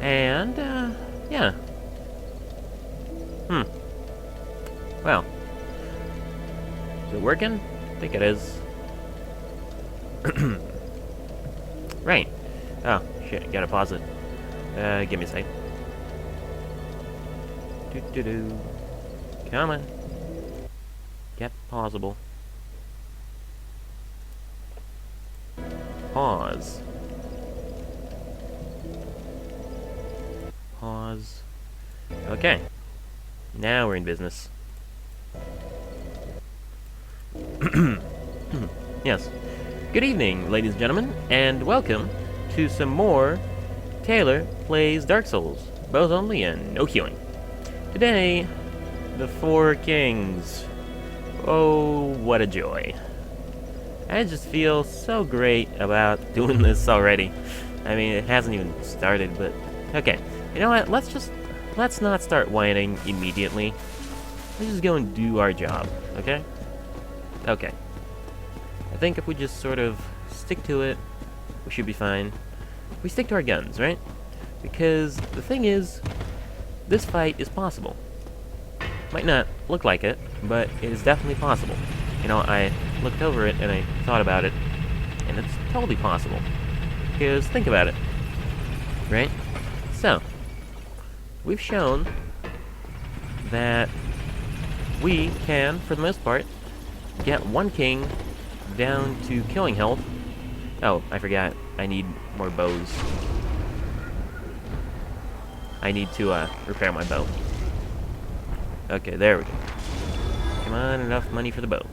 And, yeah. Well. Is it working? I think it is. Right. Oh, shit, gotta pause it. Give me a sec. Do. Come on. Get pausable. Pause. Pause. Okay. Now we're in business. Yes. Good evening, ladies and gentlemen, and welcome to some more Taylor Plays Dark Souls, both only and no queuing. Today, the Four Kings. Oh, what a joy. I just feel so great about doing this already. I mean, it hasn't even started, but okay. You know what? Let's not start whining immediately. Let's just go and do our job, okay? Okay. I think if we just sort of stick to it, we should be fine. We stick to our guns, right? Because the thing is, this fight is possible. Might not look like it, but it is definitely possible. You know, I looked over it and I thought about it, and it's totally possible. Because think about it, right? So, we've shown that we can, for the most part, get one king down to killing health. Oh, I forgot. I need more bows. I need to repair my bow. Okay, there we go. Come on, enough money for the bow.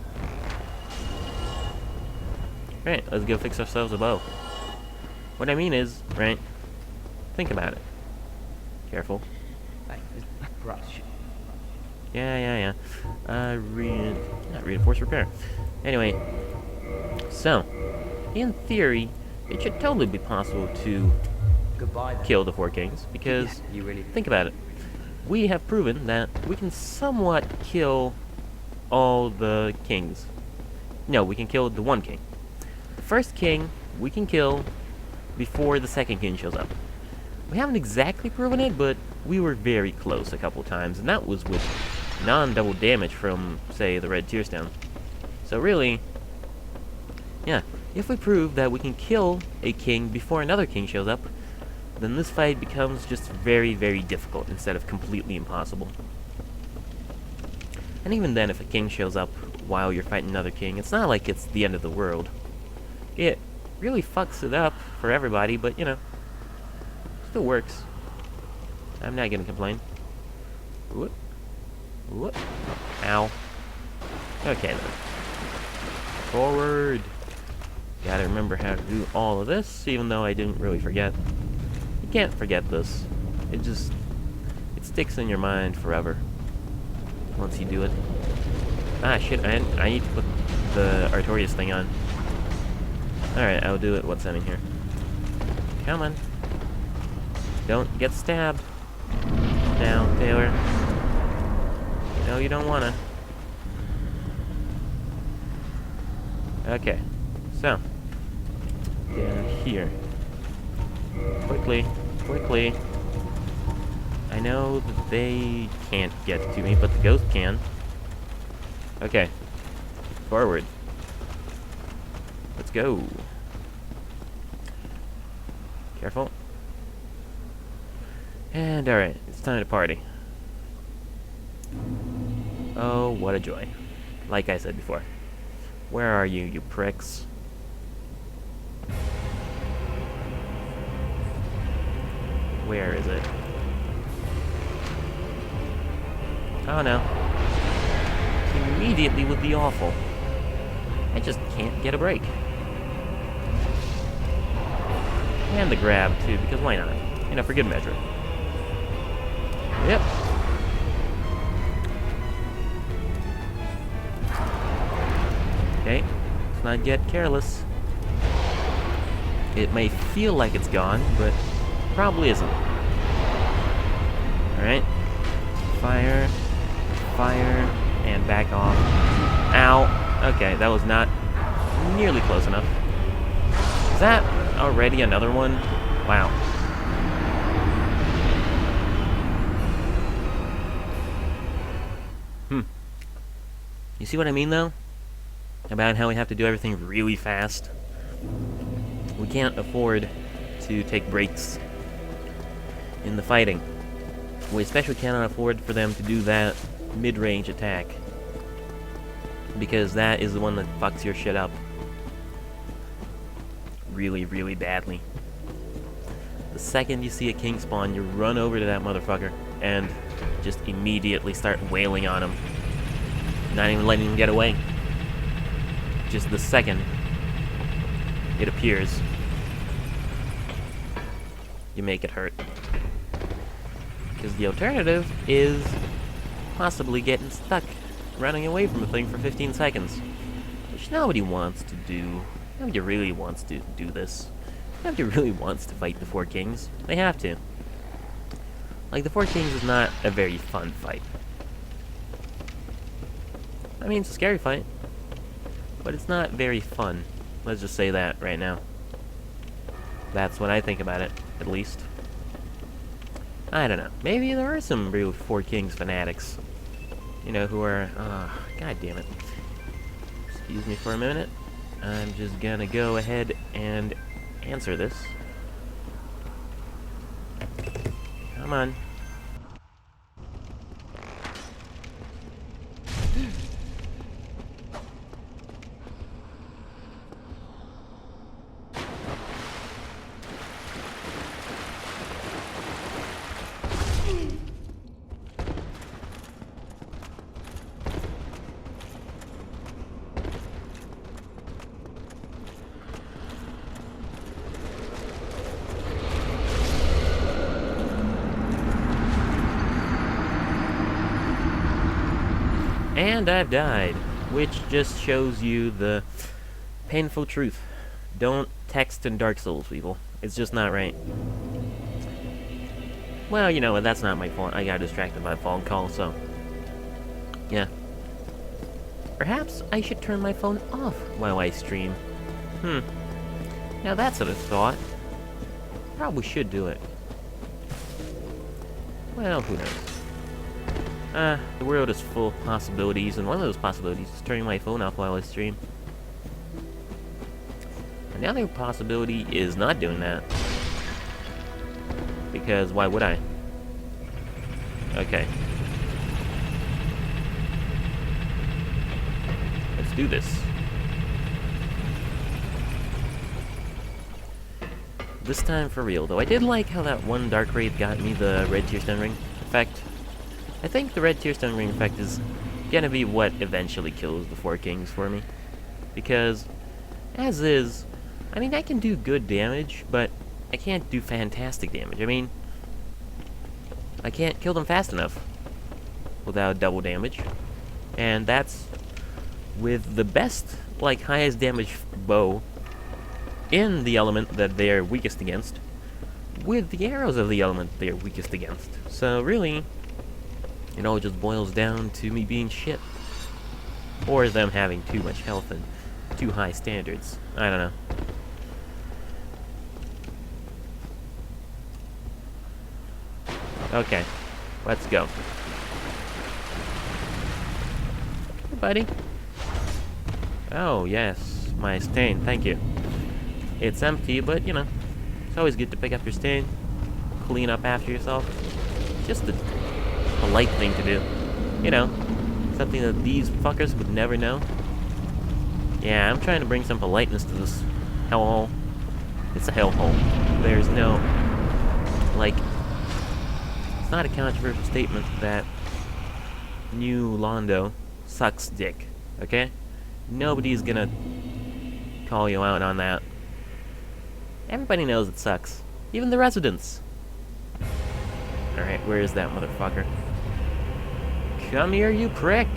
Right, let's go fix ourselves a bow. What I mean is, right, think about it. Careful. Yeah. Not reinforce repair. Anyway, so, in theory, it should totally be possible to kill the Four Kings, because, think about it. We have proven that we can somewhat kill all the kings. No, we can kill the one king. The first king, we can kill before the second king shows up. We haven't exactly proven it, but we were very close a couple times, and that was with non-double damage from, say, the Red Tearstone. So really, yeah, if we prove that we can kill a king before another king shows up, then this fight becomes just very, very difficult instead of completely impossible. And even then, if a king shows up while you're fighting another king, it's not like it's the end of the world. It really fucks it up for everybody, but, you know, still works. I'm not gonna complain. Whoop. Whoop. Oh, ow. Okay, then. Forward. Gotta remember how to do all of this, even though I didn't really forget. You can't forget this. It sticks in your mind forever once you do it. Ah, shit, I need to put the Artorias thing on. Alright, I'll do it. What's in here? Come on. Don't get stabbed. Now, Taylor. You know you don't wanna. Okay. So. Down here. Quickly. Quickly. I know that they can't get to me, but the ghost can. Okay. Forward. Let's go. Careful. And alright, it's time to party. Oh, what a joy. Like I said before. Where are you, you pricks? Where is it? Oh no. Immediately would be awful. I just can't get a break. And the grab, too, because why not? You know, for good measure. Yep. Okay, let's not get careless. It may feel like it's gone, but probably isn't. Alright. Fire. Fire. And back off. Ow. Okay, that was not nearly close enough. Is that already another one? Wow. You see what I mean, though? About how we have to do everything really fast. We can't afford to take breaks in the fighting. We especially cannot afford for them to do that mid-range attack, because that is the one that fucks your shit up really, really badly. The second you see a king spawn, you run over to that motherfucker and just immediately start wailing on him. Not even letting him get away. Just the second it appears, you make it hurt. Because the alternative is possibly getting stuck running away from a thing for 15 seconds. Which nobody wants to do. Nobody really wants to do this. Nobody really wants to fight the Four Kings. They have to. Like, the Four Kings is not a very fun fight. I mean, it's a scary fight, but it's not very fun. Let's just say that right now. That's what I think about it, at least. I don't know. Maybe there are some real Four Kings fanatics. You know, who are... God damn it. Excuse me for a minute. I'm just gonna go ahead and answer this. Come on. And I've died, which just shows you the painful truth. Don't text in Dark Souls, people. It's just not right. Well, you know what, that's not my fault. I got distracted by a phone call, so... yeah. Perhaps I should turn my phone off while I stream. Now that's a thought. Probably should do it. Well, who knows. The world is full of possibilities, and one of those possibilities is turning my phone off while I stream. Another possibility is not doing that. Because why would I? Okay. Let's do this. This time for real, though. I did like how that one Dark Wraith got me the Red Tearstone Ring effect. I think the Red Tearstone Ring effect is gonna be what eventually kills the Four Kings for me. Because, as is, I mean, I can do good damage, but I can't do fantastic damage. I mean, I can't kill them fast enough without double damage. And that's with the best, like, highest damage bow in the element that they're weakest against, with the arrows of the element they're weakest against. So, really... it all just boils down to me being shit. Or them having too much health and too high standards. I don't know. Okay. Let's go. Hey, buddy. Oh, yes. My stain. Thank you. It's empty, but, you know, it's always good to pick up your stain. Clean up after yourself. Just a polite thing to do. You know, something that these fuckers would never know. Yeah, I'm trying to bring some politeness to this hellhole. It's a hellhole. There's no... like... it's not a controversial statement that New Londo sucks dick, okay? Nobody's gonna call you out on that. Everybody knows it sucks. Even the residents. Alright, where is that motherfucker? Come here, you prick!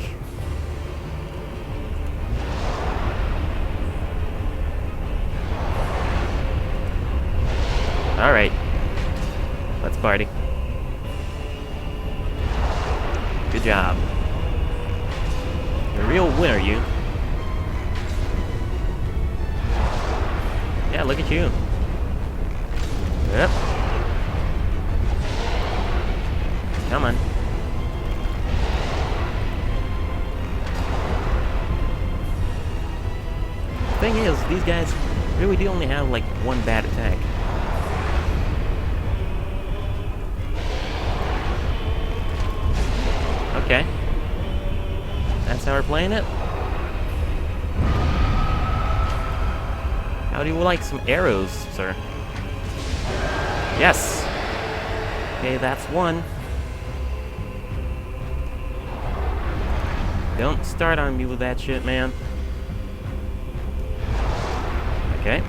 Alright. Let's party. Good job. You're a real winner, you. Yeah, look at you. Yep. Come on. these guys really do only have, like, one bad attack. Okay. That's how we're playing it? How do you like some arrows, sir? Yes! Okay, that's one. Don't start on me with that shit, man. Okay.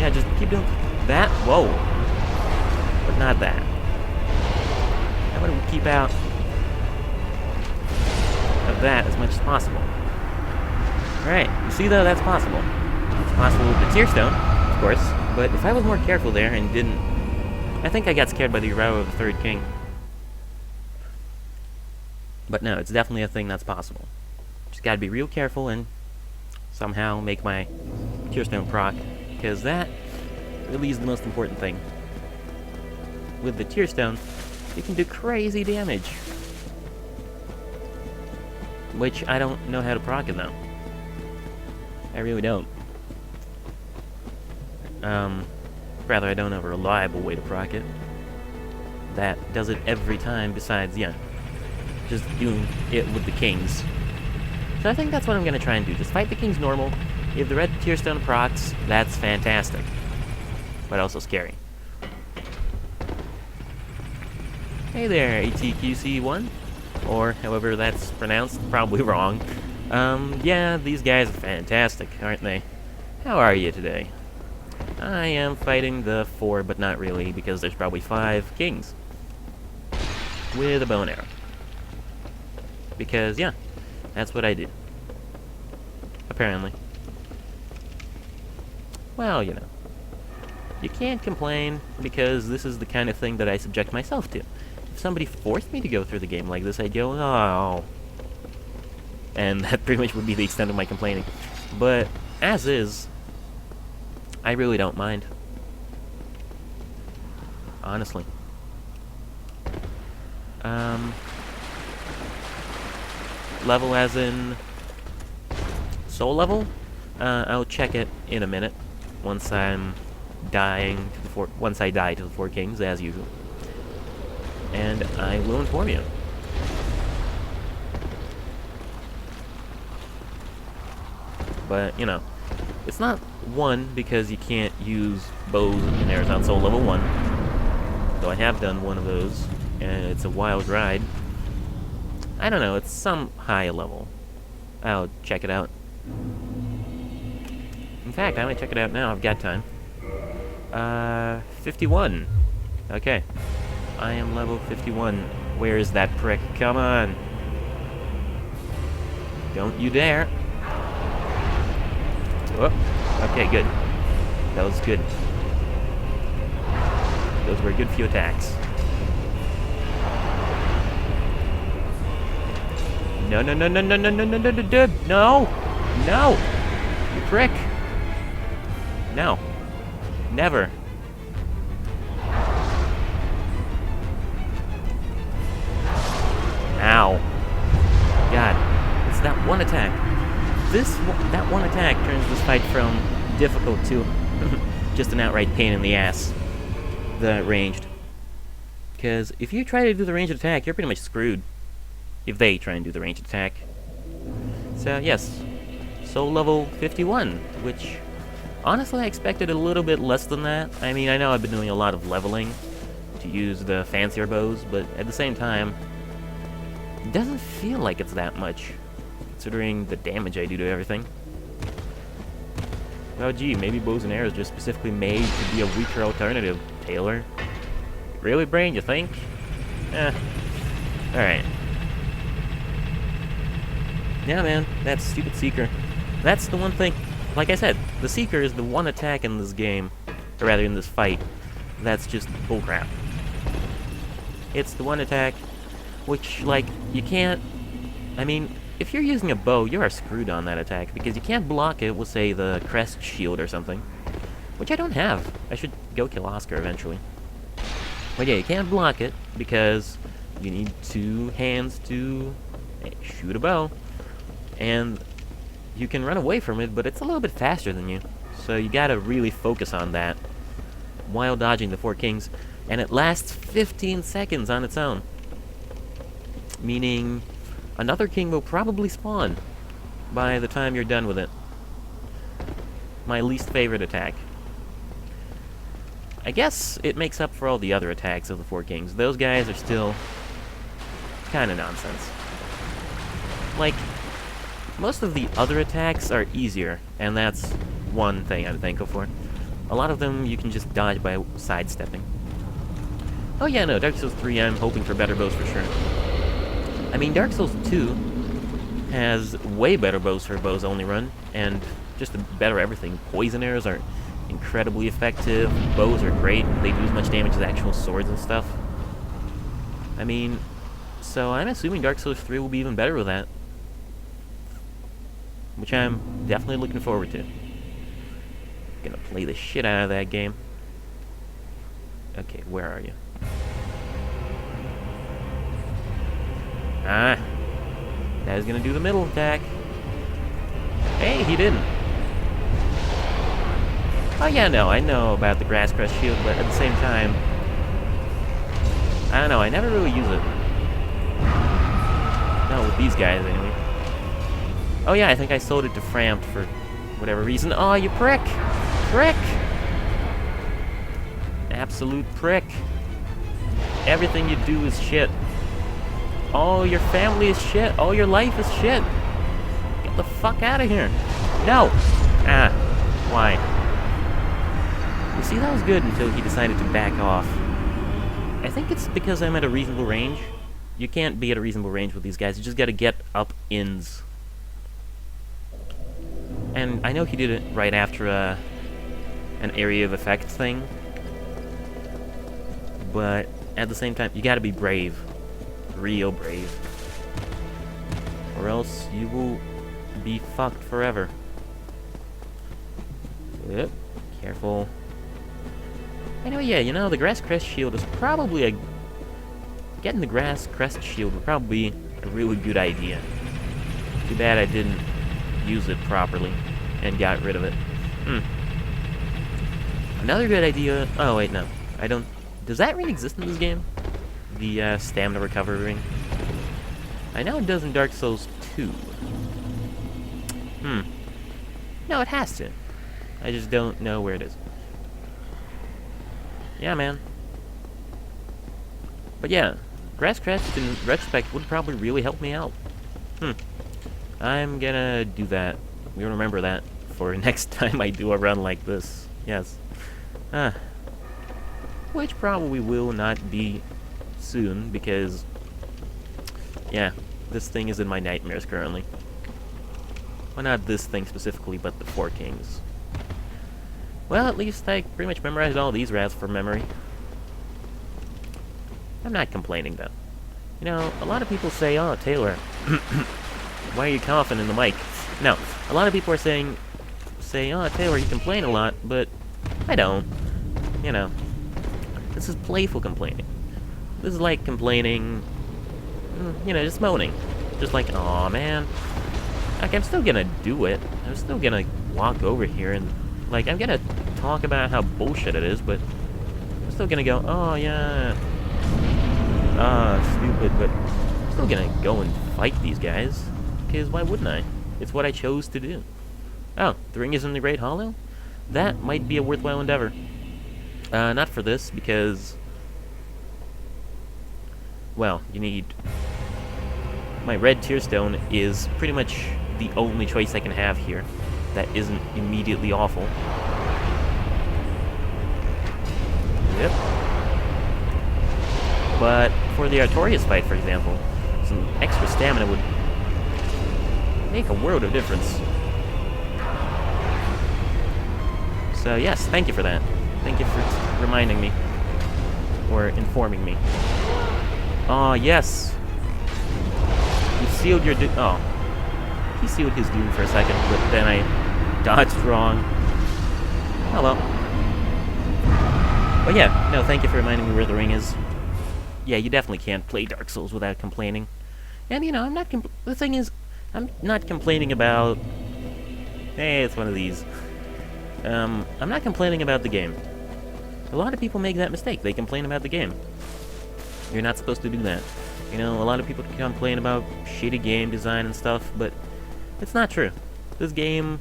Yeah, just keep doing that. Whoa. But not that. How about we keep out of that as much as possible? Alright, you see though, that's possible. It's possible with the Tear Stone, of course, but if I was more careful there and didn't... I think I got scared by the Arrow of the Third King. But no, it's definitely a thing that's possible. Just gotta be real careful and somehow make my Tear Stone proc, because that really is the most important thing. With the Tear Stone, you can do crazy damage. Which I don't know how to proc it though. I really don't. Rather, I don't have a reliable way to proc it that does it every time besides, yeah, just doing it with the kings. So I think that's what I'm gonna try and do. Just fight the kings normal. If the red Tear Stone procs, that's fantastic. But also scary. Hey there, ATQC1. Or however that's pronounced, probably wrong. Yeah, these guys are fantastic, aren't they? How are you today? I am fighting the 4, but not really, because there's probably 5 kings. With a bow and arrow. Because, yeah, that's what I do. Apparently. Well, you know. You can't complain, because this is the kind of thing that I subject myself to. If somebody forced me to go through the game like this, I'd go, oh. And that pretty much would be the extent of my complaining. But, as is, I really don't mind. Honestly. Level as in soul level? I'll check it in a minute. Once I'm dying to the once I die to the 4 kings, as usual. And I will inform you. But, you know, it's not 1 because you can't use bows and arrows on soul level 1. Though I have done one of those, and it's a wild ride. I don't know, it's some high level. I'll check it out. In fact, I might check it out now, I've got time. 51. Okay. I am level 51. Where is that prick? Come on. Don't you dare. Oh, okay, good. That was good. Those were a good few attacks. No, no, no, no, no, no, no, no, no, no, no, no! No! You prick! No. Never. Ow. God. It's that one attack. That one attack turns this fight from difficult to just an outright pain in the ass. The ranged. Because if you try to do the ranged attack, you're pretty much screwed. If they try and do the ranged attack. So, yes. Soul level 51, which... honestly, I expected a little bit less than that. I mean, I know I've been doing a lot of leveling to use the fancier bows, but at the same time, it doesn't feel like it's that much, considering the damage I do to everything. Oh gee, maybe bows and arrows are just specifically made to be a weaker alternative, Taylor. Really, brain, you think? Alright. Yeah, man, that stupid Seeker. That's the one thing, like I said, the Seeker is the one attack in this game, or rather in this fight, that's just bullcrap. It's the one attack which, like, you can't... I mean, if you're using a bow, you are screwed on that attack, because you can't block it with, say, the Crest Shield or something. Which I don't have. I should go kill Oscar eventually. But yeah, you can't block it because you need 2 hands to shoot a bow. And you can run away from it, but it's a little bit faster than you. So you gotta really focus on that while dodging the 4 kings. And it lasts 15 seconds on its own. Meaning another king will probably spawn by the time you're done with it. My least favorite attack. I guess it makes up for all the other attacks of the 4 kings. Those guys are still kind of nonsense. Like, most of the other attacks are easier, and that's one thing I'm thankful for. A lot of them you can just dodge by sidestepping. Oh yeah, no, Dark Souls 3, I'm hoping for better bows for sure. I mean, Dark Souls 2 has way better bows for a bows only run, and just a better everything. Poison arrows are incredibly effective, bows are great, they do as much damage as actual swords and stuff. I mean, so I'm assuming Dark Souls 3 will be even better with that. Which I'm definitely looking forward to. Gonna play the shit out of that game. Okay, where are you? Ah! Now he's gonna do the middle attack. Hey, he didn't. Oh yeah, no, I know about the Grass Crest shield, but at the same time, I don't know, I never really use it. Not with these guys, anyway. Oh yeah, I think I sold it to Frampt for whatever reason. Oh, you prick! Prick! Absolute prick. Everything you do is shit. All your family is shit. All your life is shit. Get the fuck out of here. No! Ah. Why? You see, that was good until he decided to back off. I think it's because I'm at a reasonable range. You can't be at a reasonable range with these guys. You just gotta get up ins. And I know he did it right after an area of effect thing. But at the same time, you gotta be brave. Real brave. Or else you will be fucked forever. Yep. Careful. Anyway, yeah, you know, the Grass Crest shield is probably a... Getting the Grass Crest shield would probably be a really good idea. Too bad I didn't use it properly and got rid of it. Another good idea... Oh, wait, no. I don't... Does that ring exist in this game? The stamina recovery ring? I know it does in Dark Souls 2. No, it has to. I just don't know where it is. Yeah, man. But yeah, Grass Crest in retrospect would probably really help me out. I'm gonna do that. We'll remember that for next time I do a run like this. Yes. Which probably will not be soon, because, yeah, this thing is in my nightmares currently. Well, not this thing specifically, but the 4 kings. Well, at least I pretty much memorized all these rats from memory. I'm not complaining, though. You know, a lot of people say, oh, Taylor, why are you coughing in the mic? No, a lot of people are saying, oh, Taylor, you complain a lot, but I don't. You know, this is playful complaining. This is like complaining, you know, just moaning. Just like, aw, man. Like, I'm still gonna do it. I'm still gonna walk over here and, like, I'm gonna talk about how bullshit it is, but I'm still gonna go, oh, yeah. Stupid, but I'm still gonna go and fight these guys. Because why wouldn't I? It's what I chose to do. Oh, the ring is in the Great Hollow? That might be a worthwhile endeavor. Not for this, because... Well, you need... My red tearstone is pretty much the only choice I can have here that isn't immediately awful. Yep. But for the Artorias fight, for example, some extra stamina would make a world of difference. So yes, thank you for that. Thank you for reminding me. Or informing me. Oh, yes! You sealed your doom. Oh. He sealed his doom for a second, but then I dodged wrong. Oh well. But yeah, no, thank you for reminding me where the ring is. Yeah, you definitely can't play Dark Souls without complaining. And, you know, the thing is, I'm not complaining about... Hey, it's one of these. I'm not complaining about the game. A lot of people make that mistake. They complain about the game. You're not supposed to do that. You know, a lot of people complain about shitty game design and stuff, but it's not true. This game,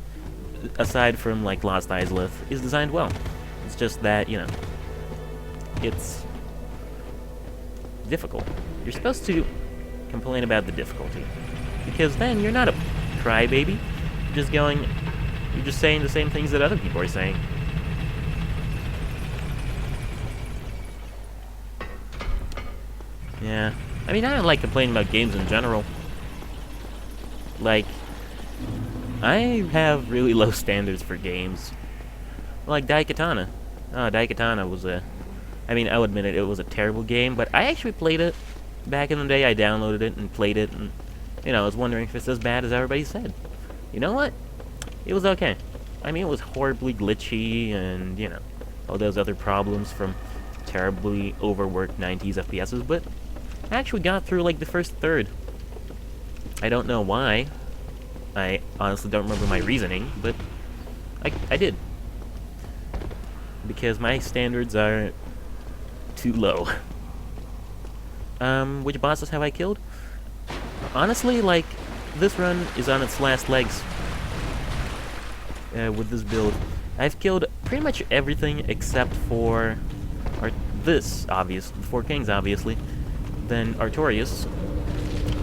aside from, like, Lost Izalith, is designed well. It's just that, you know, it's difficult. You're supposed to complain about the difficulty, because then you're not a crybaby. You're just saying the same things that other people are saying. Yeah. I mean, I don't like complaining about games in general. Like, I have really low standards for games. Like Daikatana. Daikatana was I mean, I'll admit it was a terrible game, but I actually played it. Back in the day, I downloaded it and played it, and, you know, I was wondering if it's as bad as everybody said. You know what? It was okay. I mean, it was horribly glitchy, and, you know, all those other problems from terribly overworked 90s FPSs, but I actually got through, like, the first third. I don't know why. I honestly don't remember my reasoning, but I did. Because my standards are too low. Which bosses have I killed? Honestly, like, this run is on its last legs. With this build. I've killed pretty much everything except for the Four Kings, obviously. Then Artorias,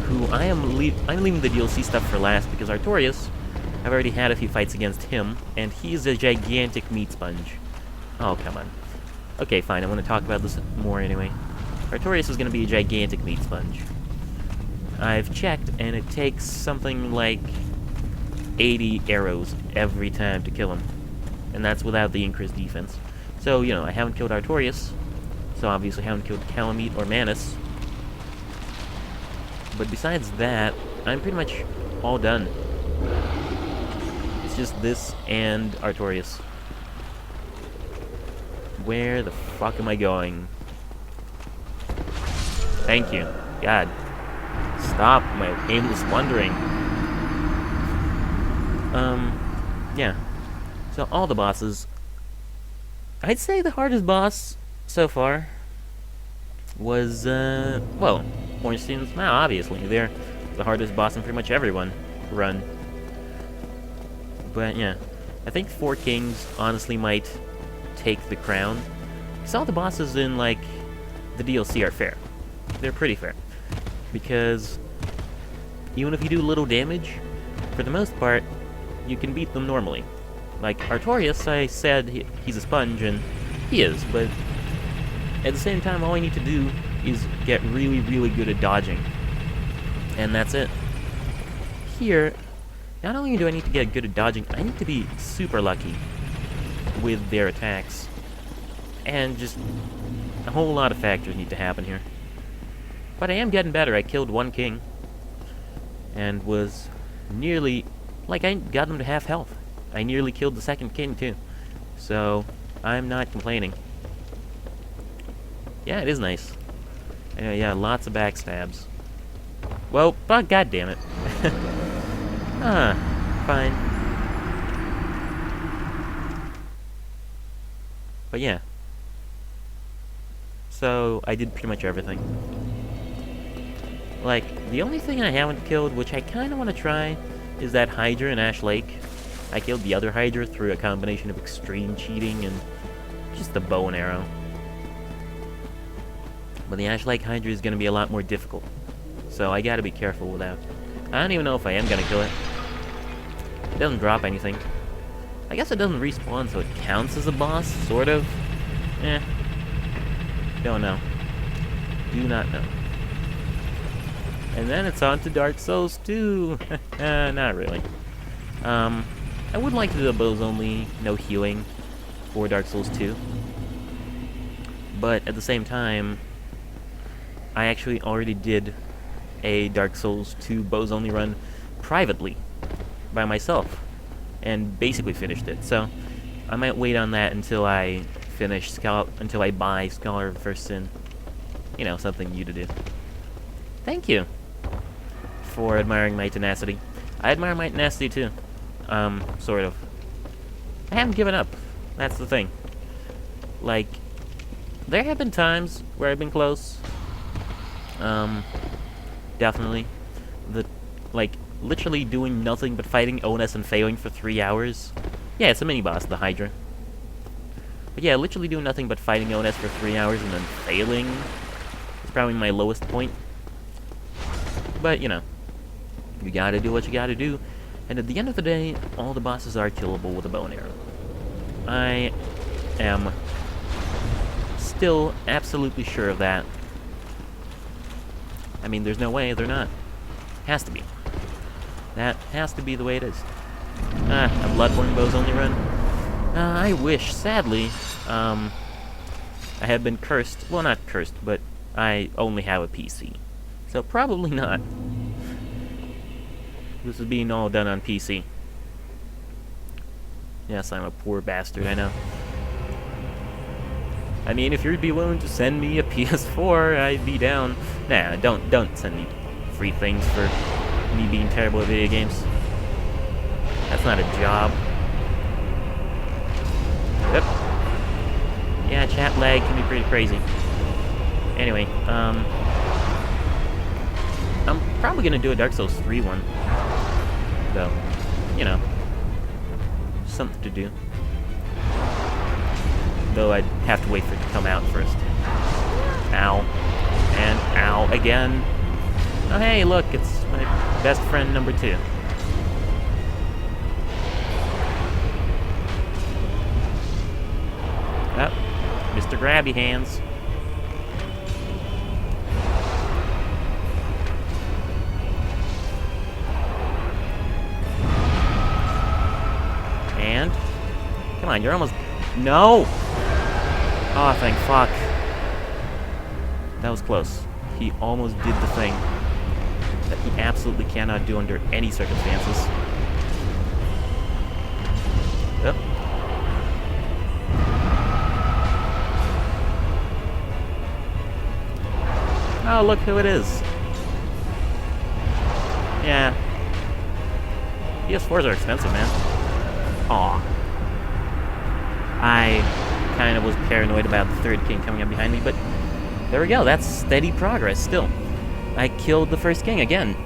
who I'm leaving the DLC stuff for last, because Artorias, I've already had a few fights against him, and he's a gigantic meat sponge. Oh, come on. Okay, fine, I want to talk about this more anyway. Artorias is going to be a gigantic meat sponge. I've checked, and it takes something like 80 arrows every time to kill him. And that's without the increased defense. So, you know, I haven't killed Artorias, so obviously I haven't killed Kalameet or Manus. But besides that, I'm pretty much all done. It's just this and Artorias. Where the fuck am I going? Thank you. God. Stop my aimless wandering. Yeah. So all the bosses. I'd say the hardest boss so far was, well, Ornstein's. Now, obviously, they're the hardest boss in pretty much every run. But, yeah. I think Four Kings, honestly, might take the crown. Because all the bosses in, like, the DLC are fair. They're pretty fair. Because even if you do little damage, for the most part, you can beat them normally. Like Artorias, I said he's a sponge, and he is, but at the same time, all I need to do is get really, really good at dodging. And that's it. Here, not only do I need to get good at dodging, I need to be super lucky with their attacks. And just a whole lot of factors need to happen here. But I am getting better. I killed one king. And was nearly... like, I got them to half health. I nearly killed the second king, too. So, I'm not complaining. Yeah, it is nice. Yeah, lots of backstabs. Well, but god damn it. Fine. But yeah. So, I did pretty much everything. Like, the only thing I haven't killed, which I kind of want to try, is that Hydra in Ash Lake. I killed the other Hydra through a combination of extreme cheating and just the bow and arrow. But the Ash Lake Hydra is going to be a lot more difficult. So I gotta be careful with that. I don't even know if I am going to kill it. It doesn't drop anything. I guess it doesn't respawn, so it counts as a boss, sort of. Don't know. Do not know. And then it's on to Dark Souls 2. Not really. I would like to do a bows only, no healing for Dark Souls 2. But at the same time, I actually already did a Dark Souls 2 bows only run privately by myself and basically finished it. So I might wait on that until I finish until I buy Scholar of the First Sin. You know, something new to do. Thank you for admiring my tenacity. I admire my tenacity too. Sort of. I haven't given up. That's the thing. Like, there have been times where I've been close. Definitely. Like, literally doing nothing but fighting Onus and failing for 3 hours. Yeah, it's a mini-boss, the Hydra. But yeah, literally doing nothing but fighting Onus for 3 hours and then failing is probably my lowest point. But, you know, you gotta do what you gotta do. And at the end of the day, all the bosses are killable with a bow and arrow. I am still absolutely sure of that. I mean, there's no way they're not. Has to be. That has to be the way it is. A Bloodborne bows only run. I wish, sadly, I had been cursed. Well, not cursed, but I only have a PC. So probably not. This is being all done on PC. Yes, I'm a poor bastard, I know. I mean, if you'd be willing to send me a PS4, I'd be down. Nah, don't send me free things for me being terrible at video games. That's not a job. Yep. Yeah, chat lag can be pretty crazy. Anyway, I'm probably gonna do a Dark Souls 3 one. Though, you know, something to do. Though I'd have to wait for it to come out first. Ow. And ow again. Oh hey, look, it's my best friend number 2. Oh, Mr. Grabby Hands. And come on, you're almost... No! Oh, thank fuck. That was close. He almost did the thing that he absolutely cannot do under any circumstances. Yep. Oh, look who it is. Yeah. PS4s are expensive, man. Aw. I kind of was paranoid about the third king coming up behind me, but there we go. That's steady progress still. I killed the first king again.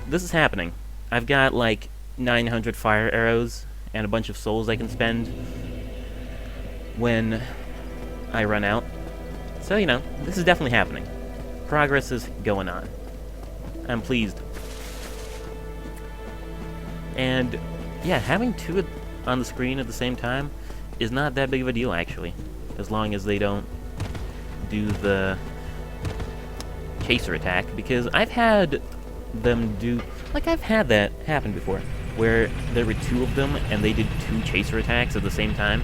This is happening. I've got like 900 fire arrows and a bunch of souls I can spend when I run out. So, you know, this is definitely happening. Progress is going on. I'm pleased. And yeah, having 2 on the screen at the same time is not that big of a deal, actually, as long as they don't do the chaser attack, because I've had them do... Like, I've had that happen before, where there were 2 of them and they did 2 chaser attacks at the same time.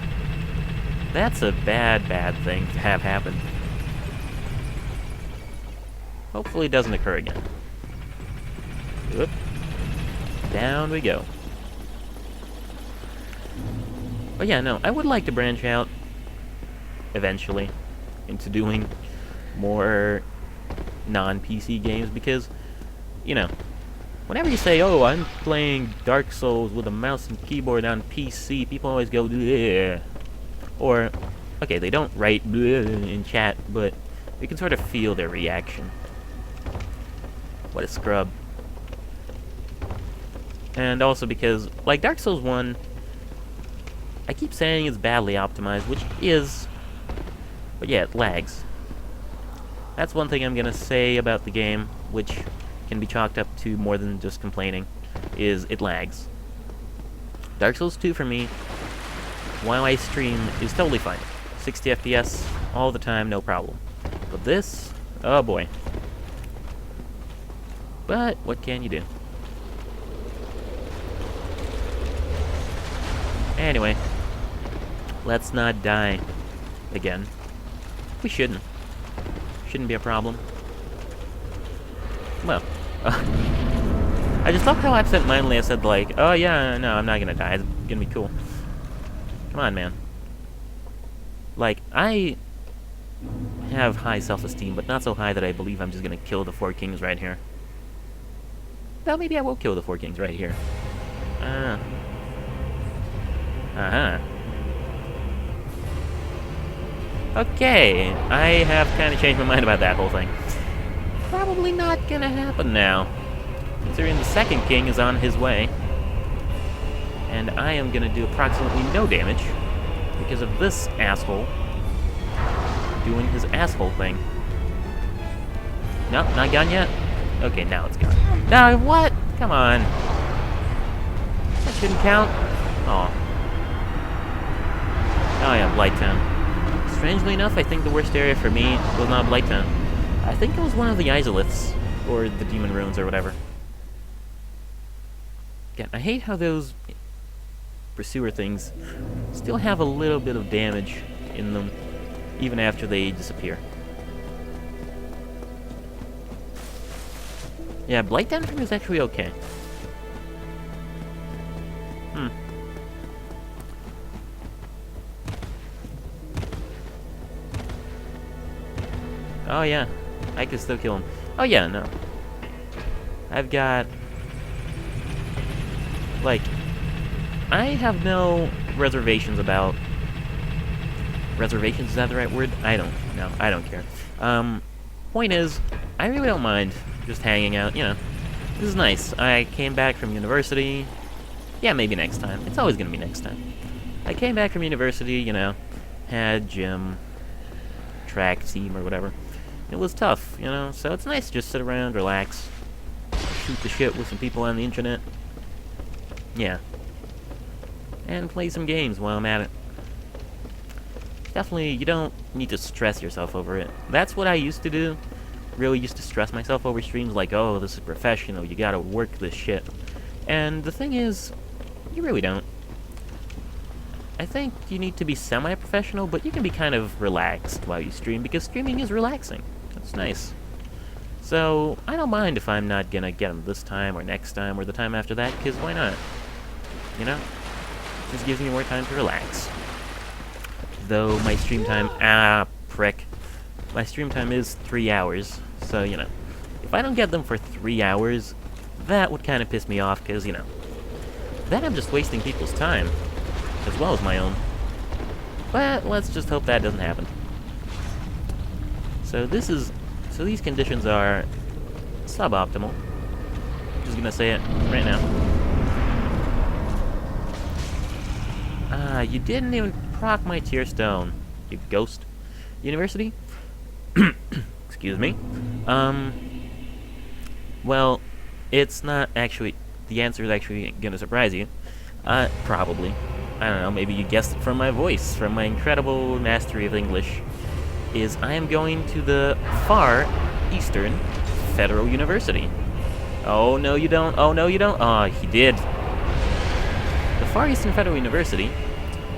That's a bad thing to have happen. Hopefully it doesn't occur again. Whoop. Down we go. But yeah, no, I would like to branch out eventually into doing more non-PC games, because, you know, whenever you say, oh, I'm playing Dark Souls with a mouse and keyboard on PC, people always go, bleh. Or, okay, they don't write bleh in chat, but you can sort of feel their reaction. What a scrub. And also because, like, Dark Souls 1, I keep saying it's badly optimized, which is, but yeah, it lags. That's one thing I'm gonna say about the game, which can be chalked up to more than just complaining, is it lags. Dark Souls 2 for me, while I stream, is totally fine. 60 FPS, all the time, no problem. But this, oh boy. But, what can you do? Anyway, let's not die again. We shouldn't. Shouldn't be a problem. Well, I just love how absent-mindedly I said, like, oh yeah, no, I'm not gonna die, it's gonna be cool. Come on, man. Like, I have high self-esteem, but not so high that I believe I'm just gonna kill the 4 kings right here. Well, maybe I will kill the 4 kings right here. Uh-huh. Okay, I have kind of changed my mind about that whole thing. Probably not gonna happen now, considering the 2nd king is on his way. And I am gonna do approximately no damage because of this asshole doing his asshole thing. No, not gone yet? Okay, now it's gone. No, what? Come on. That shouldn't count. Oh. Oh yeah, Blighttown. Strangely enough, I think the worst area for me was not Blighttown. I think it was one of the Izaliths, or the Demon Ruins, or whatever. Again, I hate how those pursuer things still have a little bit of damage in them, even after they disappear. Yeah, Blighttown for me is actually okay. Oh yeah, I can still kill him. Oh yeah, no. I've got... like... I have no reservations about... Reservations, is that the right word? I don't know. I don't care. Point is, I really don't mind just hanging out, you know. This is nice. I came back from university. Yeah, maybe next time. It's always gonna be next time. I came back from university, you know, had gym, track team, or whatever. It was tough, you know, so it's nice to just sit around, relax, shoot the shit with some people on the internet. Yeah. And play some games while I'm at it. Definitely, you don't need to stress yourself over it. That's what I used to do. Really used to stress myself over streams like, oh, this is professional, you gotta work this shit. And the thing is, you really don't. I think you need to be semi-professional, but you can be kind of relaxed while you stream, because streaming is relaxing. That's nice. So, I don't mind if I'm not gonna get them this time, or next time, or the time after that, because why not? You know? Just gives me more time to relax. Though my stream time... prick. My stream time is 3 hours, so, you know. If I don't get them for 3 hours, that would kind of piss me off, because, you know, then I'm just wasting people's time, as well as my own. But let's just hope that doesn't happen. So these conditions are suboptimal. I'm just gonna say it right now. You didn't even proc my tier stone, you ghost. University? Excuse me. Well, it's not actually... The answer is actually gonna surprise you. Probably. I don't know, maybe you guessed it from my voice, from my incredible mastery of English. I am going to the Far Eastern Federal University. Oh, no you don't. Oh, no you don't. Oh, he did. The Far Eastern Federal University,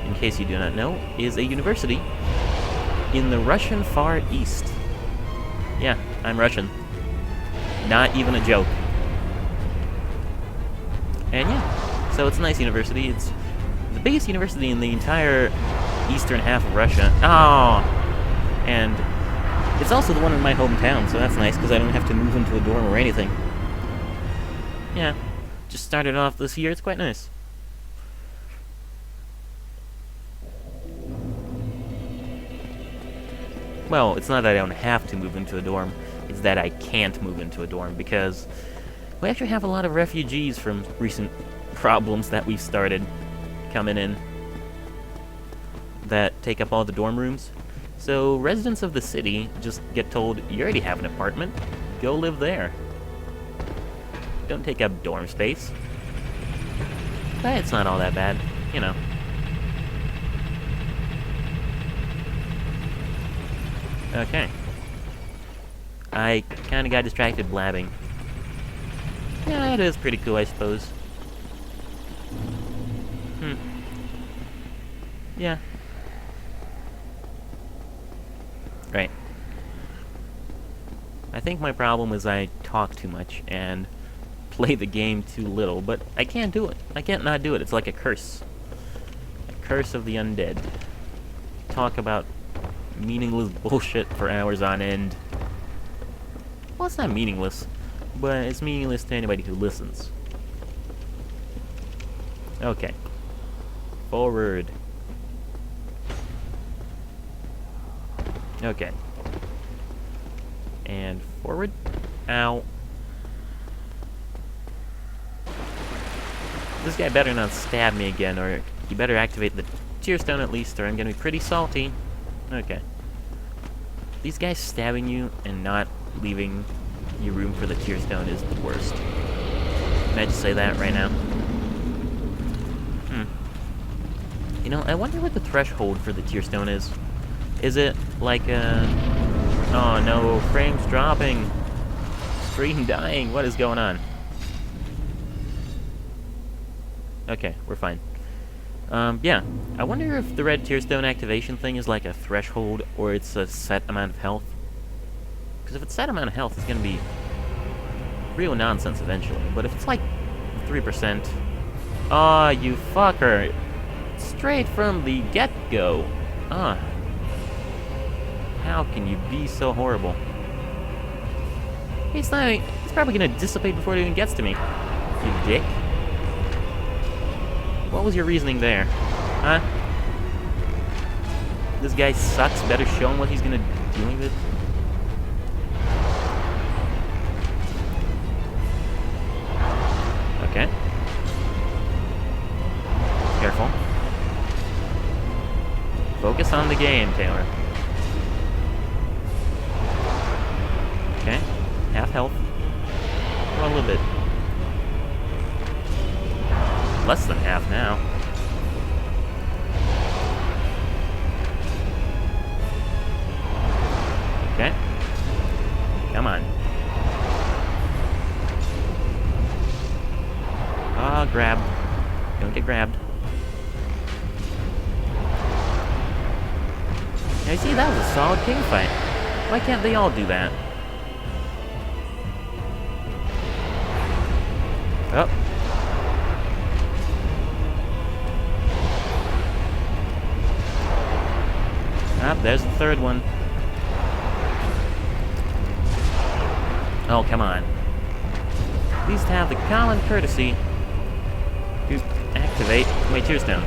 in case you do not know, is a university in the Russian Far East. Yeah, I'm Russian. Not even a joke. And yeah, so it's a nice university. It's the biggest university in the entire eastern half of Russia. Oh! And it's also the one in my hometown, so that's nice, because I don't have to move into a dorm or anything. Yeah, just started off this year, it's quite nice. Well, it's not that I don't have to move into a dorm, it's that I can't move into a dorm, because we actually have a lot of refugees from recent problems that we've started coming in that take up all the dorm rooms. So residents of the city just get told, you already have an apartment, go live there. Don't take up dorm space. But it's not all that bad, you know. Okay. I kinda got distracted blabbing. Yeah, it is pretty cool, I suppose. Yeah. Right. I think my problem is I talk too much and play the game too little, but I can't do it. I can't not do it. It's like a curse. A curse of the undead. talk about meaningless bullshit for hours on end. Well, it's not meaningless, but it's meaningless to anybody who listens. Okay. Forward. Okay. And forward. Ow. This guy better not stab me again, or he better activate the Tear Stone at least, or I'm gonna be pretty salty. Okay. These guys stabbing you and not leaving you room for the Tear Stone is the worst. Can I just say that right now? You know, I wonder what the threshold for the Tear Stone is. Is it like a... Oh no, frames dropping. Stream dying. What is going on? Okay, we're fine. Yeah. I wonder if the red Tear Stone activation thing is like a threshold, or it's a set amount of health. Because if it's set amount of health, it's gonna be real nonsense eventually. But if it's like 3%... Aw, you fucker! Straight from the get-go! Ah. How can you be so horrible? He's probably gonna dissipate before it even gets to me. You dick. What was your reasoning there? Huh? This guy sucks, better show him what he's gonna do with it. Okay. Careful. Focus on the game, Taylor. Okay. Half health. Well, a little bit. Less than half now. Okay. Come on. Ah, grab. Don't get grabbed. Now, you see, that was a solid king fight. Why can't they all do that? Oh. Ah, there's the third one. Oh, come on. At least have the common courtesy to activate my Tear Stone.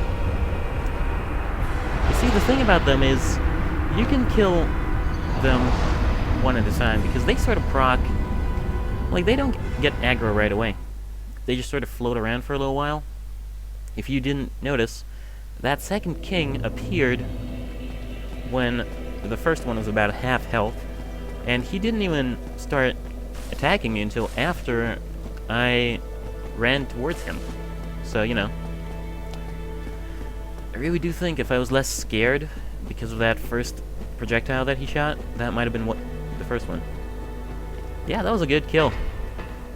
You see, the thing about them is, you can kill them one at a time, because they sort of proc... Like, they don't get aggro right away. They just sort of float around for a little while. If you didn't notice, that second king appeared when the first one was about half health, and he didn't even start attacking me until after I ran towards him. So, you know, I really do think if I was less scared because of that first projectile that he shot, that might have been what the first one. Yeah, that was a good kill.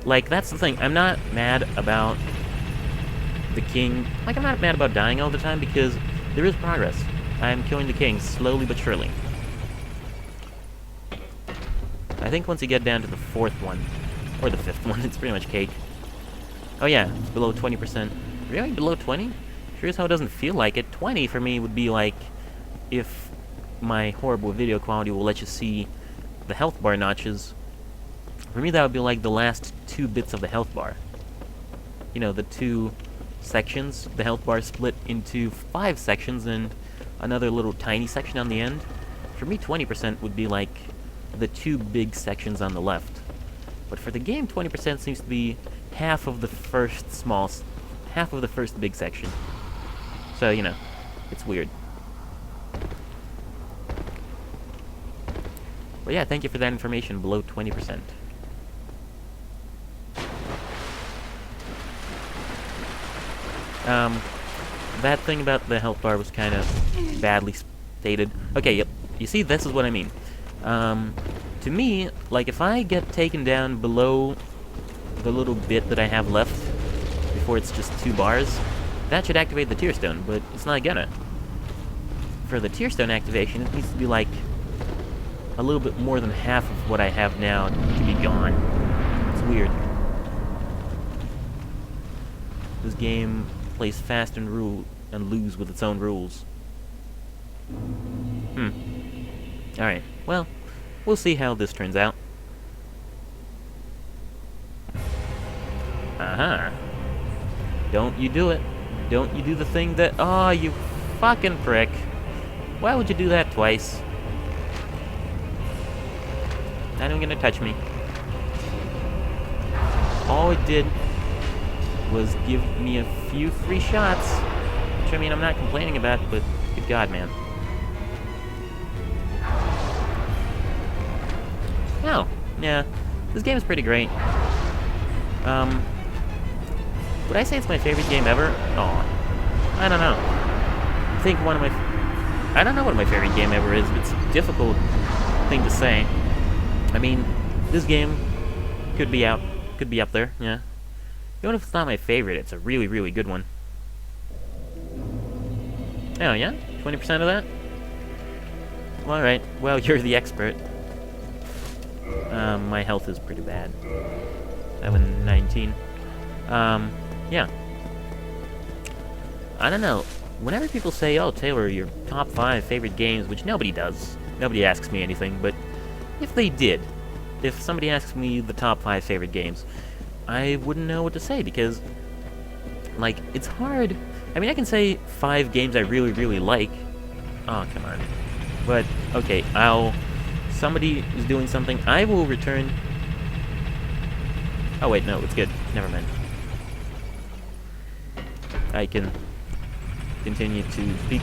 Like, that's the thing, I'm not mad about the king. Like, I'm not mad about dying all the time, because there is progress. I'm killing the king slowly but surely. I think once you get down to the fourth one, or the fifth one, it's pretty much cake. Oh yeah, it's below 20%. Really? Below 20? Sure as hell doesn't feel like it. 20 for me would be like if my horrible video quality will let you see the health bar notches. For me, that would be like the last 2 bits of the health bar. You know, the 2 sections, the health bar split into 5 sections and another little tiny section on the end. For me, 20% would be like the 2 big sections on the left. But for the game, 20% seems to be half of the first big section. So, you know, it's weird. But yeah, thank you for that information, below 20%. That thing about the health bar was kind of badly stated. Okay, yep. You see, this is what I mean. To me, like, if I get taken down below the little bit that I have left, before it's just 2 bars, that should activate the Tear Stone, but it's not gonna. For the Tear Stone activation, it needs to be, like, a little bit more than half of what I have now to be gone. It's weird. This game plays fast and loose with its own rules. Alright, well, we'll see how this turns out. Uh-huh. Don't you do it. Don't you do the thing that... Oh, you fucking prick. Why would you do that twice? Not even gonna touch me. All it did was give me a few free shots. Which, I mean, I'm not complaining about, but good God, man. Oh, yeah. This game is pretty great. Would I say it's my favorite game ever? Oh, I don't know. I think one of my... I don't know what my favorite game ever is. It's a difficult thing to say. I mean, this game could be up there, yeah. Even if it's not my favorite, it's a really, really good one. Oh, yeah? 20% of that? Well, alright. Well, you're the expert. My health is pretty bad. I have a 19. Yeah. I don't know. Whenever people say, oh, Taylor, your top 5 favorite games, which nobody does. Nobody asks me anything, but if they did, if somebody asks me the top 5 favorite games, I wouldn't know what to say, because, like, it's hard. I mean, I can say 5 games I really, really like. Oh, come on. But, okay, somebody is doing something, I will return. Oh, wait, no, it's good. Never mind. I can continue to speak,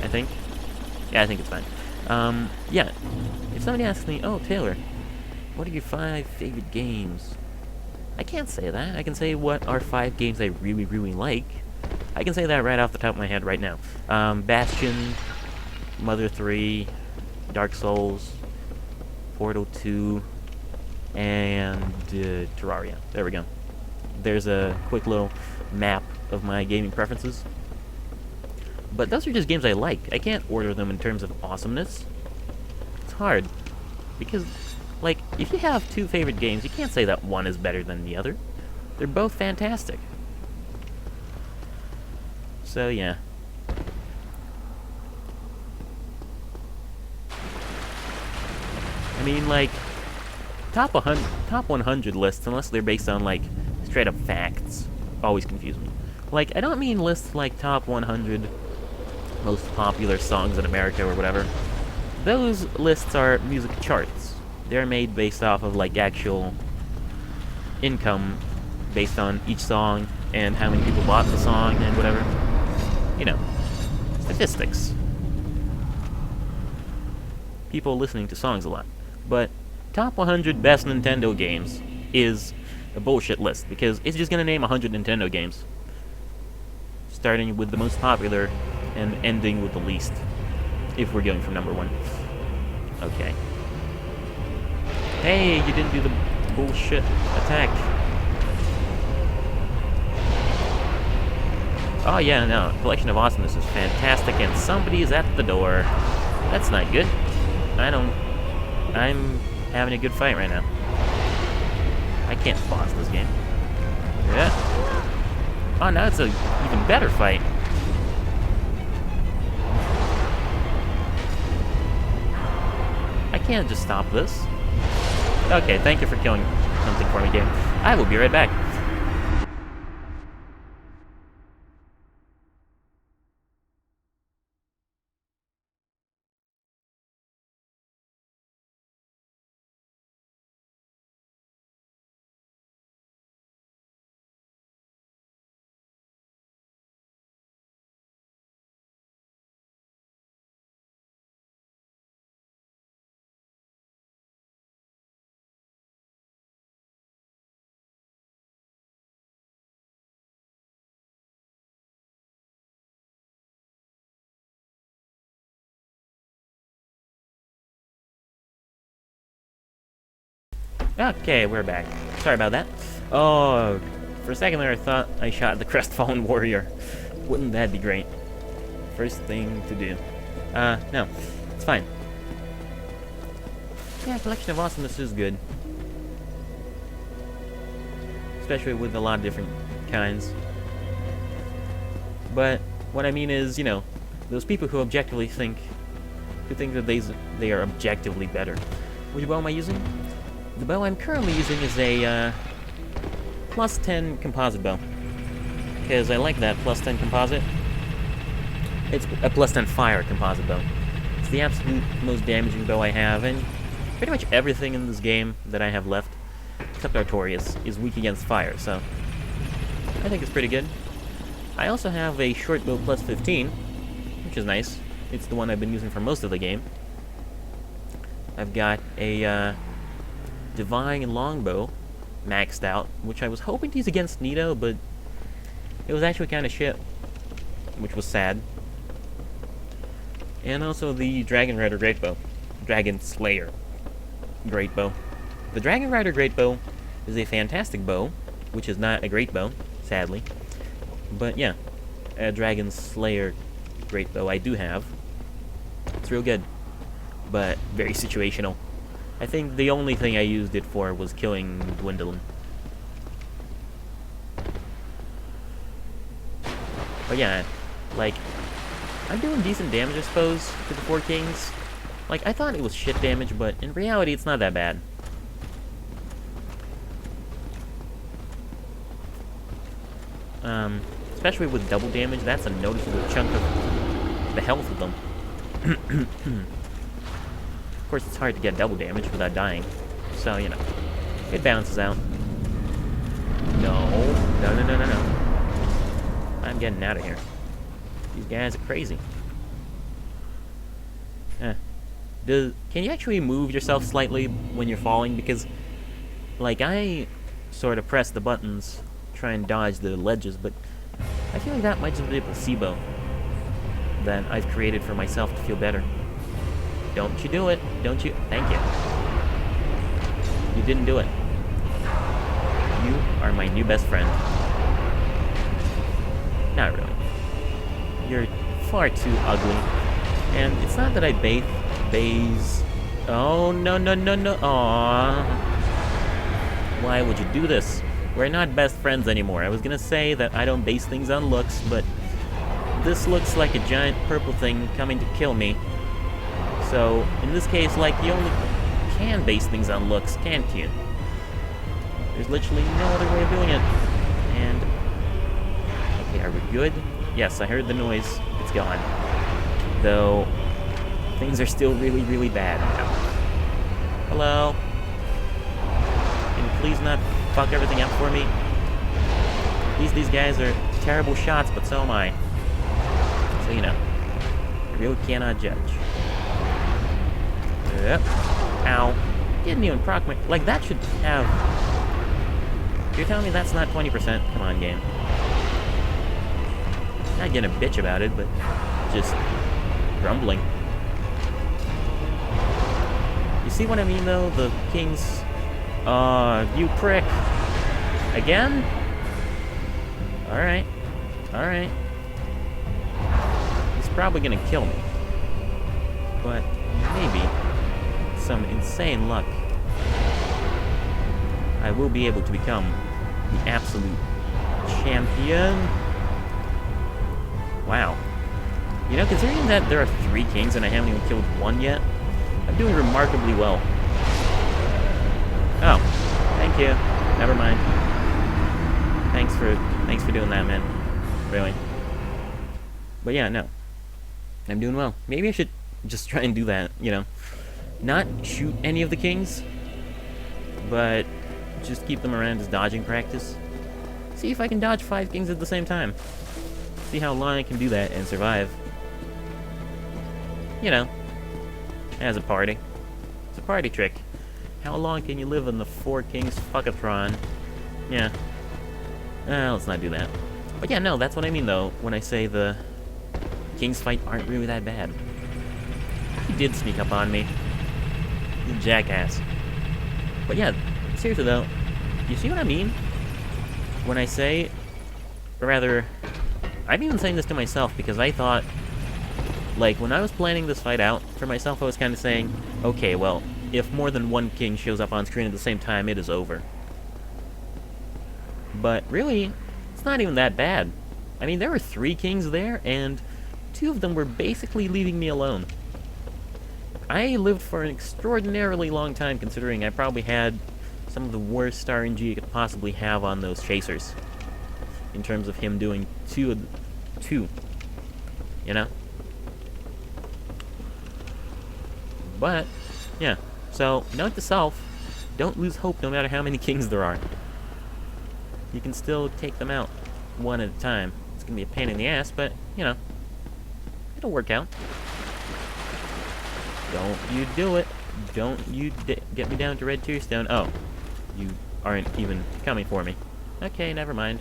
I think. Yeah, I think it's fine. Yeah. If somebody asks me, oh, Taylor, what are your 5 favorite games? I can't say that. I can say what are 5 games I really, really like. I can say that right off the top of my head right now. Bastion, Mother 3, Dark Souls, Portal 2, and Terraria. There we go. There's a quick little map of my gaming preferences. But those are just games I like. I can't order them in terms of awesomeness. It's hard. Because, like, if you have 2 favorite games, you can't say that one is better than the other. They're both fantastic. So, yeah. I mean, like, top 100 lists, unless they're based on, like, straight up facts, always confuse me. Like, I don't mean lists like top 100 most popular songs in America or whatever. Those lists are music charts. They're made based off of, like, actual income based on each song and how many people bought the song and whatever. You know, statistics. People listening to songs a lot. But top 100 best Nintendo games is a bullshit list, because it's just gonna name 100 Nintendo games, starting with the most popular and ending with the least, if we're going from number 1. Okay. Hey, you didn't do the bullshit attack. Oh yeah, no, Collection of Awesomeness is fantastic, and somebody is at the door. That's not good. I'm having a good fight right now. I can't pause this game. Yeah. Oh, now it's a even better fight. I can't just stop this. Okay, thank you for killing something for me, game. I will be right back. Okay, we're back. Sorry about that. Oh, for a second there I thought I shot the Crestfallen Warrior. Wouldn't that be great? First thing to do. No. It's fine. Yeah, Collection of Awesomeness is good. Especially with a lot of different kinds. But what I mean is, you know, those people who objectively think to think that they are objectively better. Which bow am I using? The bow I'm currently using is a plus 10 composite bow. Because I like that plus 10 composite. It's a plus 10 fire composite bow. It's the absolute most damaging bow I have, and pretty much everything in this game that I have left, except Artorias, is weak against fire, so I think it's pretty good. I also have a short bow plus 15, which is nice. It's the one I've been using for most of the game. I've got a Divine Longbow maxed out, which I was hoping to use against Nito, but it was actually kind of shit, which was sad. And also the Dragon Rider Greatbow. Dragon Slayer Greatbow. The Dragon Rider Greatbow is a fantastic bow, which is not a great bow, sadly. But yeah, a Dragon Slayer Greatbow I do have. It's real good, but very situational. I think the only thing I used it for was killing Gwendolyn. But yeah, like, I'm doing decent damage, I suppose, to the 4 kings. Like, I thought it was shit damage, but in reality, it's not that bad. Especially with double damage, that's a noticeable chunk of the health of them. Of course, it's hard to get double damage without dying, so, you know, it balances out. No. I'm getting out of here. These guys are crazy. Can you actually move yourself slightly when you're falling? Because, like, I sort of press the buttons, try and dodge the ledges, but I feel like that might just be a placebo that I've created for myself to feel better. Don't you do it. Don't you. Thank you. You didn't do it. You are my new best friend. Not really. You're far too ugly. And it's not that I bathe. Oh, no. Aww. Why would you do this? We're not best friends anymore. I was gonna say that I don't base things on looks, but this looks like a giant purple thing coming to kill me. So, in this case, like, you only can base things on looks, can't you? There's literally no other way of doing it. And okay, are we good? Yes, I heard the noise. It's gone. Though, things are still really, really bad. Hello? Can you please not fuck everything up for me? These guys are terrible shots, but so am I. So, you know, I really cannot judge. Yep. Ow. Didn't even proc my... Like, that should have... You're telling me that's not 20%? Come on, game. Not getting a bitch about it, but just grumbling. You see what I mean, though? The kings... you prick. Again? Alright. Alright. He's probably gonna kill me. But maybe, some insane luck, I will be able to become the absolute champion. Wow. You know, considering that there are 3 kings and I haven't even killed 1 yet, I'm doing remarkably well. Oh, thank you. Never mind. Thanks for doing that, man. Really. But yeah, no. I'm doing well. Maybe I should just try and do that, you know. Not shoot any of the kings, but just keep them around as dodging practice. See if I can dodge 5 kings at the same time. See how long I can do that and survive. You know, as a party. It's a party trick. How long can you live in the 4 kings fuckatron? Yeah. Let's not do that. But yeah, no, that's what I mean, though, when I say the kings fight aren't really that bad. He did sneak up on me. You jackass. But yeah, seriously, though, you see what I mean? When I say, or rather, I'm even saying this to myself because I thought, like, when I was planning this fight out for myself, I was kind of saying, okay, well, if more than 1 king shows up on screen at the same time, it is over. But really, it's not even that bad. I mean, there were 3 kings there, and 2 of them were basically leaving me alone. I lived for an extraordinarily long time, considering I probably had some of the worst RNG you could possibly have on those chasers. In terms of him doing two, you know? But, yeah. So, note to self, don't lose hope no matter how many kings there are. You can still take them out one at a time. It's gonna be a pain in the ass, but, you know, it'll work out. Don't you do it. Don't you get me down to Red Tearstone. Oh, you aren't even coming for me. Okay, never mind.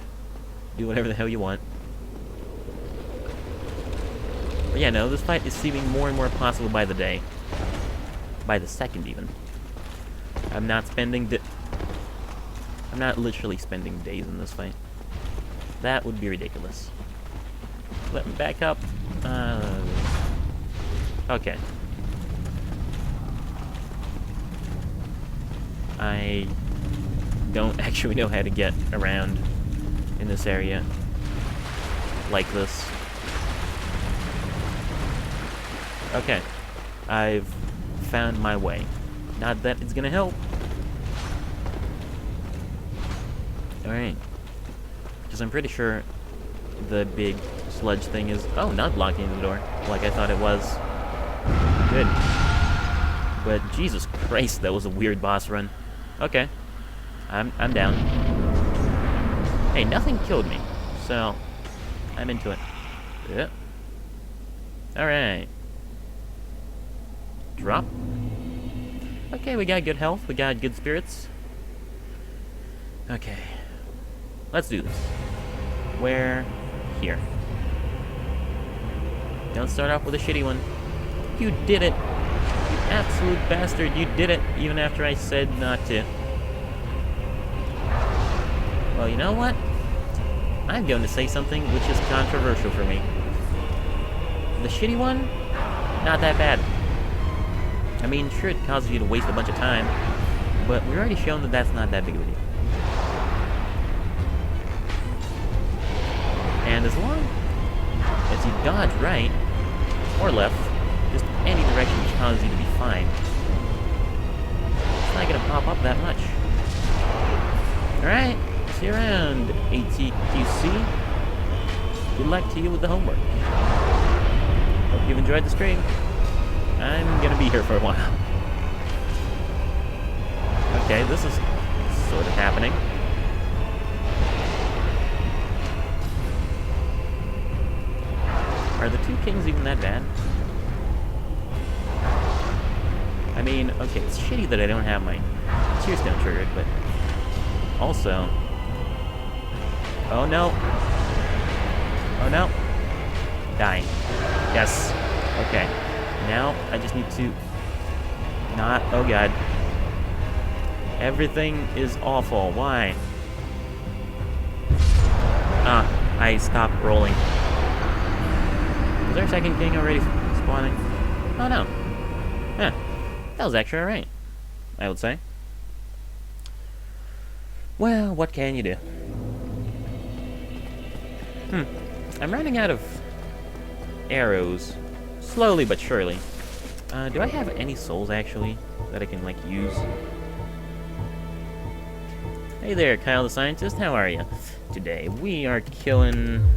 Do whatever the hell you want. But yeah, no, this fight is seeming more and more possible by the day. By the second, even. I'm not literally spending days in this fight. That would be ridiculous. Let me back up. Okay. I don't actually know how to get around in this area like this. Okay. I've found my way. Not that it's gonna help. Alright. Because I'm pretty sure the big sludge thing is... Oh, not blocking the door, like I thought it was. Good. But Jesus Christ, that was a weird boss run. Okay. I'm down. Hey, nothing killed me, so I'm into it. Yep. Alright. Drop. Okay, we got good health, we got good spirits. Okay. Let's do this. Where? Here. Don't start off with a shitty one. You did it! You absolute bastard, you did it, even after I said not to. Well, you know what? I'm going to say something which is controversial for me. The shitty one? Not that bad. I mean, sure, it causes you to waste a bunch of time, but we've already shown that that's not that big of a deal. And as long as you dodge right, or left, just any direction which causes you to be fine, it's not going to pop up that much. Alright, see you around, ATQC. Good luck to you with the homework. Hope you've enjoyed the stream. I'm gonna be here for a while. Okay, this is sort of happening. Are the two kings even that bad? I mean, okay, it's shitty that I don't have my Tearstone triggered, but also... Oh no! Oh no! Die. Yes. Okay. Now, I just need to not... Oh god. Everything is awful. Why? Ah, I stopped rolling. Is there a second king already spawning? Oh no. Huh. That was actually alright, I would say. Well, what can you do? I'm running out of arrows. Slowly but surely. Do I have any souls, actually, that I can, like, use? Hey there, Kyle the Scientist, how are you? Today, we are killing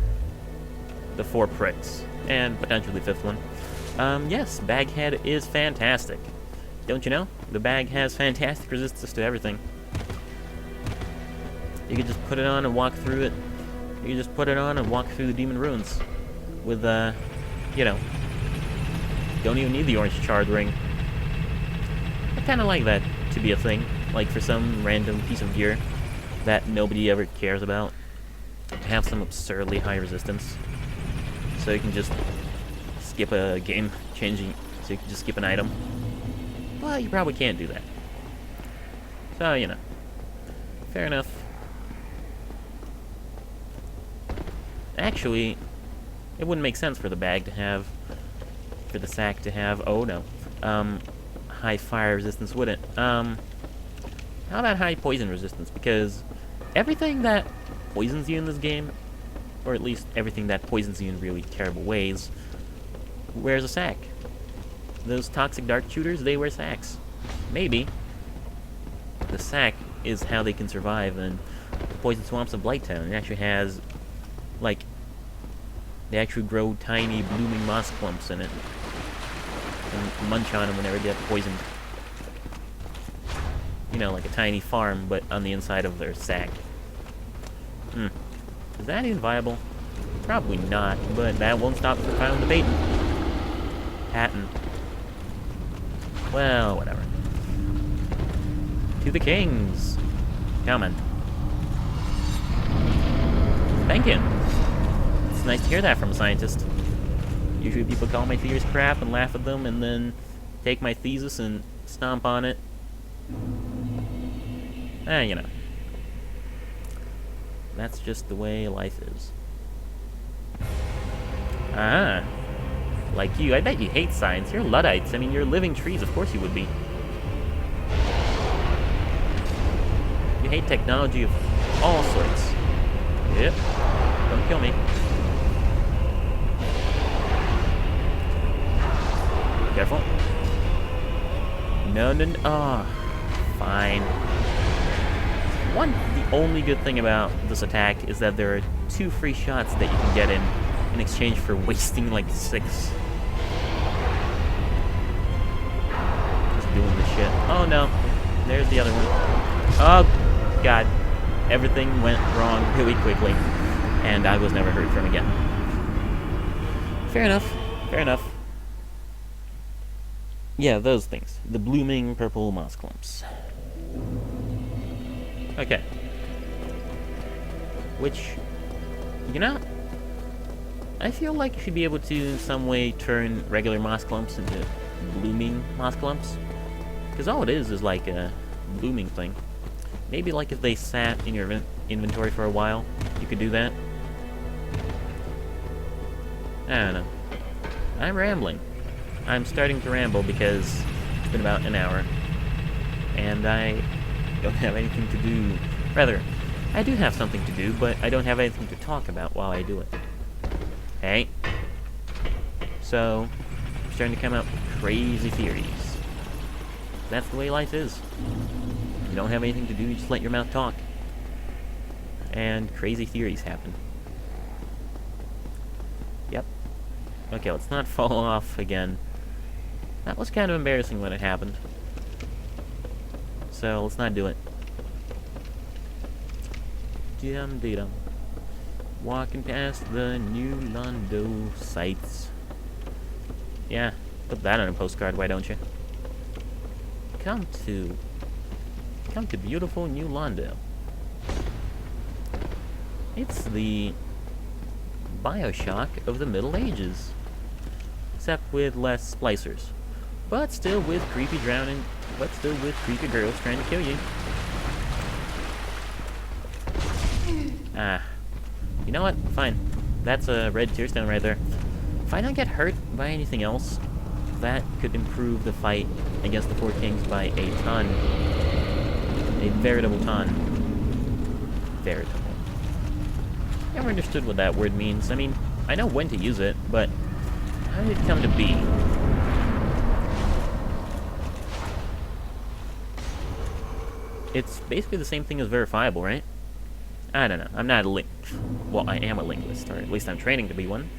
the 4 pricks, and potentially the 5th one. Yes, Baghead is fantastic. Don't you know? The bag has fantastic resistance to everything. You can just put it on and walk through it. You can just put it on and walk through the Demon Ruins. With, you know... Don't even need the orange charred ring. I kind of like that to be a thing, like for some random piece of gear that nobody ever cares about. Have some absurdly high resistance, so you can just skip a game changing. So you can just skip an item. Well, you probably can't do that. So you know, fair enough. Actually, it wouldn't make sense for the bag to have. For the sack to have, oh no, high fire resistance, would it? How about high poison resistance? Because everything that poisons you in this game, or at least everything that poisons you in really terrible ways, wears a sack. those toxic dart shooters, they wear sacks. Maybe the sack is how they can survive in the poison swamps of Blighttown. It actually has, like, they actually grow tiny blooming moss clumps in it and munch on them whenever they get poisoned. You know, like a tiny farm, but on the inside of their sack. Is that even viable? Probably not, but that won't stop for filing the patent. Well, whatever. To the kings. Come on. Thank you. It's nice to hear that from a scientist. Usually people call my theories crap and laugh at them and then take my thesis and stomp on it. You know. That's just the way life is. Like you. I bet you hate science. You're Luddites. I mean, you're living trees. Of course you would be. You hate technology of all sorts. Yep. Don't kill me. Careful. No. Oh, fine. The only good thing about this attack is that there are 2 free shots that you can get in exchange for wasting like 6. Just doing this shit. Oh no, there's the other one. Oh god, everything went wrong really quickly, and I was never heard from again. Fair enough. Fair enough. Yeah, those things. The blooming purple moss clumps. Okay. Which, you know, I feel like you should be able to, in some way, turn regular moss clumps into blooming moss clumps. Because all it is like a blooming thing. Maybe like if they sat in your inventory for a while, you could do that. I don't know. I'm rambling. I'm starting to ramble because it's been about an hour. And I don't have anything to do. Rather, I do have something to do, but I don't have anything to talk about while I do it. Hey? So, I'm starting to come up with crazy theories. That's the way life is. You don't have anything to do, you just let your mouth talk. And crazy theories happen. Yep. Okay, let's not fall off again. That was kind of embarrassing when it happened. So, let's not do it. Dum-de-dum. Walking past the New Londo sites. Yeah, put that on a postcard, why don't you? Come to beautiful New Londo. It's the Bioshock of the Middle Ages. Except with less splicers. But still with creepy drowning, but still with creepy girls trying to kill you. You know what? Fine. That's a red tearstone right there. If I don't get hurt by anything else, that could improve the fight against the Four Kings by a ton. A veritable ton. Veritable. Never understood what that word means. I mean, I know when to use it, but how did it come to be? It's basically the same thing as verifiable, right? I don't know. I'm not a well, I am a linguist, or at least I'm training to be one.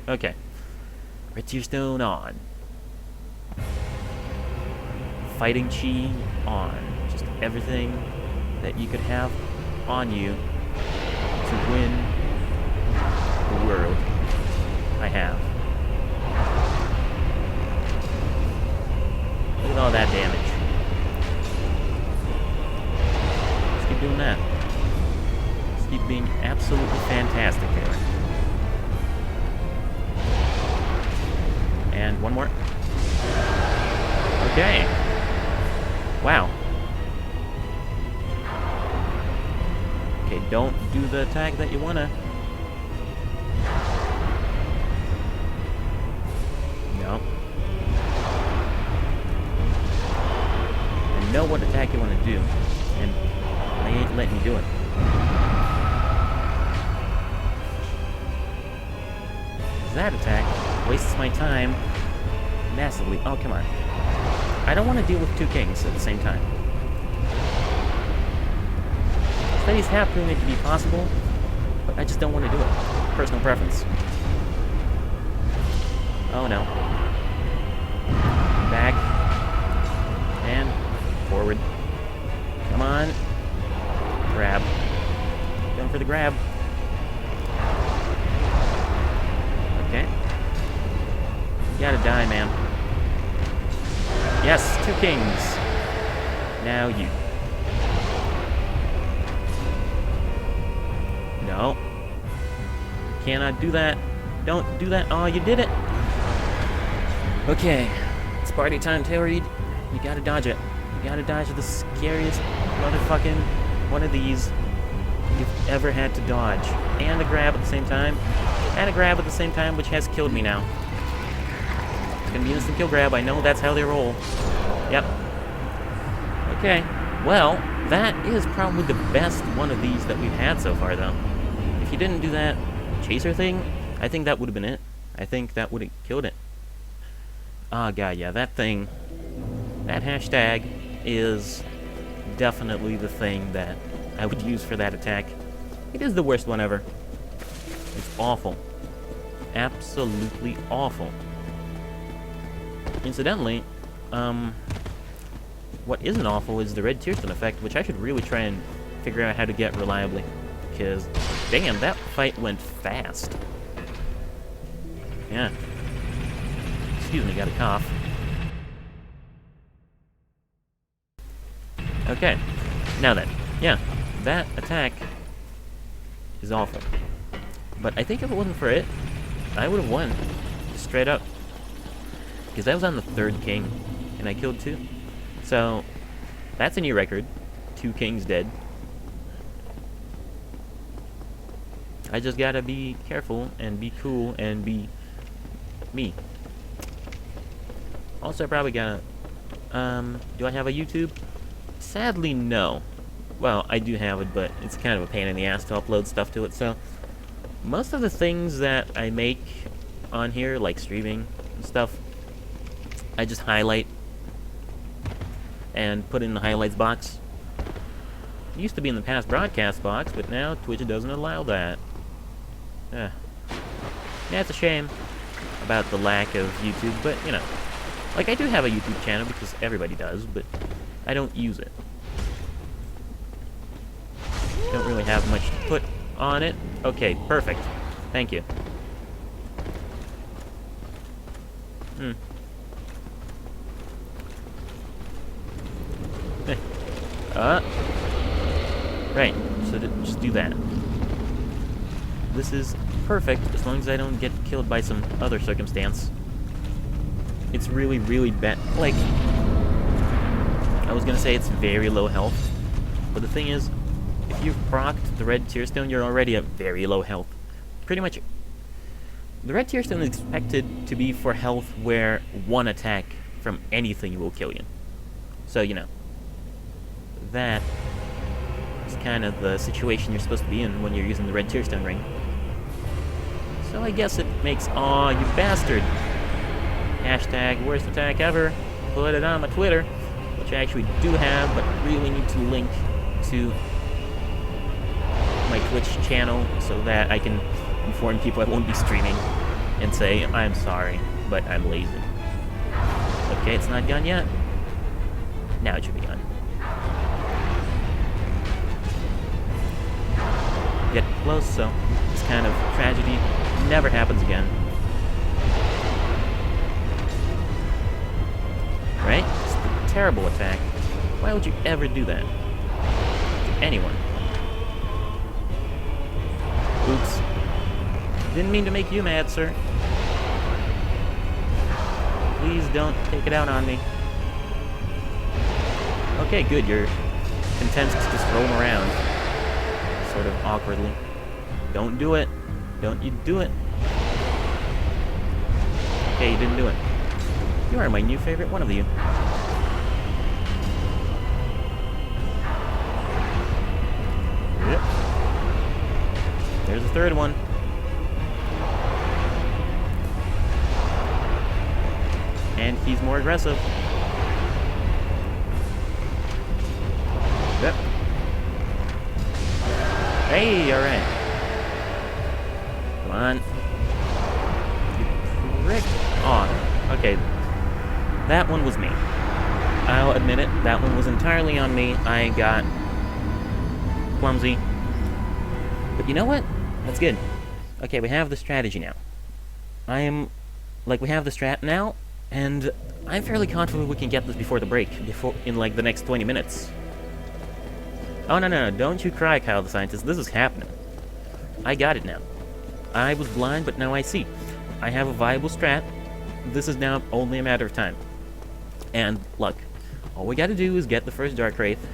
Okay. Red Tearstone on. Fighting Chi on. Just everything that you could have on you to win the world. I have. Look at all that damage. Let's keep doing that. Let's keep being absolutely fantastic here. And one more. Okay. Wow. Okay, don't do the attack that you wanna. No. I know what attack you wanna do, and I ain't letting you do it. That attack wastes my time massively. Oh, come on. I don't want to deal with two kings at the same time. Studies have proven it to be possible, but I just don't want to do it. Personal preference. Oh no. Back. And forward. Come on. Grab. Going for the grab. Okay. You gotta die, man. Yes, two kings. Now you. No. Cannot do that. Don't do that. Oh, you did it. Okay. It's party time, Taylor Reed. You gotta dodge it. You gotta dodge the scariest motherfucking one of these you've ever had to dodge. And a grab at the same time. And a grab at the same time, which has killed me now. It's gonna be an instant kill grab. I know that's how they roll. Yep. Okay. Well, that is probably the best one of these that we've had so far, though. If you didn't do that chaser thing, I think that would have been it. I think that would have killed it. Oh, God, yeah, that thing, that hashtag is definitely the thing that I would use for that attack. It is the worst one ever. It's awful. Absolutely awful. Incidentally, what isn't awful is the red tearstone effect, which I should really try and figure out how to get reliably. Because, damn, that fight went fast. Yeah. Excuse me, got a cough. Okay. Now then, yeah, that attack is awful. But I think if it wasn't for it, I would have won. Just straight up. Because I was on the third king, and I killed two. So, that's a new record. 2 kings dead. I just gotta be careful, and be cool, and be me. Also, I probably gotta... do I have a YouTube? Sadly, no. Well, I do have it, but it's kind of a pain in the ass to upload stuff to it, so... Most of the things that I make on here, like streaming and stuff, I just highlight and put in the highlights box. It used to be in the past broadcast box, but now Twitch doesn't allow that. Yeah, it's a shame about the lack of YouTube, but, you know. Like, I do have a YouTube channel, because everybody does, but I don't use it. Don't really have much to put on it. Okay, perfect. Thank you. Right, so just do that. This is perfect, as long as I don't get killed by some other circumstance. It's really, really bad. Like, I was gonna say it's very low health, but the thing is, if you've procced the red tearstone, you're already at very low health. Pretty much, the red tearstone is expected to be for health where one attack from anything will kill you. So, you know, that is kind of the situation you're supposed to be in when you're using the red tearstone ring. So I guess it makes... Aw, you bastard! Hashtag worst attack ever. Put it on my Twitter, which I actually do have, but really need to link to my Twitch channel so that I can inform people I won't be streaming and say, I'm sorry, but I'm lazy. Okay, it's not done yet. Now it should be done. Get close, so this kind of tragedy never happens again. Right? It's a terrible attack. Why would you ever do that? To anyone. Oops. Didn't mean to make you mad, sir. Please don't take it out on me. Okay, good. You're content to just roam around. Sort of awkwardly. Don't do it. Don't you do it. Okay, you didn't do it. You are my new favorite one of you. Yep. There's a third one. And he's more aggressive. Yep. Hey, alright. Come on. You prick. Aw, okay. That one was me. I'll admit it, that one was entirely on me. I got clumsy. But you know what? That's good. Okay, we have the strategy now. We have the strat now, and I'm fairly confident we can get this before the break, in like the next 20 minutes. Oh, no, don't you cry, Kyle the Scientist. This is happening. I got it now. I was blind, but now I see. I have a viable strat. This is now only a matter of time. And luck. All we gotta do is get the first Dark Wraith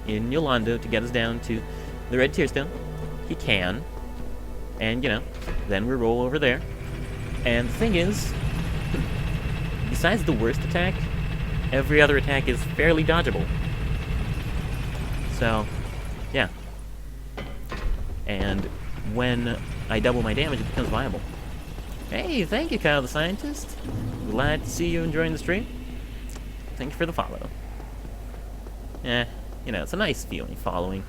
in Yolanda to get us down to the Red Tearstone. He can. And, then we roll over there. And the thing is, besides the worst attack, every other attack is fairly dodgeable. So, yeah. And when I double my damage, it becomes viable. Hey, thank you, Kyle the Scientist. Glad to see you enjoying the stream. Thank you for the follow. It's a nice feeling, following.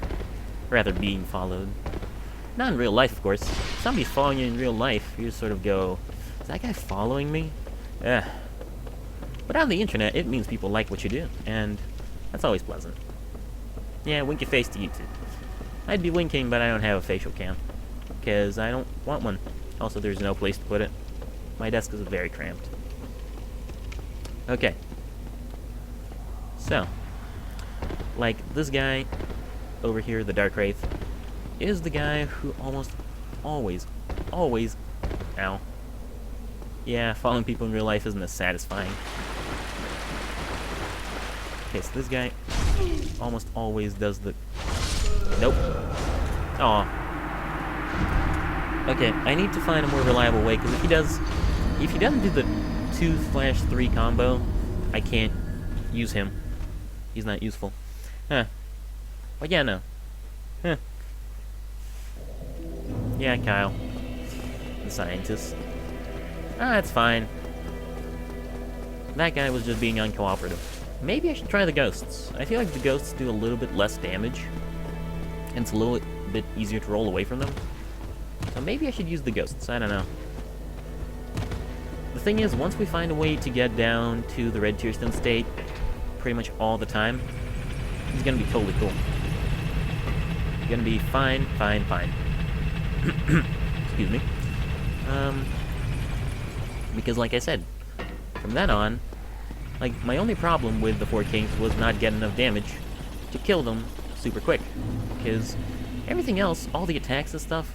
Rather, being followed. Not in real life, of course. If somebody's following you in real life, you just sort of go, is that guy following me? But on the internet, it means people like what you do, and that's always pleasant. Yeah, wink your face to YouTube. I'd be winking, but I don't have a facial cam. Because I don't want one. Also, there's no place to put it. My desk is very cramped. Okay. So, like, this guy over here, the Dark Wraith, is the guy who almost always, ow. Yeah, following people in real life isn't as satisfying. Okay, so this guy almost always does the... Nope. Aw. Okay, I need to find a more reliable way, because if he doesn't do the 2/3 combo, I can't use him. He's not useful. Huh. Well, yeah, no. Huh. Yeah, Kyle. The Scientist. That's fine. That guy was just being uncooperative. Maybe I should try the ghosts. I feel like the ghosts do a little bit less damage, and it's a little bit easier to roll away from them. So maybe I should use the ghosts. I don't know. The thing is, once we find a way to get down to the Red Tearstone state pretty much all the time, it's gonna be totally cool. It's gonna be fine. Excuse me. Because like I said, from then on, like, my only problem with the Four Kings was not getting enough damage to kill them super quick. Because everything else, all the attacks and stuff,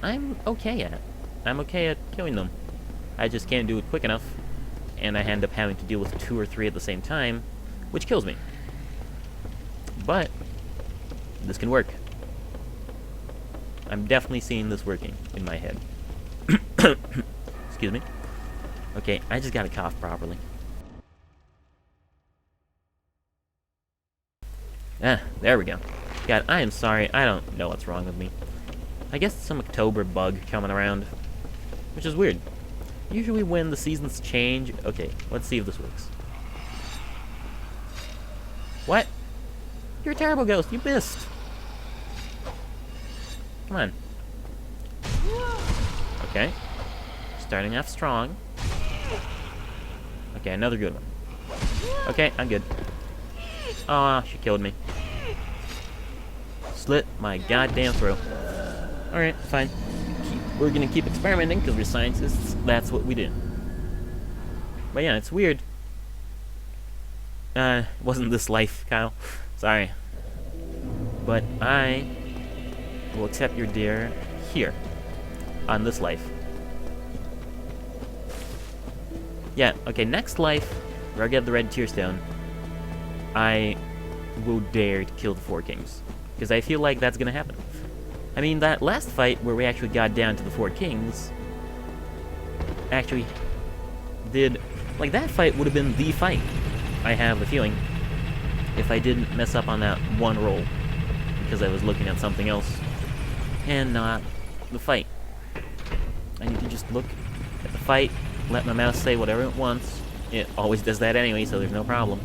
I'm okay at. I'm okay at killing them. I just can't do it quick enough, and I end up having to deal with 2 or 3 at the same time, which kills me. But this can work. I'm definitely seeing this working in my head. Excuse me. Okay, I just gotta cough properly. There we go. God, I am sorry. I don't know what's wrong with me. I guess it's some October bug coming around, which is weird. Usually when the seasons change... Okay, let's see if this works. What? You're a terrible ghost. You missed. Come on. Okay. Starting off strong. Okay, another good one. Okay, I'm good. Aw, she killed me. Slit my goddamn throat. Alright, fine. We're gonna keep experimenting, because we're scientists. That's what we do. But yeah, it's weird. Wasn't this life, Kyle? Sorry. But I will accept your dare here. On this life. Yeah, okay, next life, where I get the Red Tearstone, I will dare to kill the Four Kings. Because I feel like that's gonna happen. I mean, that last fight where we actually got down to the Four Kings actually did... Like, that fight would have been the fight, I have the feeling, if I didn't mess up on that one roll. Because I was looking at something else. And not the fight. I need to just look at the fight, let my mouse say whatever it wants, It always does that anyway, so there's no problem.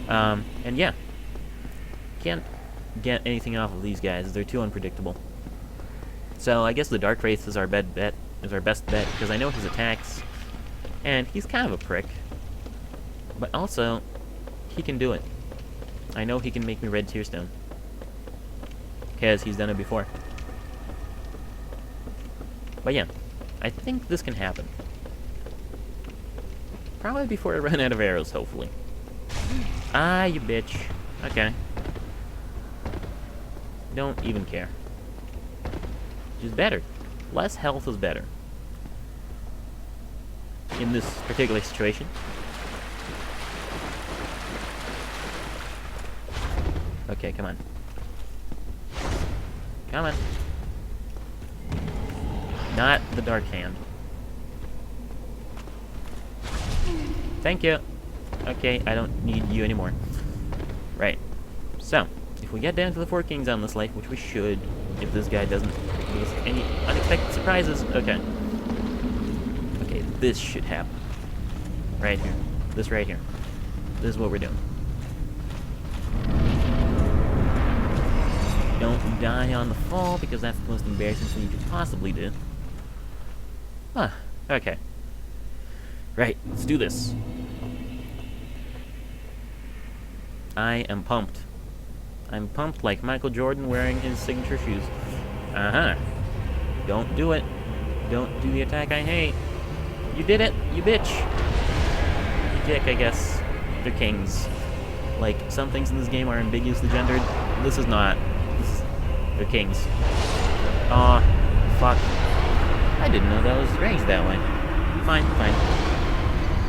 And yeah. Can't get anything off of these guys. They're too unpredictable. So I guess the Dark Wraith is our best bet, because I know his attacks, and he's kind of a prick. But also, he can do it. I know he can make me red Tearstone, because he's done it before. But yeah, I think this can happen. Probably before I run out of arrows, hopefully. Ah, you bitch. Okay. Don't even care. Which is better. Less health is better. In this particular situation. Okay, come on. Come on. Not the Dark Hand. Thank you. Okay, I don't need you anymore. Right. So, if we get down to the Four Kings on this life, which we should, if this guy doesn't give us any unexpected surprises. Okay. Okay, this should happen. Right here. This right here. This is what we're doing. Don't die on the fall, because that's the most embarrassing thing you could possibly do. Huh. Okay. Right, let's do this. I am pumped. I'm pumped like Michael Jordan wearing his signature shoes. Uh-huh. Don't do it. Don't do the attack I hate. You did it, you bitch. You dick, I guess. They're kings. Like, some things in this game are ambiguously gendered. This is not. They're kings. Aw, fuck. I didn't know that was ranged that way. Fine, fine.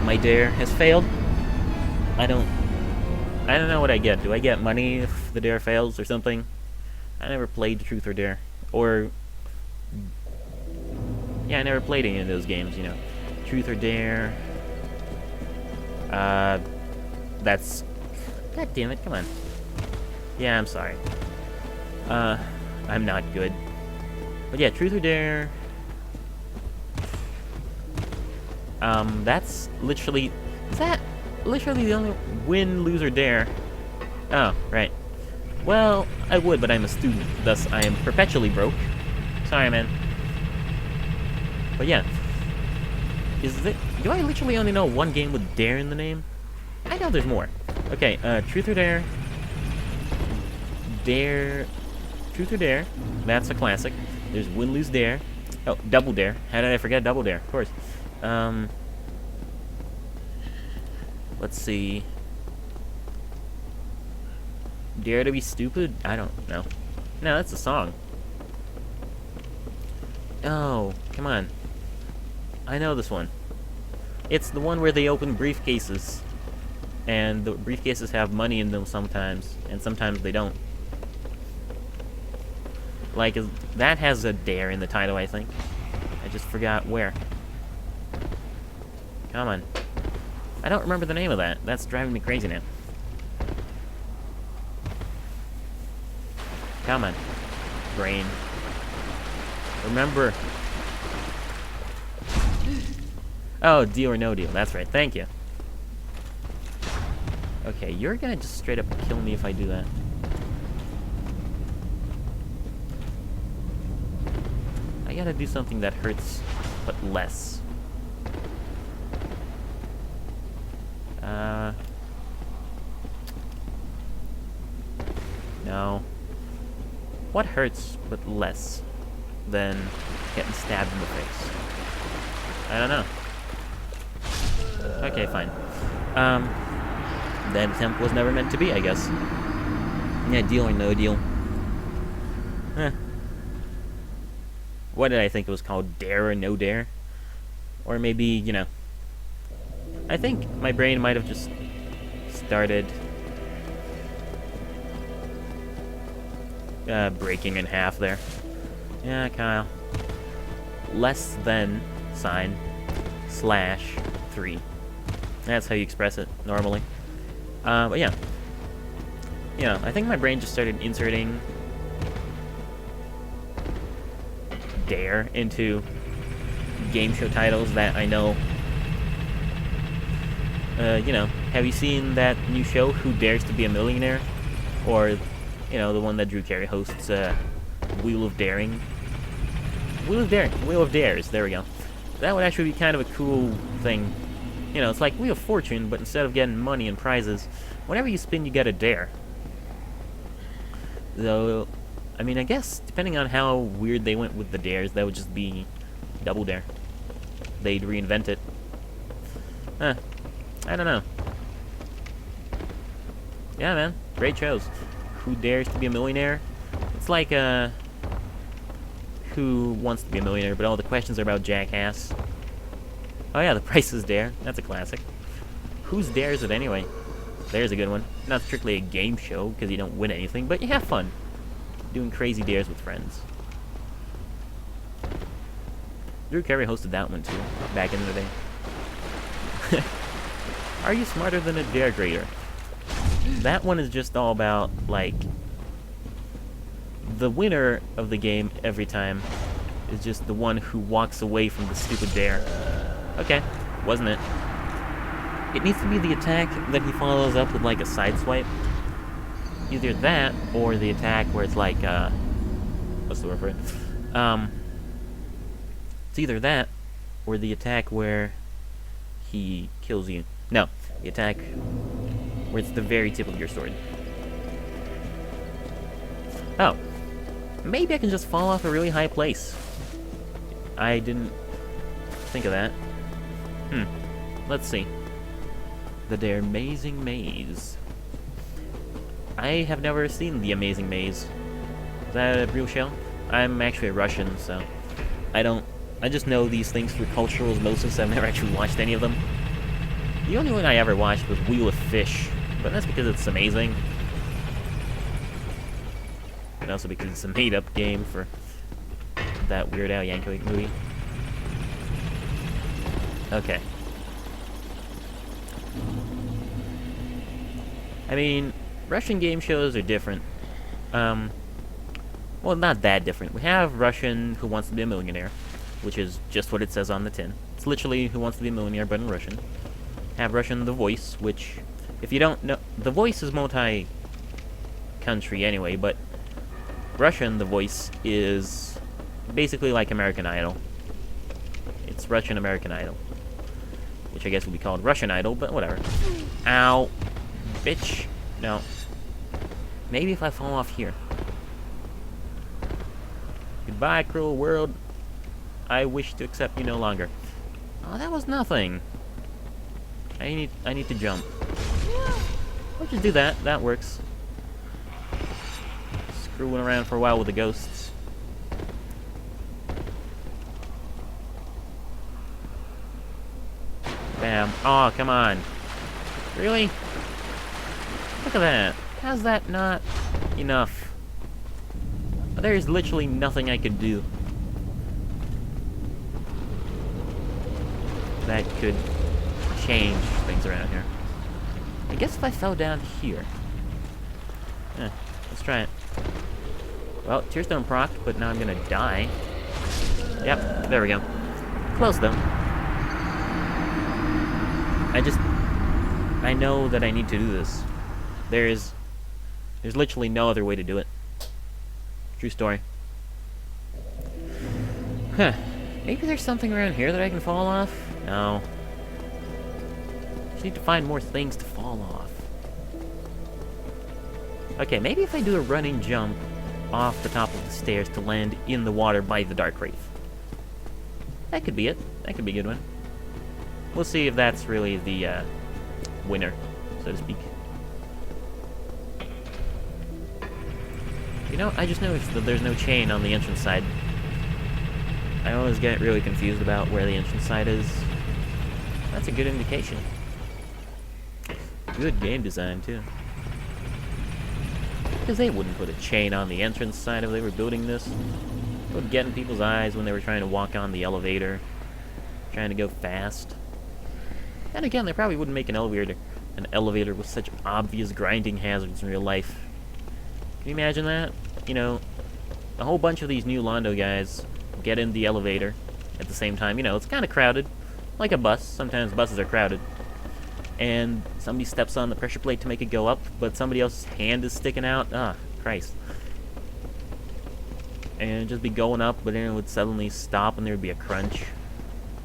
My dare has failed. I don't know what I get. Do I get money if the dare fails or something? I never played Truth or Dare. Or... yeah, I never played any of those games, you know. Truth or Dare... that's... God damn it, come on. Yeah, I'm sorry. I'm not good. But yeah, Truth or Dare... that's literally... is that literally the only win, lose, or dare? Oh, right. Well, I would, but I'm a student, thus I am perpetually broke. Sorry, man. But yeah. Do I literally only know one game with dare in the name? I know there's more. Okay, Truth or Dare. Dare... Truth or Dare. That's a classic. There's Win, Lose, Dare. Oh, Double Dare. How did I forget Double Dare? Of course. Let's see. Dare to be Stupid? I don't know. No, that's a song. Oh, come on. I know this one. It's the one where they open briefcases. And the briefcases have money in them sometimes. And sometimes they don't. Like, that has a dare in the title, I think. I just forgot where. Come on. I don't remember the name of that. That's driving me crazy now. Come on. Brain. Remember. Oh, Deal or No Deal. That's right. Thank you. Okay, you're gonna just straight up kill me if I do that. I gotta do something that hurts, but less. No. What hurts, but less than getting stabbed in the face? I don't know. Okay, fine. That attempt was never meant to be, I guess. Yeah, Deal or No Deal. What did I think it was called? Dare or No Dare? Or maybe, you know... I think my brain might have just started... breaking in half there. Yeah, Kyle. Less than sign slash 3. That's how you express it normally. But yeah. Yeah, I think my brain just started inserting dare into game show titles that I know You know, have you seen that new show, Who Dares to Be a Millionaire? Or, you know, the one that Drew Carey hosts, Wheel of Daring? Wheel of Dares, there we go. That would actually be kind of a cool thing. You know, it's like Wheel of Fortune, but instead of getting money and prizes, whenever you spin, you get a dare. Though, I mean, I guess, depending on how weird they went with the dares, that would just be Double Dare. They'd reinvent it. Huh. I don't know. Yeah, man. Great shows. Who Dares to Be a Millionaire? It's like, Who Wants to Be a Millionaire, but all the questions are about Jackass. Oh yeah, The Price is Dare. That's a classic. Whose Dare is it anyway? There's a good one. Not strictly a game show, because you don't win anything, but you have fun. Doing crazy dares with friends. Drew Carey hosted that one too, back in the day. Are you smarter than a dare grader? That one is just all about, like, the winner of the game every time is just the one who walks away from the stupid dare. Okay, wasn't it? It needs to be the attack that he follows up with, like, a side swipe. Either that, or the attack where it's like, what's the word for it? It's either that, or the attack where he kills you. No, the attack where it's the very tip of your sword. Oh. Maybe I can just fall off a really high place. I didn't think of that. Let's see. The Dare Amazing Maze. I have never seen The Amazing Maze. Is that a real show? I'm actually a Russian, so I just know these things through cultural osmosis. I've never actually watched any of them. The only one I ever watched was Wheel of Fish, but that's because it's amazing. And also because it's a made-up game for that Weird Al Yankovic movie. Okay. I mean, Russian game shows are different. Well, not that different. We have Russian Who Wants to Be a Millionaire, which is just what it says on the tin. It's literally Who Wants to Be a Millionaire, but in Russian. Have Russian The Voice, which, if you don't know, The Voice is multi-country anyway, but Russian The Voice is basically like American Idol. It's Russian American Idol, which I guess would be called Russian Idol, but whatever. Ow. Bitch. No. Maybe if I fall off here. Goodbye, cruel world. I wish to accept you no longer. Oh, that was nothing. I need to jump. I'll just do that. That works. Screwing around for a while with the ghosts. Bam. Oh, come on. Really? Look at that. How's that not enough? There's literally nothing I could do that could change things around here. I guess if I fell down here. Let's try it. Well, Tears don't proc, but now I'm gonna die. Yep, there we go. Close though. I know that I need to do this. There's literally no other way to do it. True story. Huh. Maybe there's something around here that I can fall off? No. Just need to find more things to fall off. Okay, maybe if I do a running jump off the top of the stairs to land in the water by the Dark Wraith. That could be it. That could be a good one. We'll see if that's really the winner, so to speak. You know, I just noticed that there's no chain on the entrance side. I always get really confused about where the entrance side is. That's a good indication. Good game design, too. Because they wouldn't put a chain on the entrance side if they were building this. It would get in people's eyes when they were trying to walk on the elevator. Trying to go fast. And again, they probably wouldn't make an elevator with such obvious grinding hazards in real life. Can you imagine that? You know, a whole bunch of these new Londo guys get in the elevator at the same time. You know, it's kind of crowded. Like a bus. Sometimes buses are crowded. and somebody steps on the pressure plate to make it go up, but somebody else's hand is sticking out. Ah, Christ. And it'd just be going up, but then it would suddenly stop and there would be a crunch.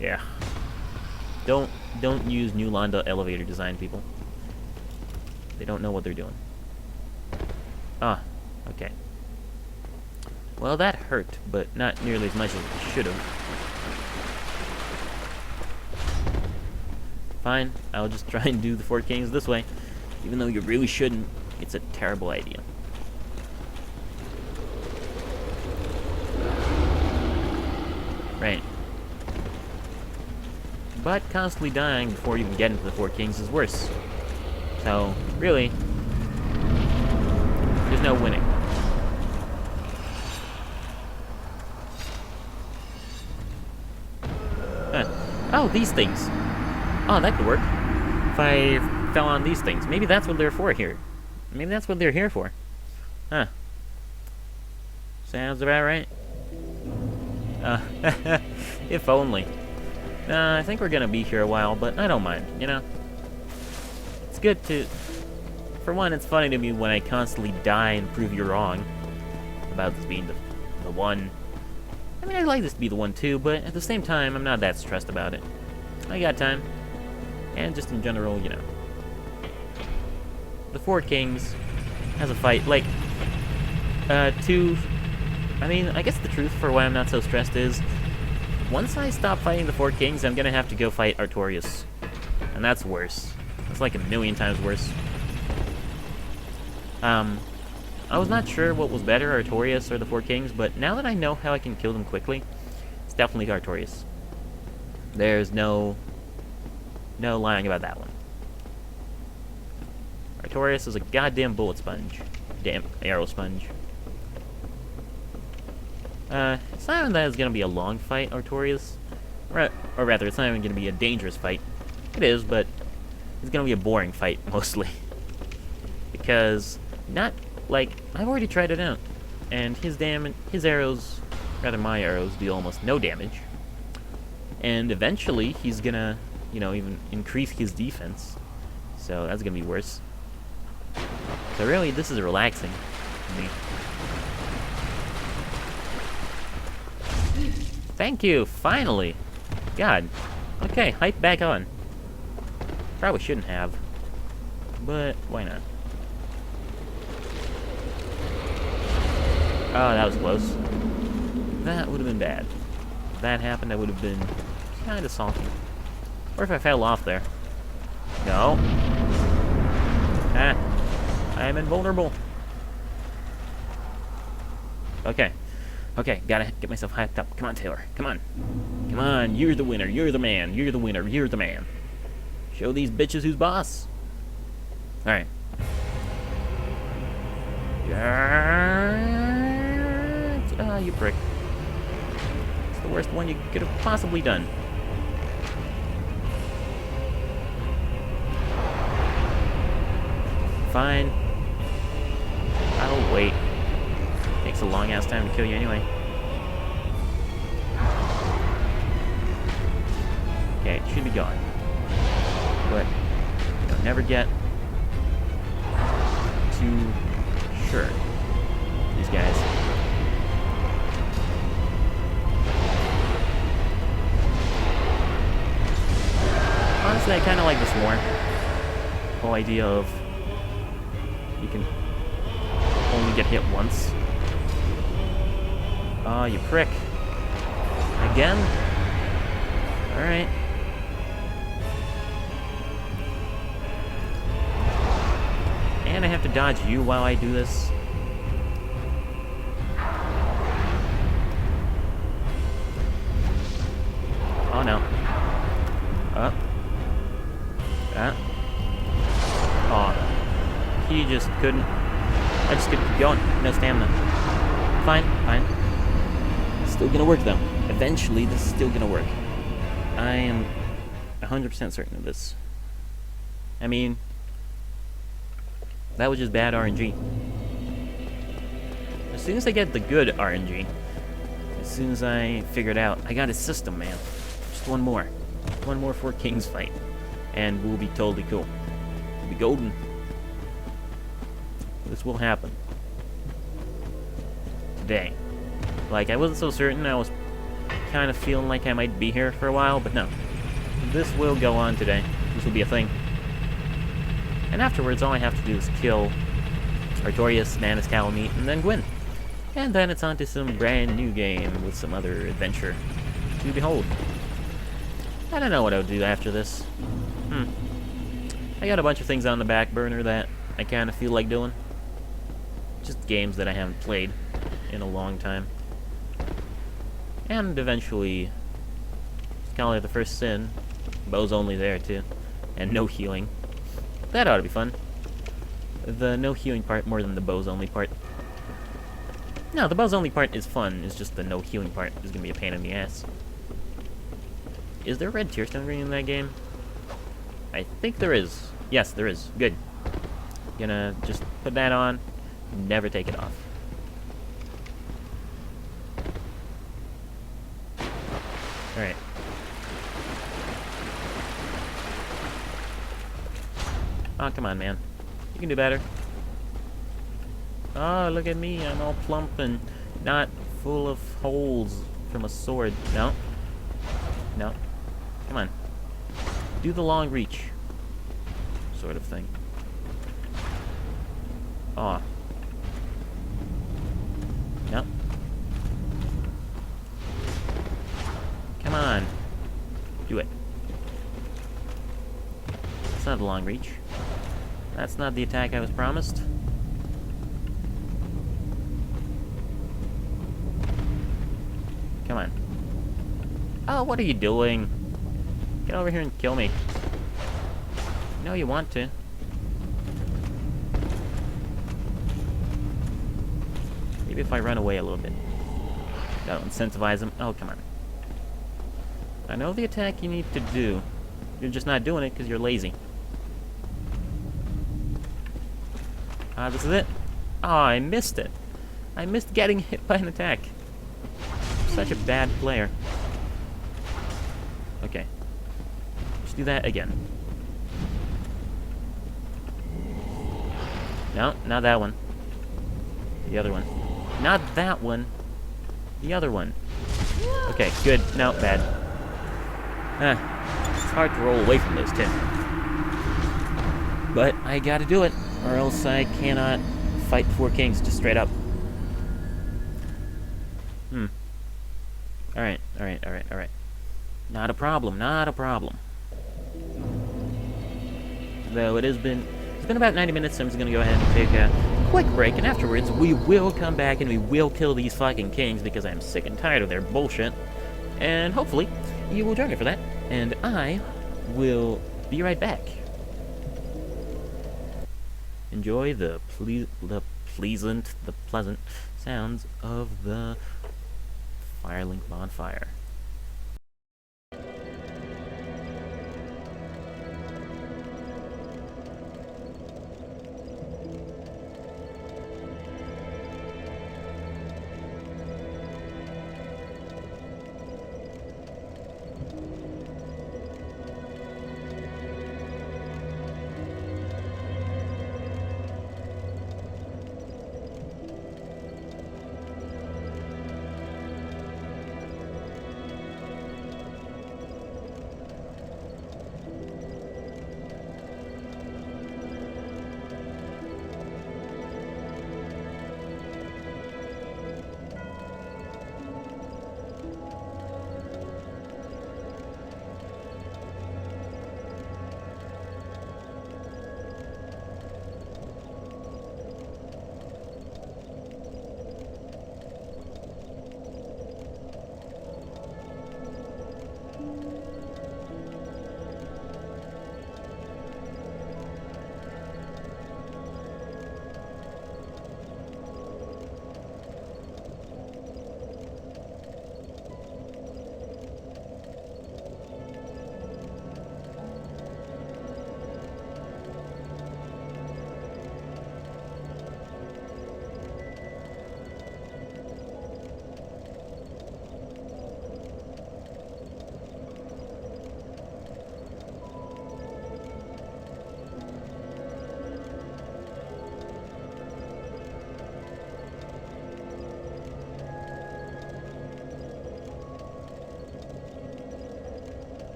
Yeah. Don't use New Landa elevator design, people. They don't know what they're doing. Ah, okay. Well, that hurt, but not nearly as much as it should have. Fine, I'll just try and do the Four Kings this way. Even though you really shouldn't, it's a terrible idea. Right. But constantly dying before you can get into the Four Kings is worse. So, really, there's no winning. Oh, these things. Oh, that could work. If I fell on these things. Maybe that's what they're for here. Maybe that's what they're here for. Huh. Sounds about right. If only. I think we're gonna be here a while, but I don't mind, you know? It's good to... For one, it's funny to me when I constantly die and prove you wrong about this being the one. I mean, I'd like this to be the one too, but at the same time, I'm not that stressed about it. I got time. And just in general, you know. The Four Kings has a fight, like, I mean, I guess the truth for why I'm not so stressed is, once I stop fighting the Four Kings, I'm gonna have to go fight Artorias. And that's worse. That's like a million times worse. I was not sure what was better, Artorias or the Four Kings, but now that I know how I can kill them quickly, it's definitely Artorias. There's no lying about that one. Artorias is a goddamn bullet sponge. Damn arrow sponge. It's not even that it's gonna be a long fight, Artorias. Or rather, it's not even gonna be a dangerous fight. It is, but it's gonna be a boring fight, mostly. Because, I've already tried it out. And his arrows, rather my arrows, do almost no damage. And eventually, he's gonna, even increase his defense. So that's gonna be worse. So really, this is relaxing to me. Thank you, finally! God. Okay, hype back on. Probably shouldn't have. But, why not? Oh, that was close. That would have been bad. If that happened, I would have been kind of salty. Or if I fell off there. No. Ah. I am invulnerable. Okay. Okay, gotta get myself hyped up. Come on, Taylor. Come on. Come on, you're the winner. You're the man. You're the winner. You're the man. Show these bitches who's boss. Alright. Ah, you prick. It's the worst one you could have possibly done. Fine. I'll wait. Takes a long ass time to kill you anyway. Okay, it should be gone. But you'll never get too sure. These guys. Honestly, I kind of like this more. The whole idea of you can only get hit once. Oh, you prick. Again? Alright. And I have to dodge you while I do this. Oh no. Oh. He just couldn't. I just couldn't keep going. No stamina. Fine, fine. Still gonna work though. Eventually, this is still gonna work. I am 100% certain of this. I mean, that was just bad RNG. As soon as I get the good RNG, as soon as I figure it out, I got a system, man. Just one more. One more Four Kings fight. and we'll be totally cool. We'll be golden. This will happen. Today. Like, I wasn't so certain. I was kind of feeling like I might be here for a while, but no. This will go on today. This will be a thing. And afterwards, all I have to do is kill Artorias, Manus Calamite, and then Gwyn. And then it's on to some brand new game with some other adventure to behold. I don't know what I would do after this. I got a bunch of things on the back burner that I kind of feel like doing. Just games that I haven't played in a long time. And eventually, Scholar of the First Sin. Bow's only there, too. And no healing. That ought to be fun. The no healing part more than the Bow's only part. No, the Bow's only part is fun. It's just the no healing part is going to be a pain in the ass. Is there a red tearstone ring in that game? I think there is. Yes, there is. Good. Gonna just put that on. Never take it off. Alright. Oh, come on, man. You can do better. Oh, look at me. I'm all plump and not full of holes from a sword. No. No. Come on. Do the long reach. Sort of thing. Aw. No. Come on. Do it. That's not the long reach. That's not the attack I was promised. Come on. Oh, what are you doing? Get over here and kill me. You know you want to. Maybe if I run away a little bit. That'll incentivize him. Oh, come on. I know the attack you need to do. You're just not doing it because you're lazy. This is it. Oh, I missed it. I missed getting hit by an attack. Such a bad player. Okay. Let's do that again. No, not that one. The other one. Not that one. The other one. Okay, good. No, bad. It's hard to roll away from those two. But I gotta do it, or else I cannot fight four kings just straight up. Alright. Not a problem, not a problem. Though it's been about 90 minutes, so I'm just gonna go ahead and take a quick break, and afterwards we will come back and we will kill these fucking kings because I'm sick and tired of their bullshit. And hopefully you will join me for that, and I will be right back. Enjoy the pleasant sounds of the Firelink bonfire.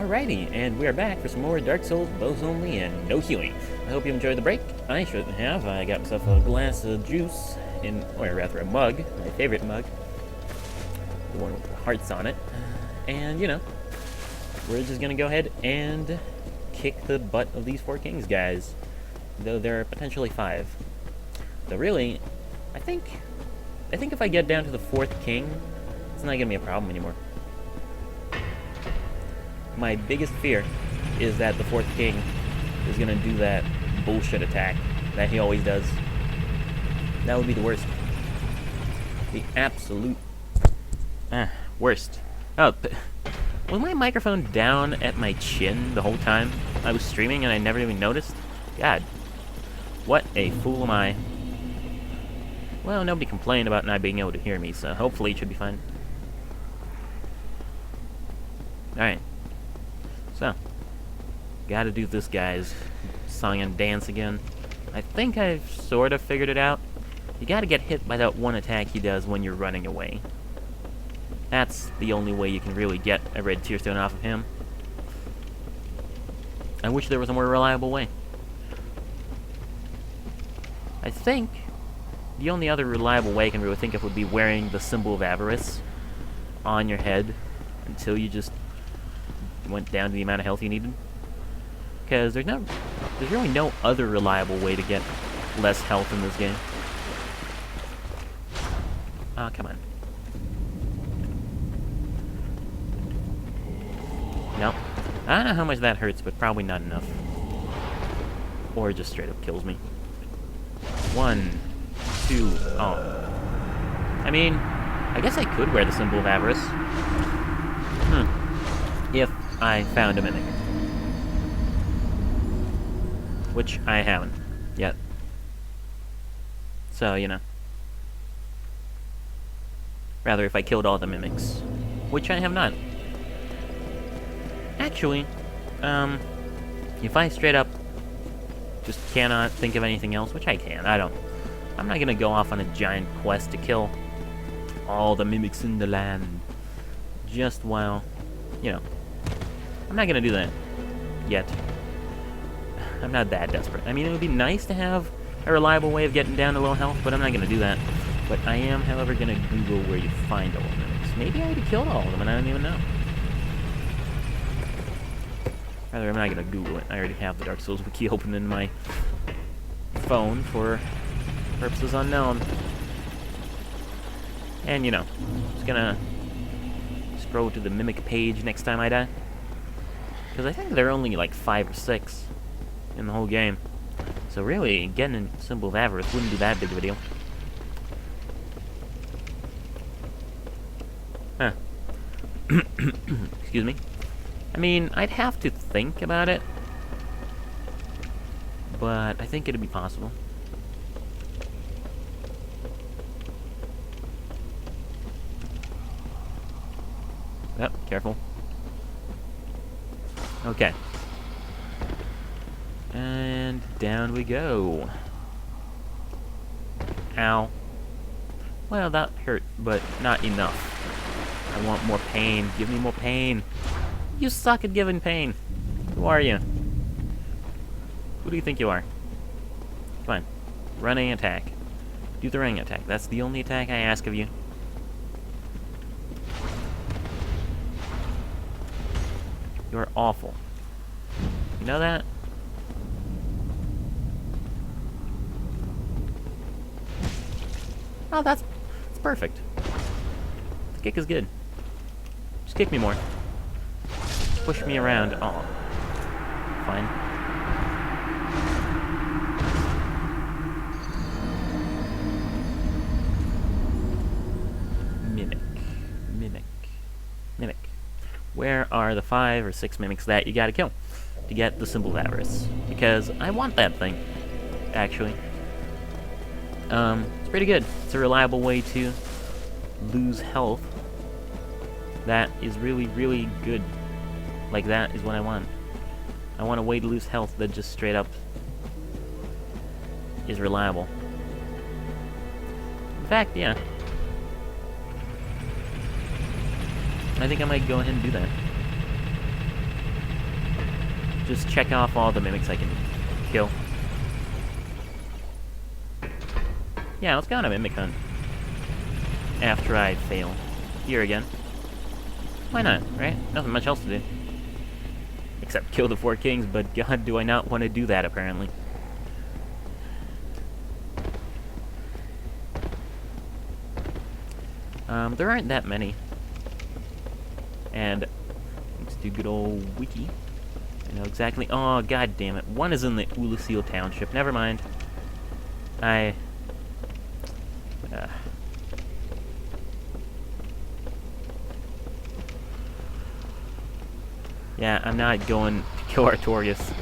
Alrighty, and we are back for some more Dark Souls, bows only, and no healing. I hope you enjoyed the break. I certainly have. I got myself a glass of juice, or rather a mug, my favorite mug. The one with the hearts on it. And, you know, we're just gonna go ahead and kick the butt of these 4 kings, guys. Though there are potentially 5. So really, I think if I get down to the 4th king, it's not gonna be a problem anymore. My biggest fear is that the 4th king is gonna do that bullshit attack that he always does. That would be the worst. The absolute worst. Oh, was my microphone down at my chin the whole time I was streaming and I never even noticed? God, what a fool am I. Well, nobody complained about not being able to hear me, so hopefully it should be fine. Alright. So, gotta do this guy's song and dance again. I think I've sort of figured it out. You gotta get hit by that one attack he does when you're running away. That's the only way you can really get a red tear stone off of him. I wish there was a more reliable way. I think the only other reliable way I can really think of would be wearing the symbol of avarice on your head until you just went down to the amount of health you needed. Because there's really no other reliable way to get less health in this game. Ah, come on. No. I don't know how much that hurts, but probably not enough. Or it just straight up kills me. 1, 2, oh. I mean, I guess I could wear the symbol of avarice. If I found a mimic. Which I haven't yet. So, you know. Rather, if I killed all the mimics. Which I have not. Actually, if I straight up just cannot think of anything else, which I can, I'm not gonna go off on a giant quest to kill all the mimics in the land. Just while, you know, I'm not gonna do that yet. I'm not that desperate. I mean, it would be nice to have a reliable way of getting down to low health, but I'm not gonna do that. But I am, however, gonna Google where you find all the mimics. Maybe I already killed all of them and I don't even know. Rather, I'm not gonna Google it. I already have the Dark Souls wiki open in my phone for purposes unknown. And, you know, just gonna scroll to the mimic page next time I die. Because I think there are only like 5 or 6 in the whole game. So really, getting a symbol of avarice wouldn't be that big of a deal. Huh. Excuse me. I mean, I'd have to think about it, but I think it'd be possible. Oh, careful. Okay. And down we go. Ow. Well, that hurt, but not enough. I want more pain. Give me more pain. You suck at giving pain. Who are you? Who do you think you are? Come on. Running attack. Do the running attack. That's the only attack I ask of you. You're awful. You know that? Oh, that's perfect. The kick is good. Just kick me more. Push me around. Oh. Fine. Mimic. Where are the 5 or 6 mimics that you gotta kill to get the symbol of avarice? Because I want that thing, actually. It's pretty good. It's a reliable way to lose health. That is really, really good. Like, that is what I want. I want a way to lose health that just straight up is reliable. In fact, yeah. I think I might go ahead and do that. just check off all the mimics I can kill. Yeah, let's go on a mimic hunt. After I fail. Here again. Why not, right? Nothing much else to do. Except kill the 4 kings, but god, do I not want to do that, apparently. There aren't that many. And let's do good old wiki. I know exactly. Oh, god damn it. One is in the Ulusil Township. Never mind. Yeah, I'm not going to kill Artorias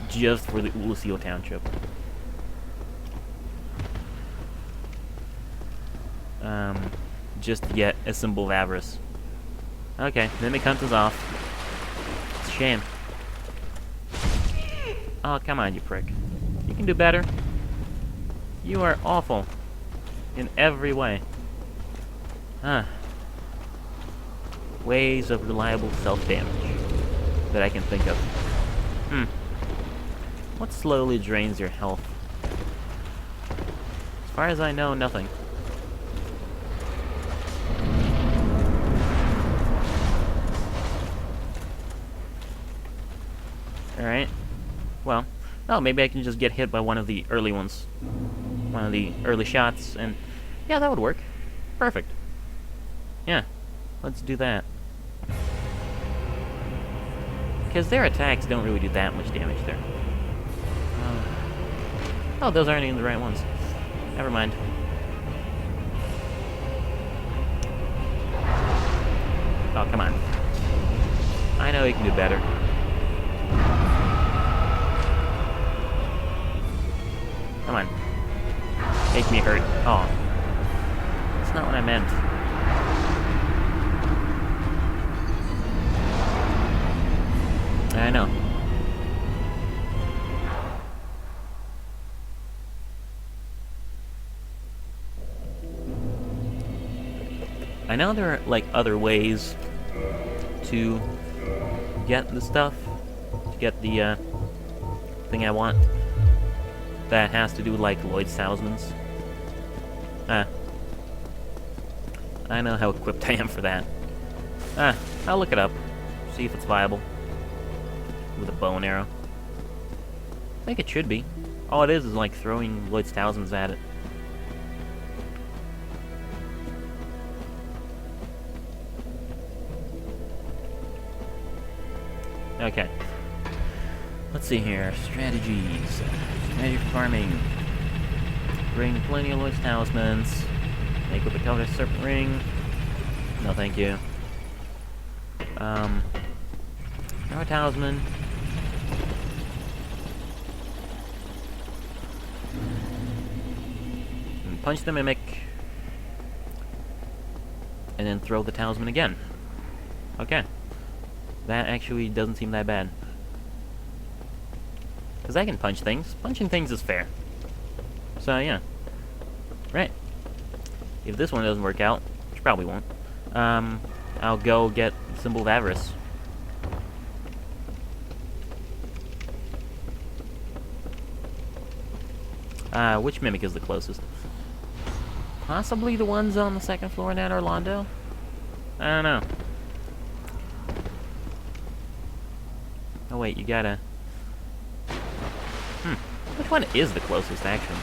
just for the Ulusil Township. Just to get a symbol of avarice. Okay, Mimic Hunt is off. It's a shame. Oh, come on, you prick. You can do better. You are awful. In every way. Ways of reliable self-damage that I can think of. What slowly drains your health? As far as I know, nothing. Alright. Well, oh, maybe I can just get hit by one of the early ones. One of the early shots, and yeah, that would work. Perfect. Yeah, let's do that. Because their attacks don't really do that much damage there. Oh, those aren't even the right ones. Never mind. Oh, come on. I know you can do better. Come on. Make me hurt. Oh. That's not what I meant. I know. I know there are, like, other ways to get the stuff, to get the, thing I want. That has to do with, like, Lloyd's Talismans. I know how equipped I am for that. I'll look it up. See if it's viable. With a bow and arrow. I think it should be. All it is like throwing Lloyd's Talismans at it. Okay. Let's see here. Strategies. Strategy for farming. Bring plenty of Lloyd's Talismans. Make with the Covetous Serpent Ring. No, thank you. No talisman. And punch the Mimic. And then throw the talisman again. Okay. That actually doesn't seem that bad. Because I can punch things. Punching things is fair. So, yeah. Right. If this one doesn't work out, which probably won't, I'll go get Symbol of Avarice. Which Mimic is the closest? Possibly the ones on the second floor in Anne Orlando? I don't know. Oh wait, you gotta... Which one is the closest, actually?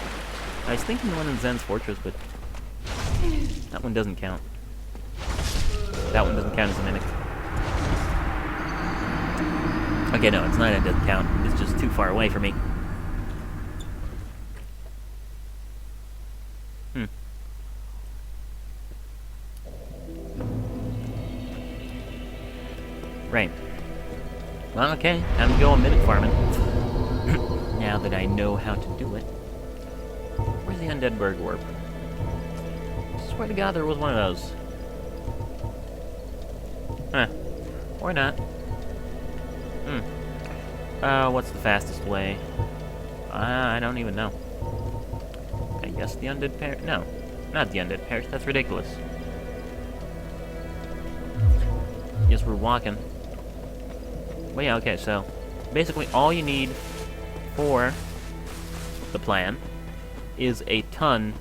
I was thinking the one in Zen's Fortress, but... that one doesn't count. That one doesn't count as a Mimic. Okay, no, it's not that it doesn't count. It's just too far away for me. Right. Well, okay, time to go on Mimic farming. Now that I know how to do it. Where's the Undead Bird Warp? Swear to God there was one of those. Huh. Or not. What's the fastest way? I don't even know. I guess the Undead Parish. No, not the Undead Parish. That's ridiculous. Guess we're walking. Well, yeah, okay, so basically all you need for the plan is a ton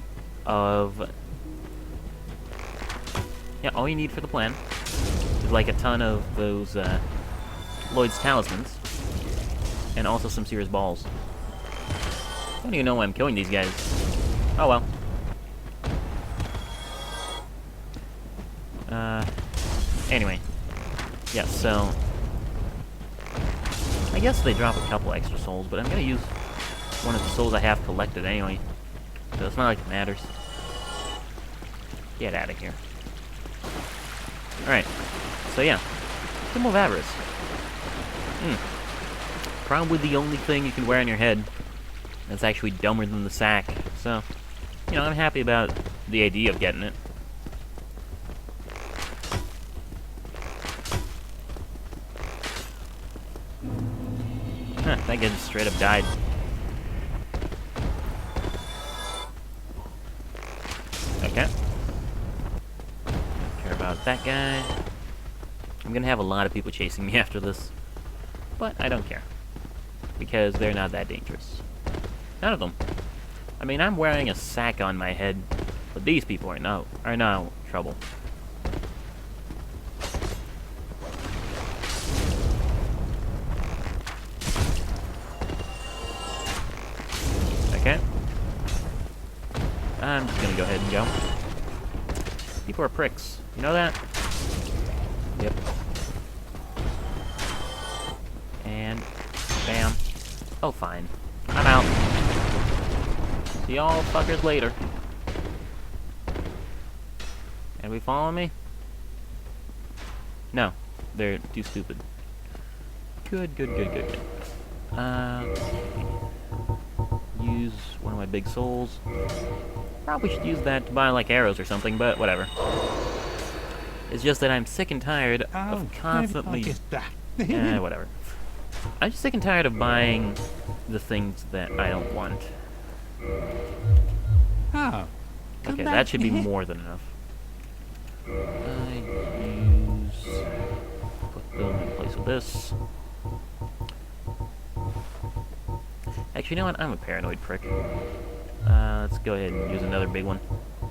of... Yeah, all you need for the plan is like a ton of those Lloyd's Talismans, and also some Seer's Balls. I don't even know why I'm killing these guys. Oh well. Anyway. Yeah, so... I guess they drop a couple extra souls, but I'm gonna use one of the souls I have collected anyway. So it's not like it matters. Get out of here. Alright. So yeah. Symbol of Avarice. Probably the only thing you can wear on your head that's actually dumber than the sack. So, you know, I'm happy about the idea of getting it. Huh, that guy just straight up died. Okay. Don't care about that guy. I'm gonna have a lot of people chasing me after this. But I don't care. Because they're not that dangerous. None of them. I mean, I'm wearing a sack on my head, but these people are no trouble. Okay. I'm just gonna go ahead and go. People are pricks. You know that? Yep. And bam. Oh, fine. I'm out. See y'all fuckers later. And we follow me? No. They're too stupid. Good. Use one of my big souls. Probably should use that to buy, like, arrows or something, but whatever. It's just that I'm sick and tired of constantly... whatever. I'm just sick and tired of buying the things that I don't want. Oh. Okay, that should be more than enough. Put them in place with this. Actually, you know what? I'm a paranoid prick. Let's go ahead and use another big one.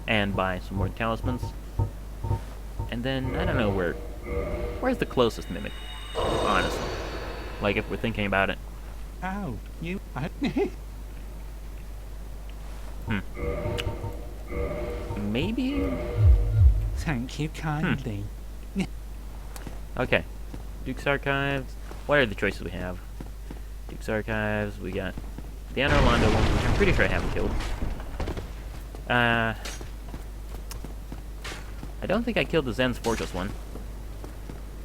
And buy some more talismans. And then, I don't know where's the closest mimic? Honestly. Like, if we're thinking about it. Oh, you... Maybe? Thank you kindly. Okay. Duke's Archives. What are the choices we have? Duke's Archives, we got the Anne Orlando one, which I'm pretty sure I haven't killed. I don't think I killed the Zen's Fortress one.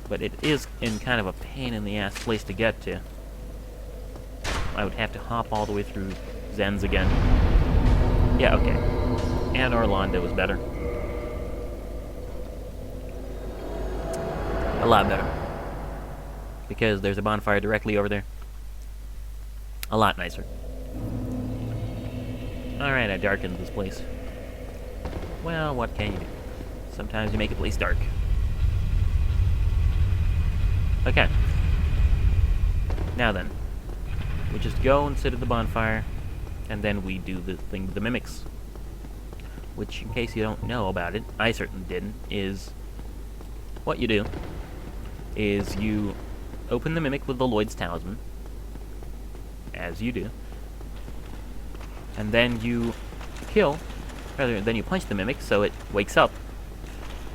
But it is in kind of a pain-in-the-ass place to get to. I would have to hop all the way through Zen's again. Yeah, okay. Anne Orlando was better. A lot better. Because there's a bonfire directly over there. A lot nicer. Alright, I darkened this place. Well, what can you do? Sometimes you make a place dark. Okay. Now then. We just go and sit at the bonfire, and then we do the thing with the mimics. Which, in case you don't know about it, I certainly didn't, is... What you do is you open the mimic with the Lloyd's Talisman, as you do, and then you then you punch the mimic so it wakes up,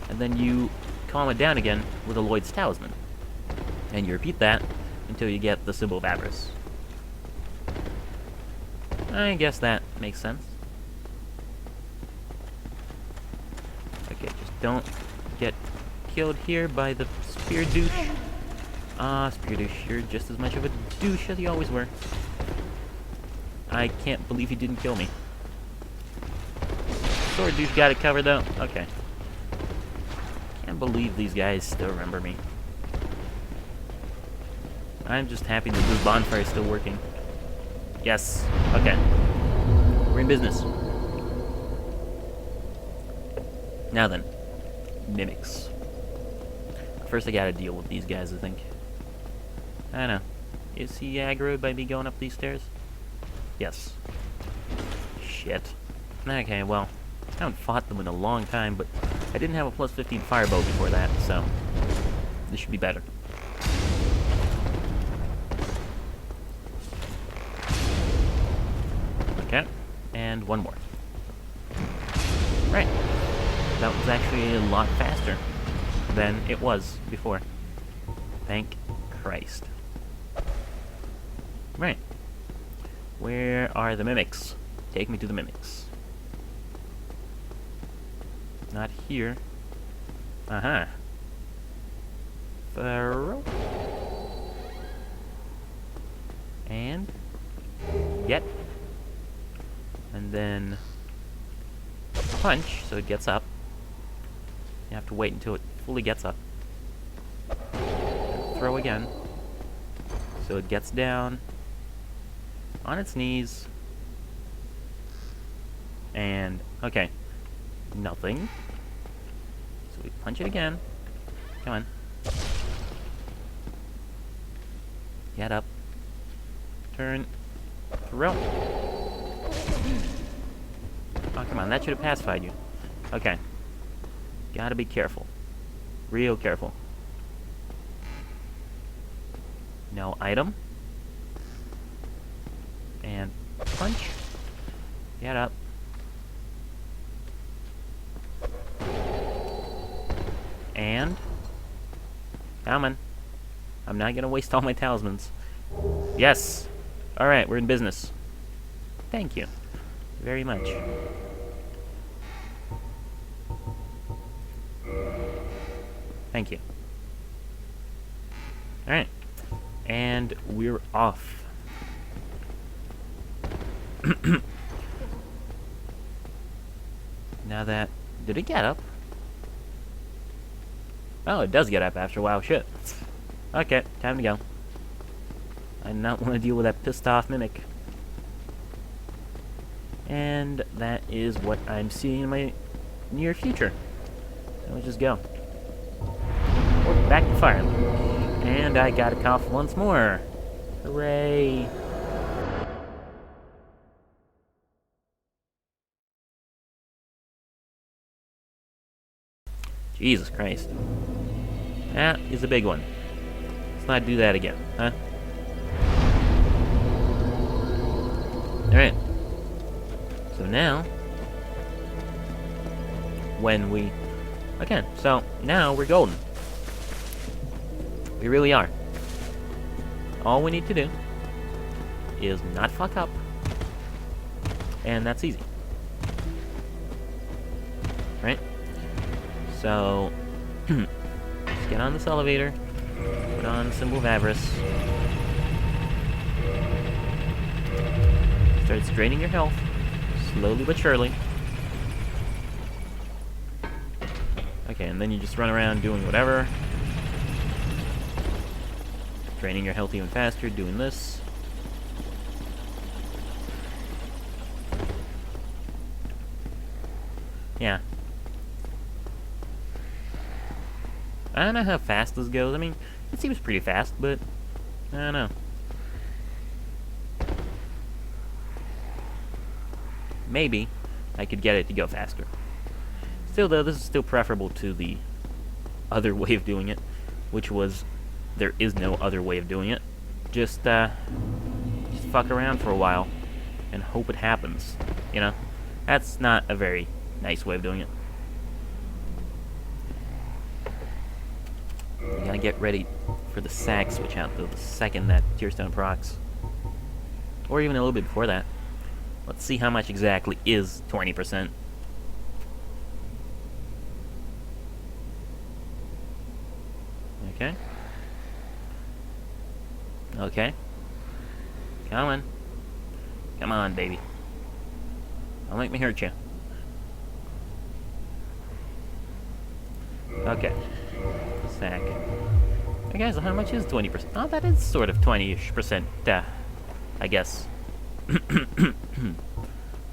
and then you calm it down again with a Lloyd's Talisman. And you repeat that until you get the Symbol of Avarice. I guess that makes sense. Okay, just don't get killed here by the Spear Douche. Spear Douche, you're just as much of a douche as you always were. I can't believe he didn't kill me. Sword Douche got it covered though. Okay. Can't believe these guys still remember me. I'm just happy that this bonfire is still working. Yes. Okay. We're in business. Now then. Mimics. First I gotta deal with these guys, I think. I know. Is he aggroed by me going up these stairs? Yes. Shit. Okay, well, I haven't fought them in a long time, but I didn't have a plus 15 firebow before that, so this should be better. Okay, and one more. Right. That was actually a lot faster than it was before. Thank Christ. Right. Where are the mimics? Take me to the mimics. Not here. Uh-huh. Throw. And get. And then punch so it gets up. You have to wait until it fully gets up. And throw again. So it gets down on its knees. And okay. Nothing. So we punch it again. Come on. Get up. Turn. Throw. Oh, come on. That should have pacified you. Okay. Gotta be careful. Real careful. No item. And punch. Get up. And come on. I'm not gonna waste all my talismans. Yes! Alright, we're in business. Thank you very much. Thank you. Alright. And we're off. Now that... Did it get up? Oh, it does get up after a while. Shit. Okay, time to go. I do not want to deal with that pissed off mimic. And that is what I'm seeing in my near future. So let's just go. We're back to fire. And I got a cough once more. Hooray. Jesus Christ. That is a big one. Let's not do that again, huh? Alright. So now, when we... Okay, so now we're golden. We really are. All we need to do is not fuck up. And that's easy. Right? So, just get on this elevator, put on the symbol of avarice, start draining your health, slowly but surely. Okay, and then you just run around doing whatever. Draining your health even faster, doing this. Yeah. I don't know how fast this goes. I mean, it seems pretty fast, but I don't know. Maybe I could get it to go faster. Still, though, this is still preferable to the other way of doing it, which was there is no other way of doing it. Just fuck around for a while and hope it happens. You know, that's not a very nice way of doing it. You gotta get ready for the sack switch out though, the second that Tearstone procs. Or even a little bit before that. Let's see how much exactly is 20%. Okay. Okay. Come on. Come on, baby. Don't make me hurt you. Okay. Sack. Hey guys, how much is 20%? Oh, that is sort of 20-ish%, I guess.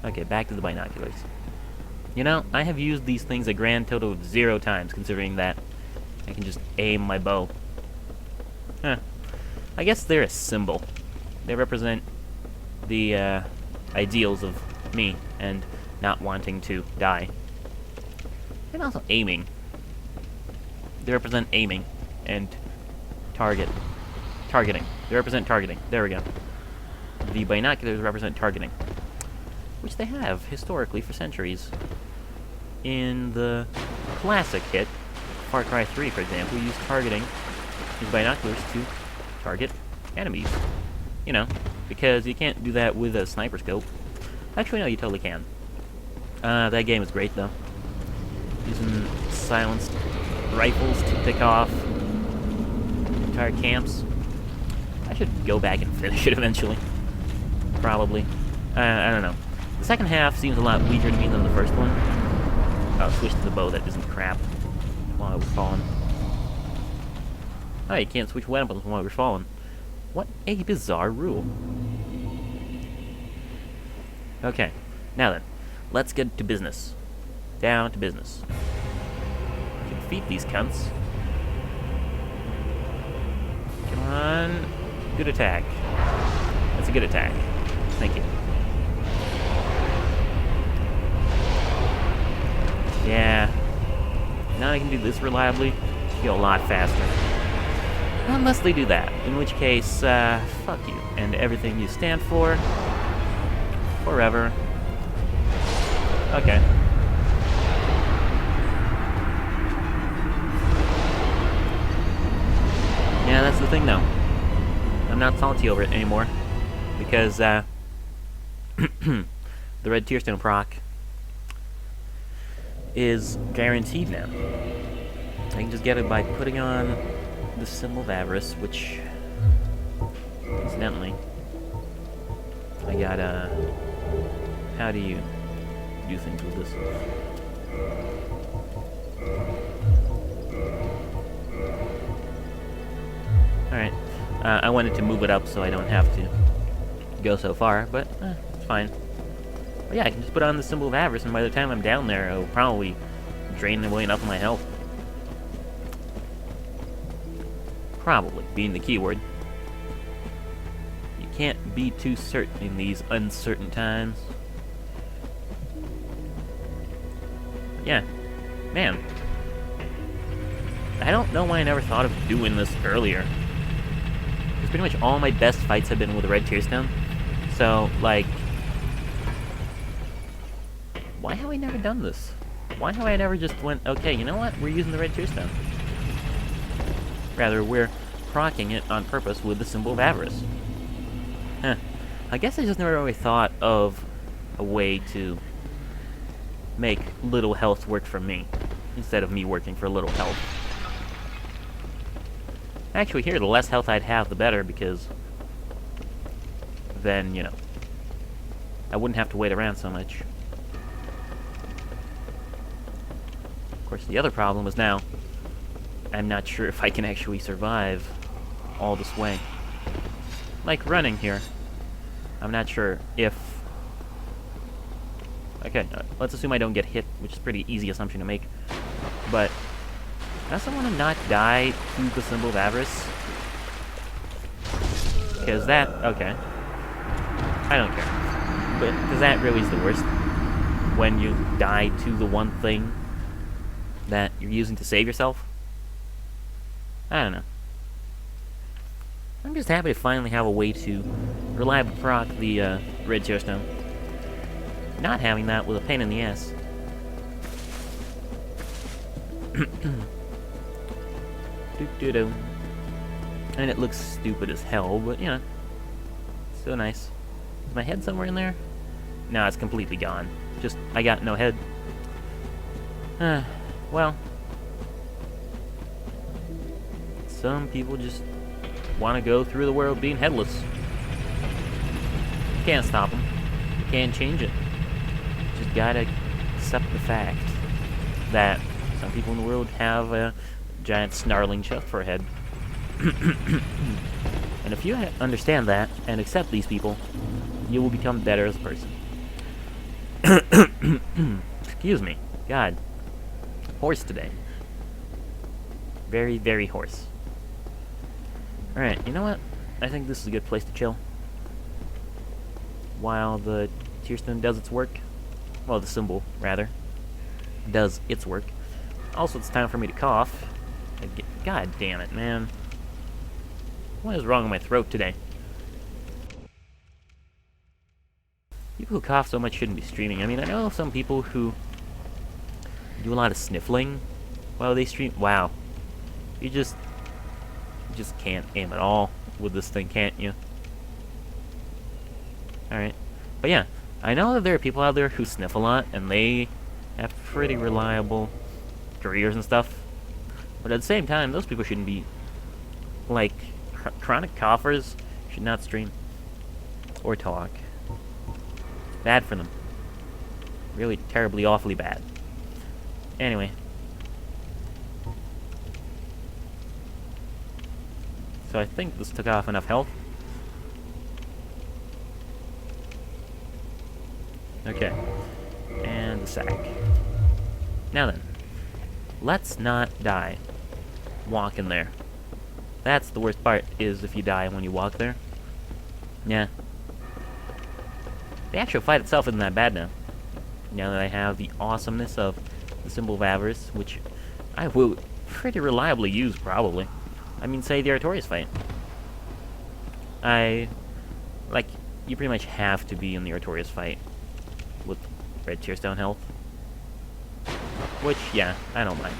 Okay, back to the binoculars. You know, I have used these things a grand total of 0 times, considering that I can just aim my bow. Huh. I guess they're a symbol. They represent the ideals of me and not wanting to die. And also aiming. They represent aiming and targeting. They represent targeting. There we go. The binoculars represent targeting, which they have historically for centuries. In the classic hit, Far Cry 3, for example, used targeting with binoculars to target enemies. You know, because you can't do that with a sniper scope. Actually, no, you totally can. That game is great, though. Using silenced rifles to pick off entire camps. I should go back and finish it eventually. Probably. I don't know. The second half seems a lot weaker to me than the first one. I'll switch to the bow that isn't crap while I was falling. Oh, you can't switch weapons while you're falling. What a bizarre rule. Okay, now then, let's get to business. Down to business. We can defeat these cunts. Come on. Good attack. That's a good attack. Thank you. Yeah. Now I can do this reliably. Go a lot faster. Unless they do that, in which case, fuck you, and everything you stand for, forever. Okay. Yeah, that's the thing, though. I'm not salty over it anymore, because, the red tearstone proc is guaranteed now. I can just get it by putting on the symbol of avarice, which, incidentally, I got, how do you do things with this? Alright, I wanted to move it up so I don't have to go so far, but, it's fine. But yeah, I can just put on the symbol of avarice, and by the time I'm down there, it'll probably drain away enough of my health. Probably, being the keyword. You can't be too certain in these uncertain times. Yeah. Man. I don't know why I never thought of doing this earlier. Because pretty much all my best fights have been with the red tearstone. So, like... why have I never done this? Why have I never just went, okay, you know what? We're using the red tearstone. Rather, we're proccing it on purpose with the symbol of avarice. Huh. I guess I just never really thought of a way to make little health work for me, instead of me working for little health. Actually, here, the less health I'd have, the better, because then, you know, I wouldn't have to wait around so much. Of course, the other problem is now, I'm not sure if I can actually survive all this way. Like running here. I'm not sure if... okay, let's assume I don't get hit, which is a pretty easy assumption to make. But, does someone want to not die to the symbol of avarice? Because that... okay. I don't care. But, because that really is the worst. When you die to the one thing that you're using to save yourself. I don't know. I'm just happy to finally have a way to reliably proc the red tearstone. Not having that was a pain in the ass. Doo-doo-doo. And it looks stupid as hell, but you know, so nice. Is my head somewhere in there? No, it's completely gone. Just, I got no head. Well. Some people just want to go through the world being headless. You can't stop them. You can't change it. Just gotta accept the fact that some people in the world have a giant snarling chest for a head. And if you understand that and accept these people, you will become better as a person. Excuse me. God. Hoarse today. Very, very hoarse. Alright, you know what? I think this is a good place to chill while the Tearstone does its work. Well, the symbol, rather, does its work. Also, it's time for me to cough. God damn it, man. What is wrong with my throat today? People who cough so much shouldn't be streaming. I mean, I know some people who do a lot of sniffling while they stream. Wow. You just can't aim at all with this thing, can't you? Alright. But yeah, I know that there are people out there who sniff a lot, and they have pretty reliable careers and stuff. But at the same time, those people shouldn't be, like, chronic coughers should not stream or talk. Bad for them. Really terribly, awfully bad. Anyway. So I think this took off enough health. Okay. And the sack. Now then. Let's not die walking there. That's the worst part, is if you die when you walk there. Yeah. The actual fight itself isn't that bad now. Now that I have the awesomeness of the Symbol of Avarice, which I will pretty reliably use, probably. I mean, say the Artorias fight. You pretty much have to be in the Artorias fight with red Tearstone health. Which, yeah, I don't mind.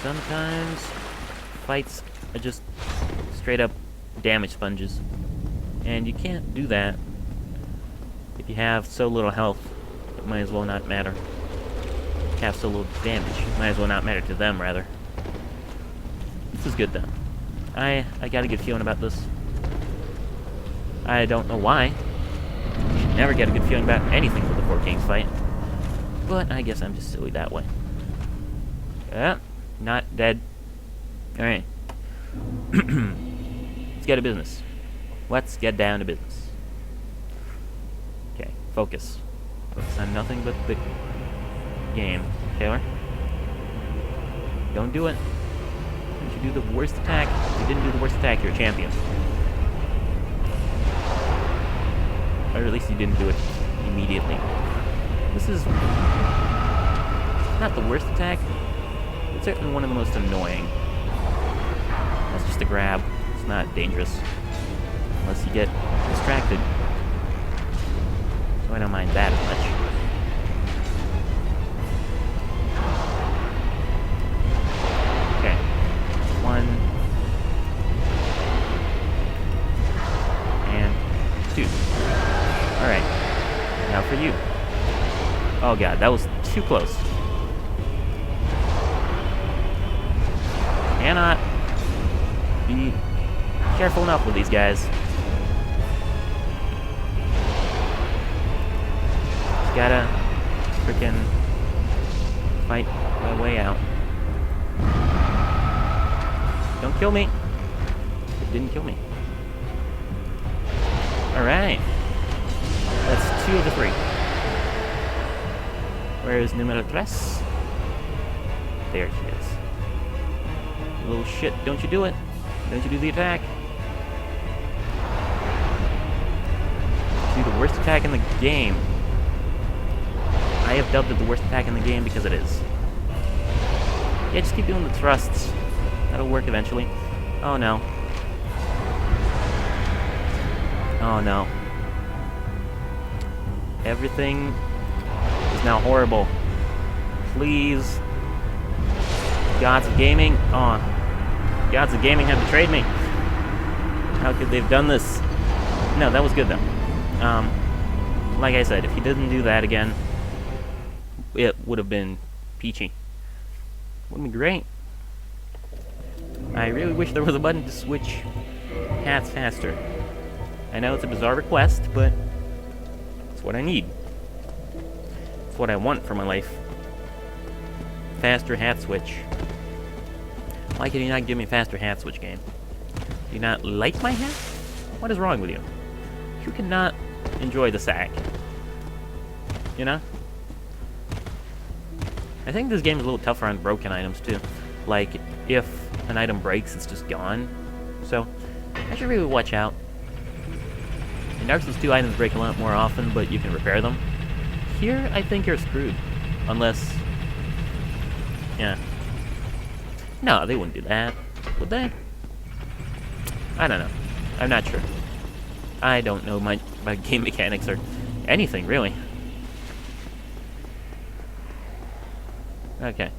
Sometimes fights are just straight up damage sponges. And you can't do that if you have so little health. It might as well not matter. Have so little damage. It might as well not matter to them, rather. This is good, though. I got a good feeling about this. I don't know why. You should never get a good feeling about anything with the Four Kings fight. But I guess I'm just silly that way. Yeah, not dead. Alright. Let's get to business. Let's get down to business. Okay, focus. Focus on nothing but the game. Taylor? Don't do it. Don't you do the worst attack. If you didn't do the worst attack, you're a champion. Or at least you didn't do it immediately. This is not the worst attack. It's certainly one of the most annoying. That's just a grab. It's not dangerous. Unless you get distracted. So I don't mind that as much. Okay. 1. And 2. Alright. Now for you. Oh god, that was too close. Cannot be careful enough with these guys. Just gotta frickin' fight my way out. Don't kill me. It didn't kill me. Alright. That's 2 of the 3. Where is numero 3? There she is. Little shit, don't you do it. Don't you do the attack. Do the worst attack in the game. I have dubbed it the worst attack in the game because it is. Yeah, just keep doing the thrusts. That'll work eventually. Oh no. Oh no. Everything is now horrible. Please. Gods of Gaming. Oh. Gods of Gaming have betrayed me. How could they have done this? No, that was good though. Like I said, if he didn't do that again, it would have been peachy. Would have been great. I really wish there was a button to switch hats faster. I know it's a bizarre request, but it's what I need. It's what I want for my life. Faster hat switch. Why can you not give me a faster hat switch, game? Do you not like my hat? What is wrong with you? You cannot enjoy the sack. You know? I think this game is a little tougher on broken items, too. Like, if an item breaks, it's just gone. So, I should really watch out. In Dark Souls 2, items break a lot more often, but you can repair them. Here, I think you're screwed. Unless... yeah. No, they wouldn't do that. Would they? I don't know. I'm not sure. I don't know my game mechanics or anything, really. Okay.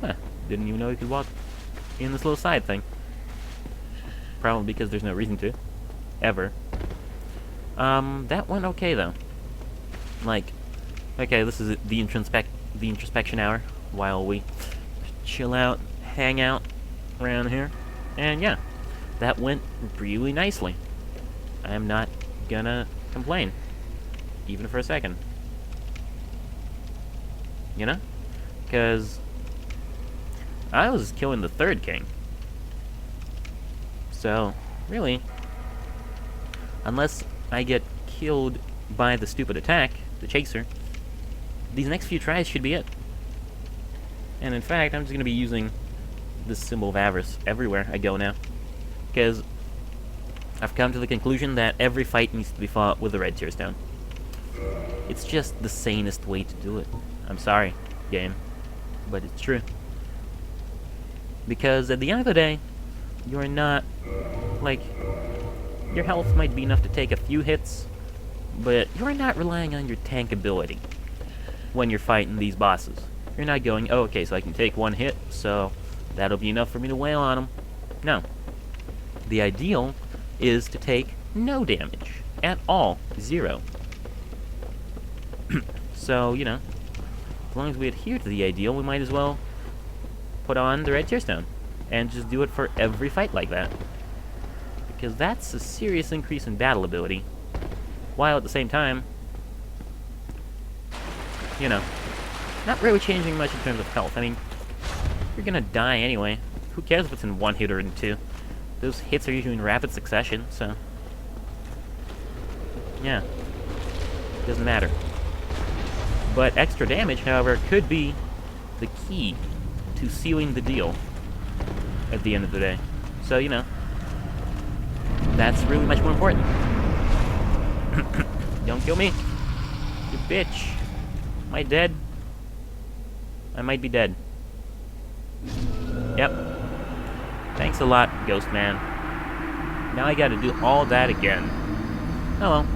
Huh. Didn't even know you could walk in this little side thing. Probably because there's no reason to. Ever. That went okay, though. Like, okay, this is the introspection hour, while we chill out, hang out around here. And yeah, that went really nicely. I'm not gonna complain. Even for a second. You know? Because I was killing the third king. So, really, unless I get killed by the stupid attack, the chaser, these next few tries should be it. And in fact, I'm just going to be using this symbol of avarice everywhere I go now. Because I've come to the conclusion that every fight needs to be fought with the red tear stone. It's just the sanest way to do it. I'm sorry, game, but it's true. Because at the end of the day, you're not, like, your health might be enough to take a few hits, but you're not relying on your tank ability when you're fighting these bosses. You're not going, oh, okay, so I can take one hit, so that'll be enough for me to wail on them. No. The ideal is to take no damage at all. 0. So, you know, as long as we adhere to the ideal, we might as well put on the red tear stone and just do it for every fight like that. Because that's a serious increase in battle ability, while at the same time, you know, not really changing much in terms of health. I mean, you're gonna die anyway. Who cares if it's in 1 hit or in 2? Those hits are usually in rapid succession, so yeah, doesn't matter. But extra damage, however, could be the key to sealing the deal at the end of the day. So, you know, that's really much more important. Don't kill me, you bitch. Am I dead? I might be dead. Yep. Thanks a lot, Ghost Man. Now I gotta do all that again. Oh well.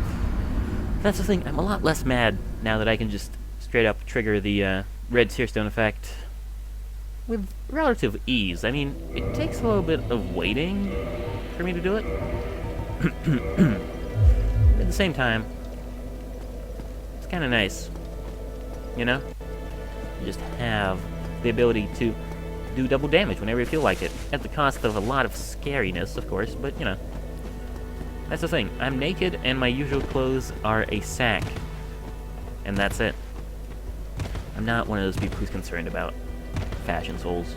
That's the thing, I'm a lot less mad now that I can just straight up trigger the red tear stone effect with relative ease. I mean, it takes a little bit of waiting for me to do it. At the same time, it's kind of nice, you know? You just have the ability to do double damage whenever you feel like it, at the cost of a lot of scariness, of course, but, you know. That's the thing, I'm naked and my usual clothes are a sack. And that's it. I'm not one of those people who's concerned about fashion souls.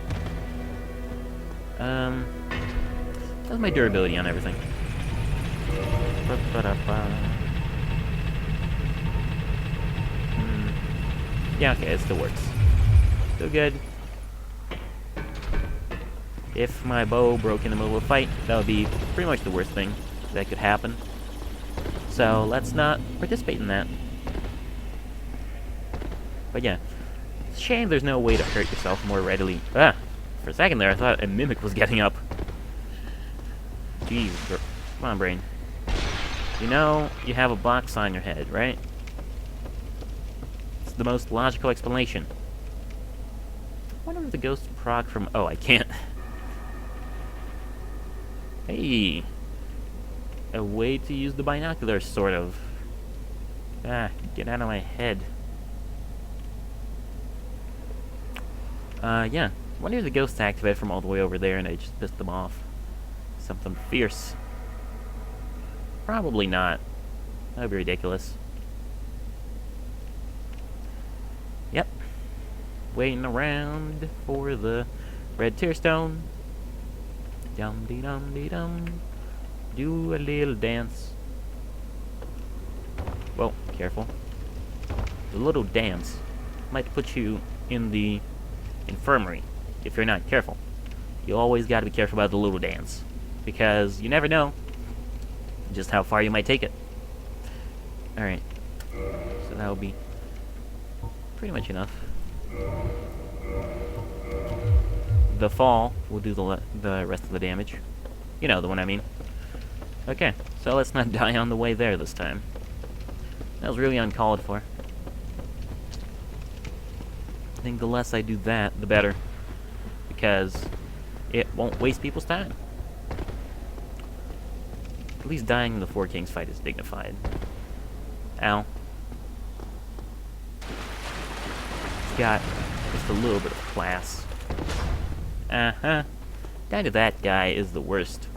That's my durability on everything. Yeah, okay, it still works. Still good. If my bow broke in the middle of a fight, that would be pretty much the worst thing that could happen. So let's not participate in that. But yeah, it's a shame there's no way to hurt yourself more readily. Ah, for a second there I thought a mimic was getting up. Jeez, come on, brain. You know you have a box on your head, right? It's the most logical explanation. I wonder if the ghost proc from... Oh, I can't. Hey. A way to use the binoculars, sort of. Ah, get out of my head. Yeah. I wonder if the ghosts activate from all the way over there and I just pissed them off. Something fierce. Probably not. That would be ridiculous. Yep. Waiting around for the red tear stone. Dum-dee-dum-dee-dum. Do a little dance. Well, careful. The little dance might put you in the infirmary if you're not careful. you always got to be careful about the little dance, because you never know just how far you might take it. Alright, so that will be pretty much enough. The fall will do the rest of the damage. You know the one I mean. Okay, so let's not die on the way there this time. That was really uncalled for. I think the less I do that, the better. Because it won't waste people's time. At least dying in the Four Kings fight is dignified. Ow. It's got just a little bit of class. Uh-huh. Down to that guy is the worst.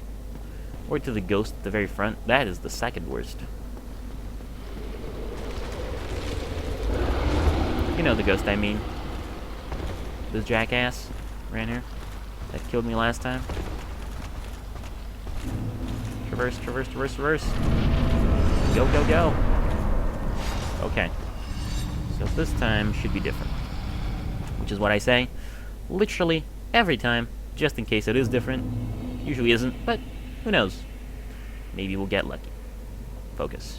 Or to the ghost at the very front, that is the second worst. You know the ghost I mean. This jackass ran here that killed me last time. Traverse, traverse, traverse, traverse. Go, go, go. Okay. So this time should be different. Which is what I say literally every time, just in case it is different. Usually isn't, but who knows? Maybe we'll get lucky. Focus.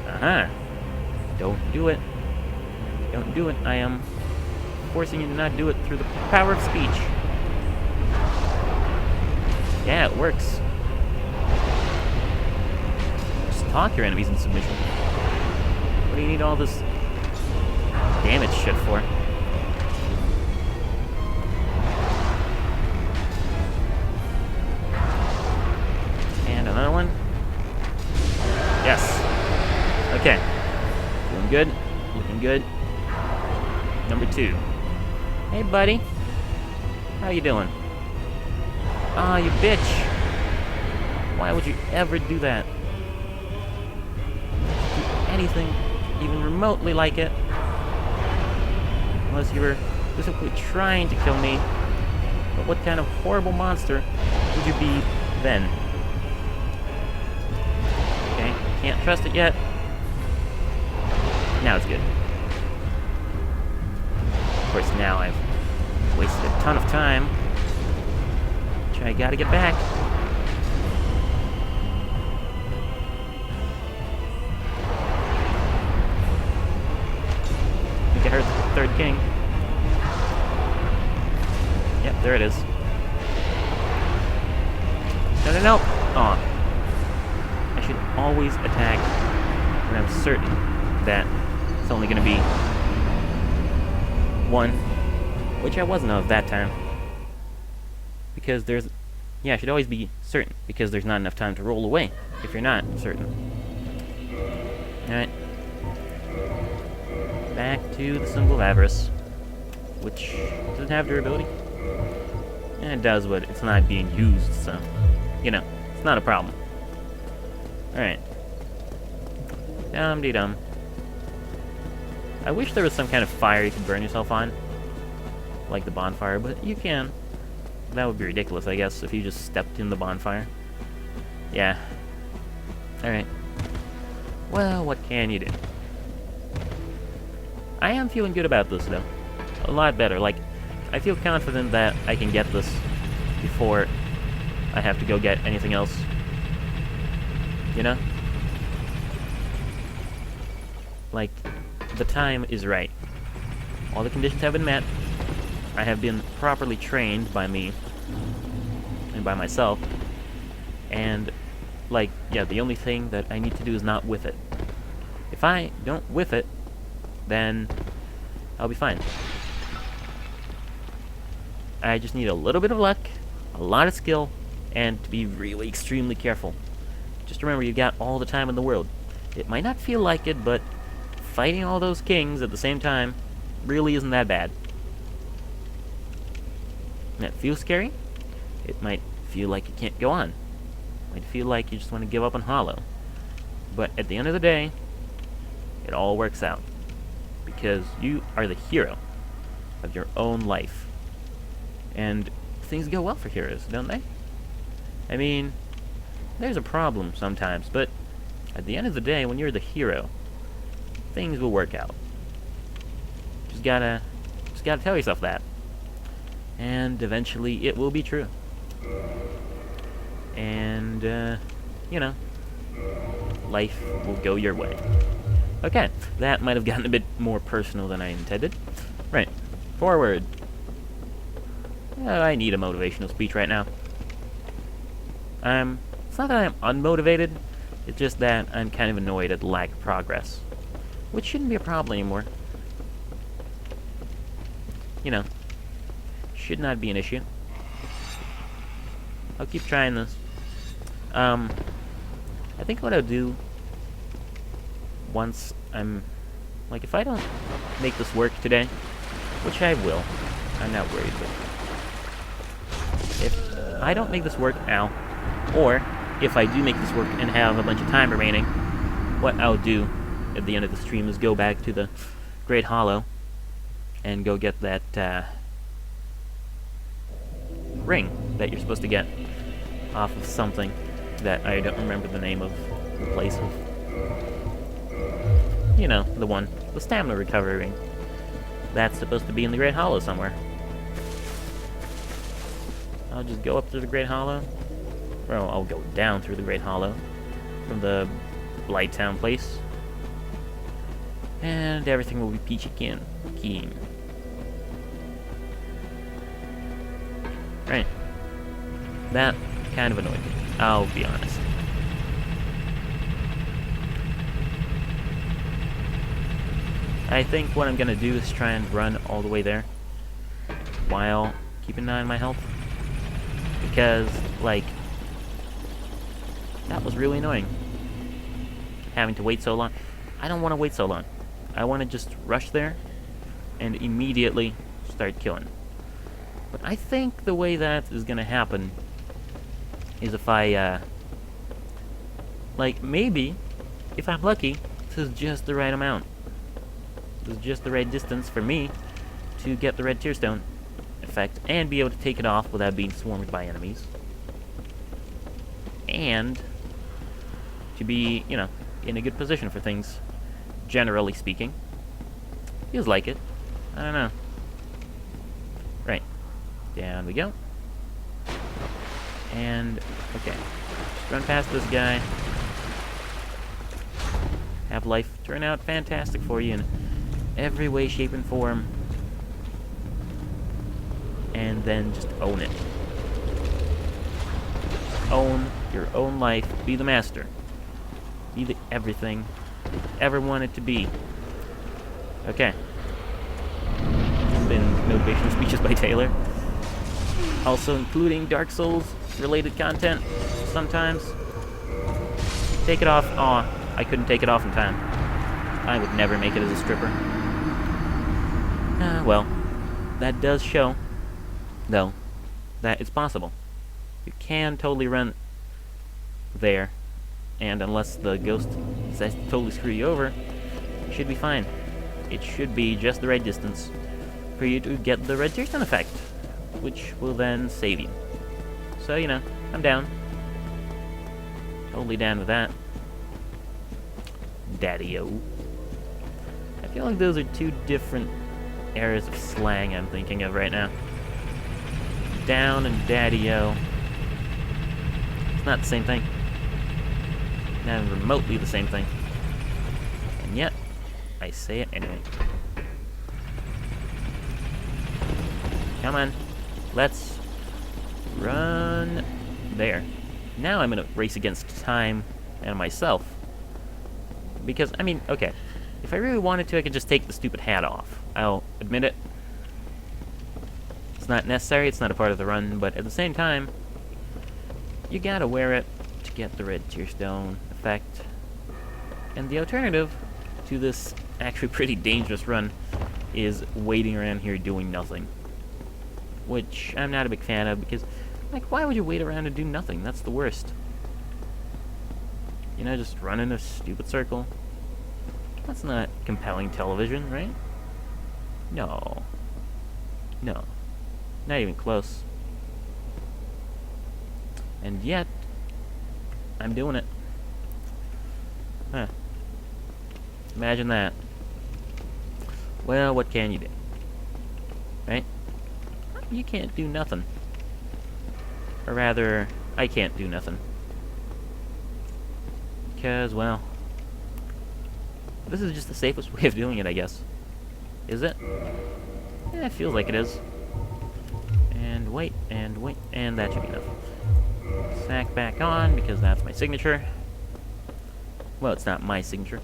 Uh-huh. Don't do it. Don't do it. I am forcing you to not do it through the power of speech. Yeah, it works. Just talk your enemies in submission. What do you need all this damage shit for? And another one. Yes. Okay. Doing good. Looking good. Number 2. Hey, buddy. How you doing? Ah, you bitch. Why would you ever do that? Do anything even remotely like it. Unless you were specifically trying to kill me. But what kind of horrible monster would you be then? Okay, can't trust it yet. Now it's good. Of course, now I've wasted a ton of time. Which I gotta get back. I think I heard the third king. Yep, there it is. No, no, no! Aw. I should always attack when I'm certain that it's only gonna be one, which I wasn't of that time. Because there's... Yeah, I should always be certain, because there's not enough time to roll away if you're not certain. Alright. Back to the Symbol of Avarice, which doesn't have durability. And it does, but it's not being used, so... You know, it's not a problem. Alright. Dum-de-dum. I wish there was some kind of fire you could burn yourself on. Like the bonfire, but you can. That would be ridiculous, I guess, if you just stepped in the bonfire. Yeah. Alright. Well, what can you do? I am feeling good about this, though. A lot better. Like, I feel confident that I can get this before I have to go get anything else. You know? Like, the time is right. All the conditions have been met. I have been properly trained by me and by myself. And, like, yeah, the only thing that I need to do is not whiff it. If I don't whiff it, then I'll be fine. I just need a little bit of luck, a lot of skill, and to be really extremely careful. Just remember, you've got all the time in the world. It might not feel like it, but fighting all those kings at the same time really isn't that bad. That feels scary. It might feel like you can't go on. It might feel like you just want to give up on Hollow. But at the end of the day, it all works out. Because you are the hero of your own life. And things go well for heroes, don't they? I mean, there's a problem sometimes, but at the end of the day, when you're the hero, things will work out. Just gotta tell yourself that. And eventually it will be true. And, you know, life will go your way. Okay, that might have gotten a bit more personal than I intended. Right, forward. I need a motivational speech right now. It's not that I'm unmotivated, it's just that I'm kind of annoyed at the lack of progress. Which shouldn't be a problem anymore. You know, should not be an issue. I'll keep trying this. I think what I'll do once I'm, like, if I don't make this work today, which I will, I'm not worried, but if I don't make this work now, or if I do make this work and have a bunch of time remaining, what I'll do at the end of the stream is go back to the Great Hollow and go get that ring that you're supposed to get off of something that I don't remember the name of the place of. You know, the one, the stamina recovery ring. That's supposed to be in the Great Hollow somewhere. I'll just go up to the Great Hollow. Well, I'll go down through the Great Hollow from the Blighttown place. And everything will be peachy keen. Right. That kind of annoyed me, I'll be honest. I think what I'm gonna do is try and run all the way there while keeping an eye on my health. Because, like, that was really annoying. Having to wait so long. I don't want to wait so long. I want to just rush there and immediately start killing. But I think the way that is gonna happen is if I, like, maybe, if I'm lucky, this is just the right amount. This is just the right distance for me to get the red tear stone effect and be able to take it off without being swarmed by enemies. And to be, you know, in a good position for things, generally speaking. Feels like it. I don't know. Right. Down we go. And, okay. Just run past this guy. Have life turn out fantastic for you in every way, shape, and form. And then just own it. Own your own life. Be the master. Be the everything you ever wanted to be. Okay. This has been motivational speeches by Taylor. Also including Dark Souls related content sometimes. Take it off. Aw, I couldn't take it off in time. I would never make it as a stripper. Well, that does show, though, that it's possible. You can totally run there, and unless the ghost decides to totally screw you over, you should be fine. It should be just the right distance for you to get the red tear stone effect, which will then save you. So, you know, I'm down. Totally down with that. Daddy-o. I feel like those are two different areas of slang I'm thinking of right now. Down and daddy-o. It's not the same thing. Not even remotely the same thing. And yet, I say it anyway. Come on. Let's run there. Now I'm gonna race against time and myself. Because, I mean, okay. If I really wanted to, I could just take the stupid hat off. I'll admit it. It's not necessary, it's not a part of the run, but at the same time, you gotta wear it to get the red tear stone effect. And the alternative to this actually pretty dangerous run is waiting around here doing nothing. Which I'm not a big fan of, because, like, why would you wait around and do nothing? That's the worst. You know, just run in a stupid circle. That's not compelling television, right? No. No. Not even close. And yet, I'm doing it. Huh. Imagine that. Well, what can you do? Right? you can't do nothing. Or rather, I can't do nothing. Because, well, this is just the safest way of doing it, I guess. Is it? Yeah, it feels like it is. And wait, and that should be enough. Sack back on, because that's my signature. Well, it's not my signature.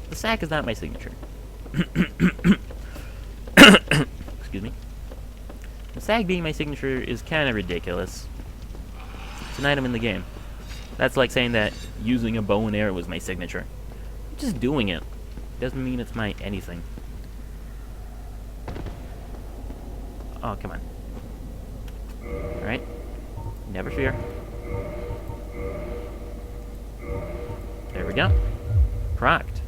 The sack is not my signature. Excuse me. The sack being my signature is kind of ridiculous. It's an item in the game. That's like saying that using a bow and arrow was my signature. Just doing it doesn't mean it's my anything. Oh, come on. Alright. Never fear. There we go. Procced.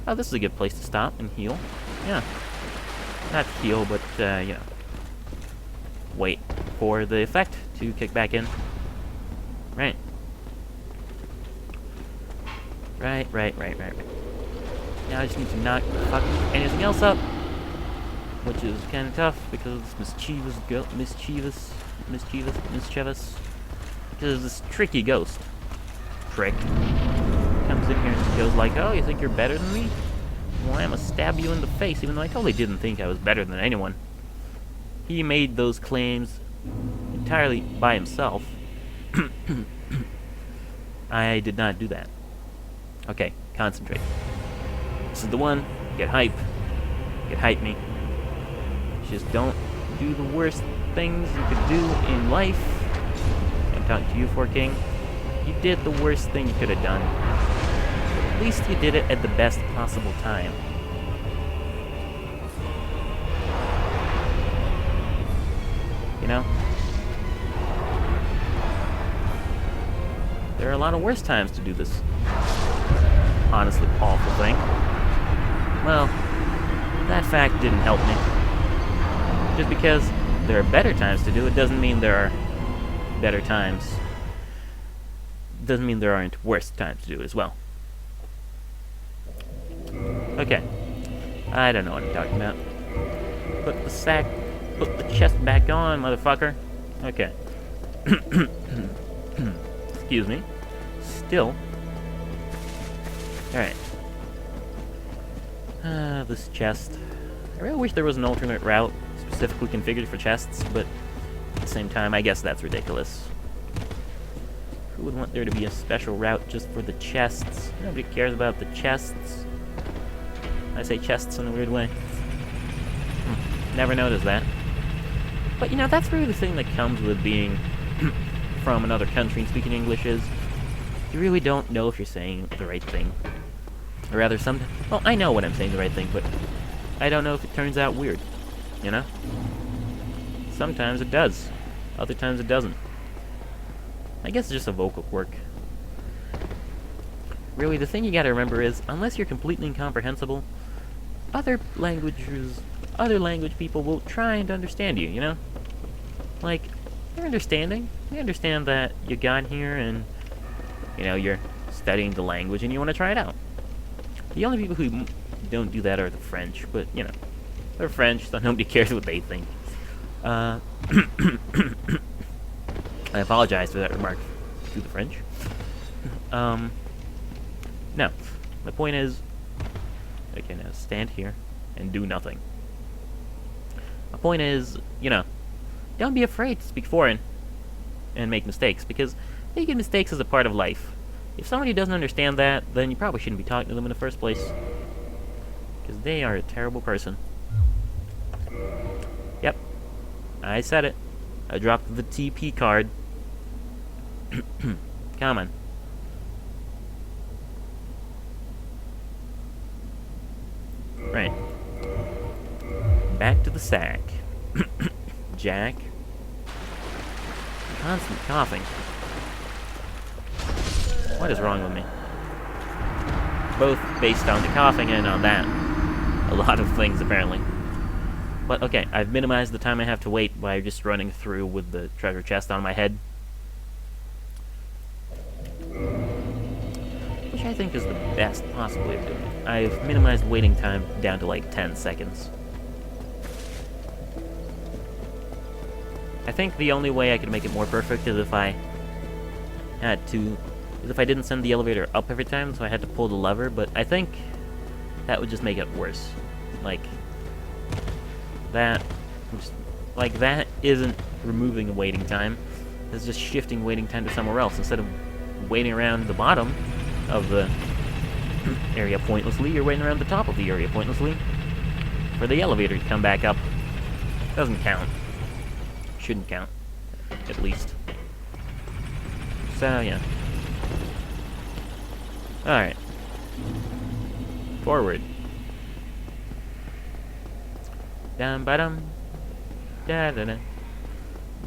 Oh, this is a good place to stop and heal. Yeah. Not heal, but, you know. Wait for the effect to kick back in. Right. Right. Now I just need to knock fucking anything else up. Which is kind of tough because mischievous. Because this tricky ghost prick comes in here and goes like, "Oh, you think you're better than me? Well, I'm gonna stab you in the face," even though I totally didn't think I was better than anyone. He made those claims entirely by himself. I did not do that. Okay, concentrate. This is the one. Get hype. Get hype me. Just don't do the worst things you could do in life. I'm talking to you, Four King. You did the worst thing you could have done. At least you did it at the best possible time. You know? There are a lot of worse times to do this honestly awful thing. Well, that fact didn't help me. Just because there are better times to do it doesn't mean there are better times. Doesn't mean there aren't worse times to do it as well. Okay. I don't know what I'm talking about. Put the chest back on, motherfucker. Okay. Excuse me. Still. Alright. This chest. I really wish there was an alternate route specifically configured for chests, but at the same time, I guess that's ridiculous. Who would want there to be a special route just for the chests? Nobody cares about the chests. I say chests in a weird way. Never noticed that. But, you know, that's really the thing that comes with being from another country and speaking English is you really don't know if you're saying the right thing. Or rather, well, I know when I'm saying the right thing, but I don't know if it turns out weird. You know? Sometimes it does. Other times it doesn't. I guess it's just a vocal quirk. Really, the thing you gotta remember is, unless you're completely incomprehensible, other language people will try and understand you, you know? Like, they're understanding. They understand that you got here and, you know, you're studying the language and you want to try it out. The only people who don't do that are the French, but, you know, they're French, so nobody cares what they think. I apologize for that remark to the French. No, my point is, okay, now stand here and do nothing. My point is, you know, don't be afraid to speak foreign and make mistakes, because making mistakes is a part of life. If somebody doesn't understand that, then you probably shouldn't be talking to them in the first place, because they are a terrible person. Yep, I said it. I dropped the TP card. Come on. Right. Back to the sack. Jack. Constant coughing. What is wrong with me? Both based on the coughing and on that. A lot of things, apparently. But, okay, I've minimized the time I have to wait by just running through with the treasure chest on my head. Which I think is the best possible way of doing it. I've minimized waiting time down to like 10 seconds. think the only way I could make it more perfect is if I didn't send the elevator up every time, so I had to pull the lever, but I think that would just make it worse. Like, that isn't removing waiting time. It's just shifting waiting time to somewhere else. Instead of waiting around the bottom of the area pointlessly, you're waiting around the top of the area pointlessly for the elevator to come back up. Doesn't count. Shouldn't count, at least. So, yeah. Alright. Forward. Dum ba dum. Da da da.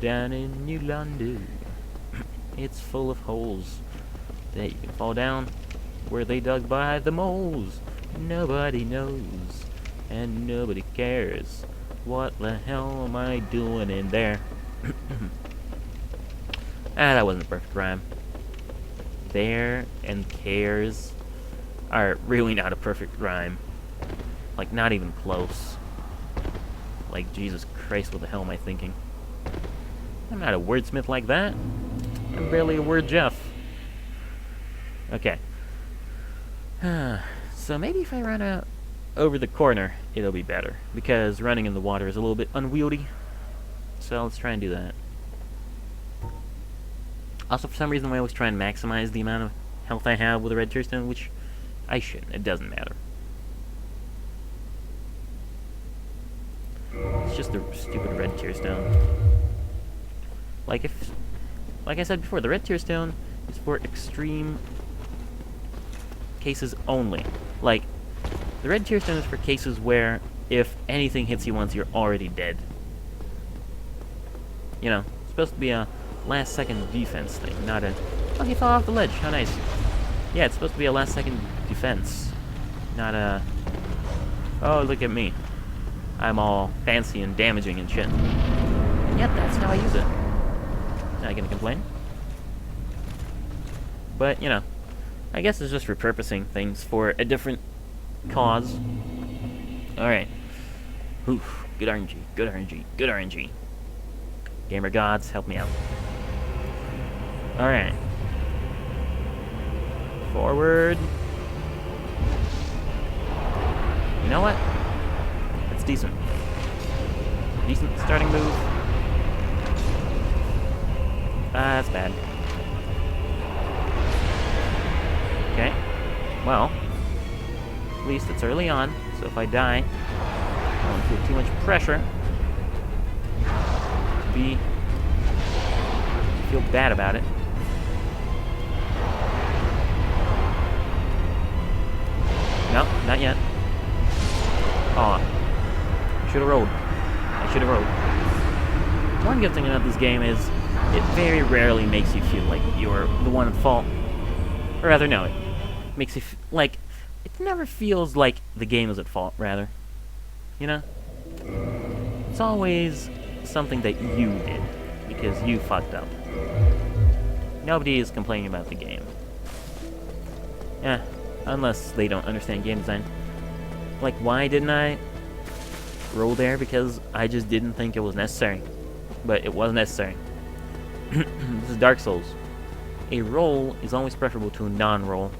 Down in New London. It's full of holes that you can fall down where they dug by the moles. Nobody knows and nobody cares. What the hell am I doing in there? That wasn't a perfect rhyme. There and cares are really not a perfect rhyme. Like, not even close. Like, Jesus Christ, what the hell am I thinking? I'm not a wordsmith like that. I'm barely a word Jeff. Okay. So maybe if I run out over the corner, it'll be better. Because running in the water is a little bit unwieldy. So let's try and do that. Also, for some reason, I always try and maximize the amount of health I have with a red tearstone, which I shouldn't. It doesn't matter. It's just a stupid red tearstone. Like I said before, the red tearstone is for extreme cases only. Like, the red tearstone is for cases where if anything hits you once, you're already dead. You know, it's supposed to be a last-second defense thing, not a... Oh, he fell off the ledge. How nice. Yeah, it's supposed to be a last-second defense, not a... Oh, look at me. I'm all fancy and damaging and shit. Yep, that's how I use it. Not gonna complain. But, you know, I guess it's just repurposing things for a different cause. Alright. Oof. Good RNG. Good RNG. Good RNG. Gamer gods, help me out. Alright. Forward. You know what? It's decent. Decent starting move. That's bad. Okay. Well, at least it's early on, so if I die, I don't feel too much pressure to feel bad about it. No, not yet. Aw. I should have rolled. I should have rolled. One good thing about this game is it very rarely makes you feel like you're the one at fault. Or rather, no, it makes you like, it never feels like the game is at fault, rather. You know? It's always something that you did, because you fucked up. Nobody is complaining about the game. Yeah, unless they don't understand game design. Like, why didn't I roll there? Because I just didn't think it was necessary. But it was necessary. This is Dark Souls. A roll is always preferable to a non-roll.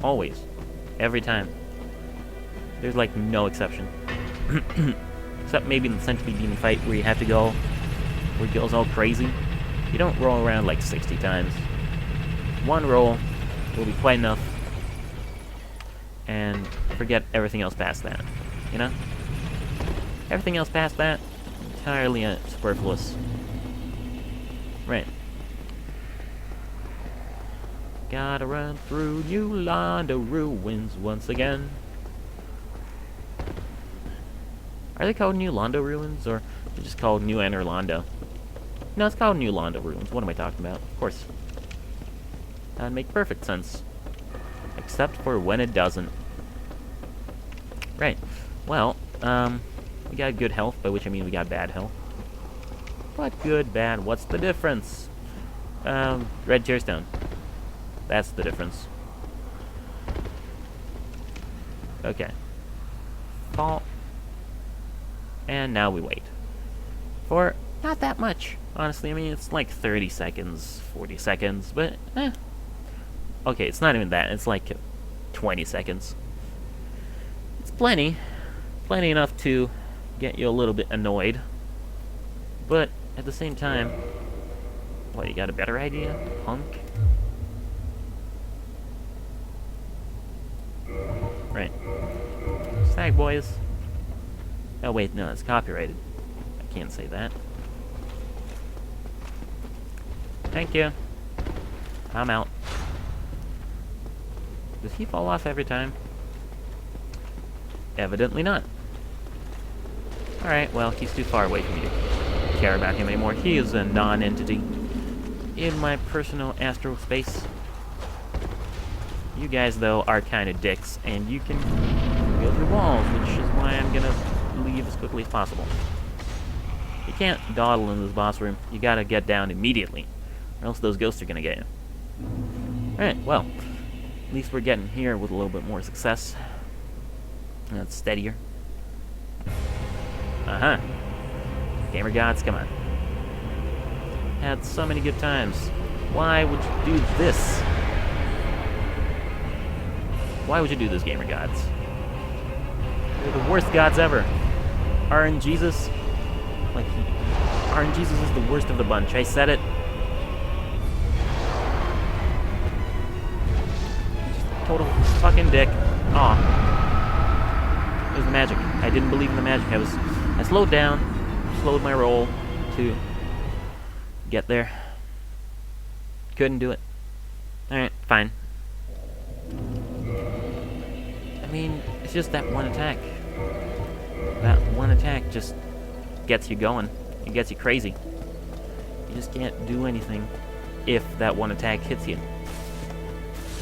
Always. Every time. There's like no exception. Except maybe in the Centipede Demon fight where you have to go, where it goes all crazy. You don't roll around like 60 times. One roll will be quite enough. And forget everything else past that. You know? Everything else past that, entirely superfluous. Right. Gotta run through New Londo ruins once again. Are they called New Londo ruins, or they're just called New Anor Londo? No, it's called New Londo ruins. What am I talking about? Of course. That'd make perfect sense. Except for when it doesn't. Right. Well, we got good health, by which I mean we got bad health. What good, bad? What's the difference? Red tearstone. That's the difference. Okay. Fall. And now we wait. For Not that much, honestly. I mean, it's like 30 seconds, 40 seconds, but okay, it's not even that. It's like 20 seconds. It's plenty. Plenty enough to get you a little bit annoyed. But at the same time, what, you got a better idea, punk? Right. Snag boys. Oh wait, no, it's copyrighted. I can't say that. Thank you. I'm out. Does he fall off every time? Evidently not. Alright, well, he's too far away for me to care about him anymore. He is a non-entity in my personal astral space. You guys, though, are kind of dicks, and you can go through walls, which is why I'm gonna leave as quickly as possible. You can't dawdle in this boss room. You gotta get down immediately, or else those ghosts are gonna get you. Alright, well, at least we're getting here with a little bit more success. That's steadier. Uh-huh. Gamer gods, come on. Had so many good times. Why would you do this? Why would you do this, gamer gods? You're the worst gods ever. RNGesus? Like, RNGesus is the worst of the bunch. I said it. Total fucking dick. Aw. It was the magic. I didn't believe in the magic. I slowed down, slowed my roll to get there. Couldn't do it. Alright, fine. I mean, it's just that one attack. That one attack just gets you going. It gets you crazy. You just can't do anything if that one attack hits you.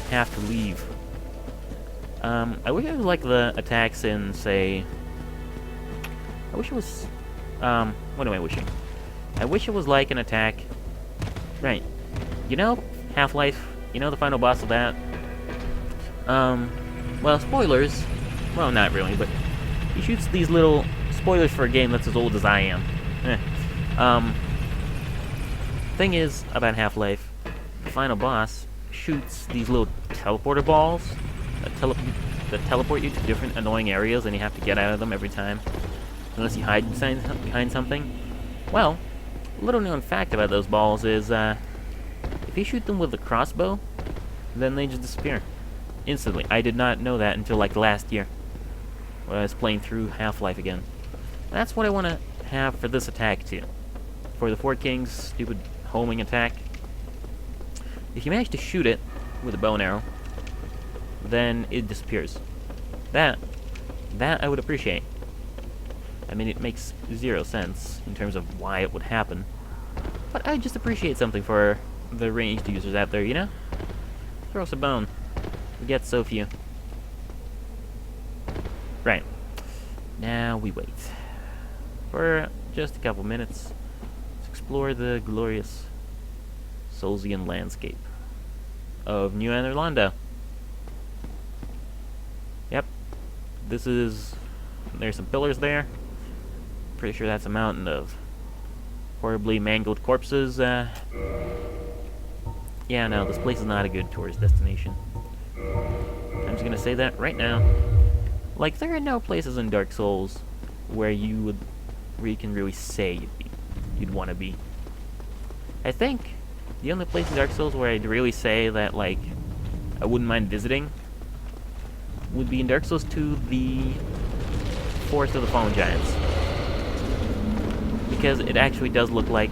Have to leave. I wish it was like the attacks in, say... I wish it was... what am I wishing? I wish it was like an attack... Right. You know Half-Life? You know the final boss of that? Well, spoilers. Well, not really, but... He shoots these little... Spoilers for a game that's as old as I am. Thing is, about Half-Life, the final boss shoots these little teleporter balls that teleport you to different annoying areas, and you have to get out of them every time, unless you hide behind something. Well, a little known fact about those balls is, if you shoot them with a crossbow, then they just disappear. Instantly. I did not know that until, like, last year, when I was playing through Half-Life again. That's what I want to have for this attack, too. For the Four Kings stupid homing attack. If you manage to shoot it with a bow and arrow, then it disappears. That I would appreciate. I mean, it makes 0 sense in terms of why it would happen. But I just appreciate something for the ranged users out there, you know? Throw us a bone. We get so few. Right. Now we wait. For just a couple minutes. Let's explore the glorious Solzian landscape of New Anorlando. Yep. This is... There's some pillars there. Pretty sure that's a mountain of horribly mangled corpses. Yeah, no, this place is not a good tourist destination. I'm just gonna say that right now. Like, there are no places in Dark Souls where you can really say you'd want to be. I think the only place in Dark Souls where I'd really say that, like, I wouldn't mind visiting would be in Dark Souls 2, the Forest of the Fallen Giants. Because it actually does look like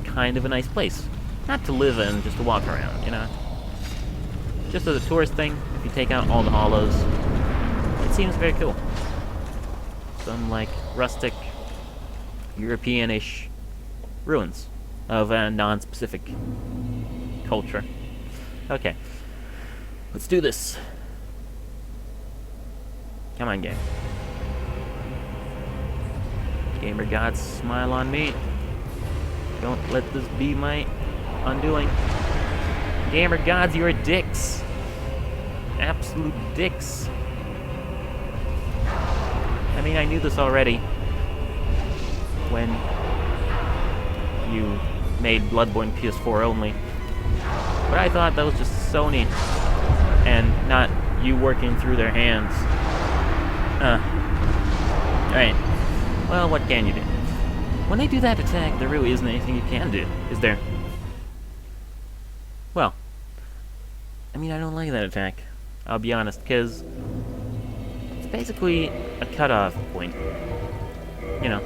kind of a nice place. Not to live in, just to walk around, you know? Just as a tourist thing, if you take out all the hollows, it seems very cool. Some, like, rustic, European-ish ruins of a non-specific culture. Okay. Let's do this. Come on, game. Gamer gods, smile on me. Don't let this be my undoing. Gamer gods, you're dicks. Absolute dicks. I mean, I knew this already when you made Bloodborne PS4 only. But I thought that was just Sony, and not you working through their hands. Alright. Well, what can you do? When they do that attack, there really isn't anything you can do, is there? Well, I mean, I don't like that attack. I'll be honest, because it's basically a cutoff point. You know.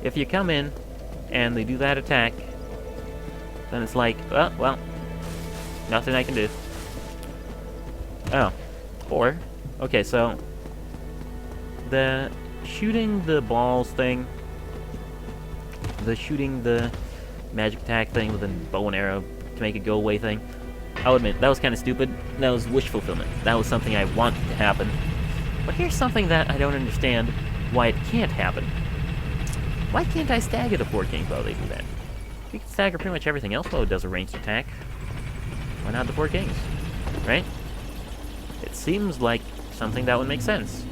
If you come in, and they do that attack, then it's like, oh, well, nothing I can do. Oh. Or, okay, so the shooting the balls thing, the shooting the magic attack thing with a bow and arrow to make it go away thing, I'll admit, that was kind of stupid. That was wish fulfillment. That was something I want to happen. But here's something that I don't understand why it can't happen. Why can't I stagger the Four Kings while they do that? You can stagger pretty much everything else while it does a ranged attack. Why not the Four Kings? Right? It seems like something that would make sense.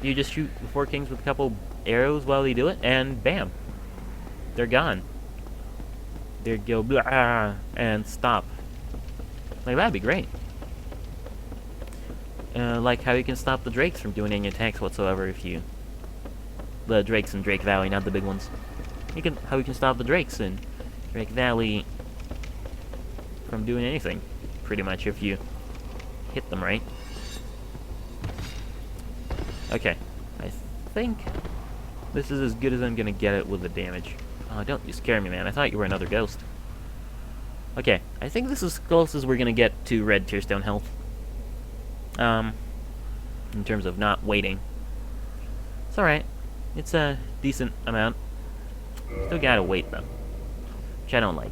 You just shoot the Four Kings with a couple arrows while they do it, and bam! They're gone. They go blah and stop. Like, that'd be great. Like how you can stop the Drakes from doing any attacks whatsoever if you... The Drakes in Drake Valley, not the big ones. How you can stop the Drakes in Drake Valley from doing anything, pretty much, if you hit them right. Okay, I think this is as good as I'm gonna get it with the damage. Oh, don't you scare me, man. I thought you were another ghost. Okay, I think this is as close as we're gonna get to red Tearstone health. In terms of not waiting. It's alright. It's a decent amount. Still gotta wait, though. Which I don't like.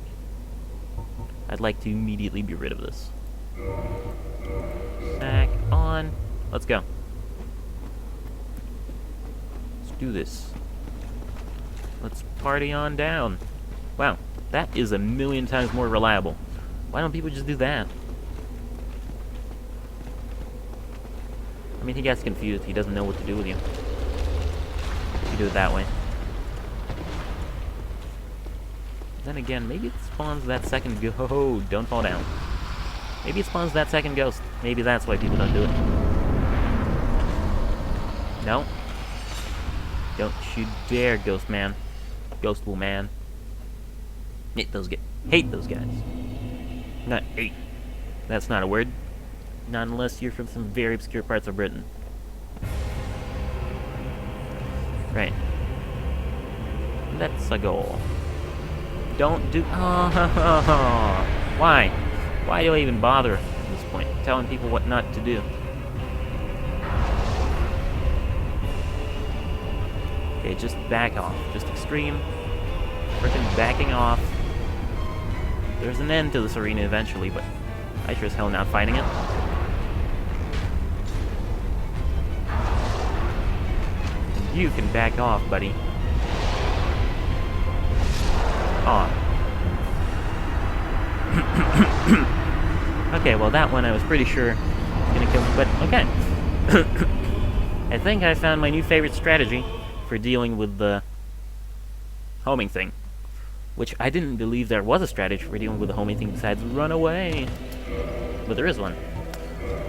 I'd like to immediately be rid of this. Sack on. Let's go. Let's do this. Let's party on down. Wow, that is a million times more reliable. Why don't people just do that? I mean, he gets confused. He doesn't know what to do with you. If you do it that way. Then again, maybe it spawns that second go. Don't fall down. Maybe it spawns that second ghost. Maybe that's why people don't do it. No. Don't you dare, Ghost Man. Ghost Man. Hate those guys. Not hate. That's not a word. Not unless you're from some very obscure parts of Britain. Right. That's a goal. Don't do... Oh, why? Why do I even bother at this point? Telling people what not to do. Okay, just back off. Just extreme. Frickin' backing off. There's an end to this arena eventually, but I sure as hell not fighting it. You can back off, buddy. Aw. Okay, well that one I was pretty sure was gonna kill me, but okay. I think I found my new favorite strategy for dealing with the homing thing. Which I didn't believe there was a strategy for dealing with the homing thing besides run away. But there is one.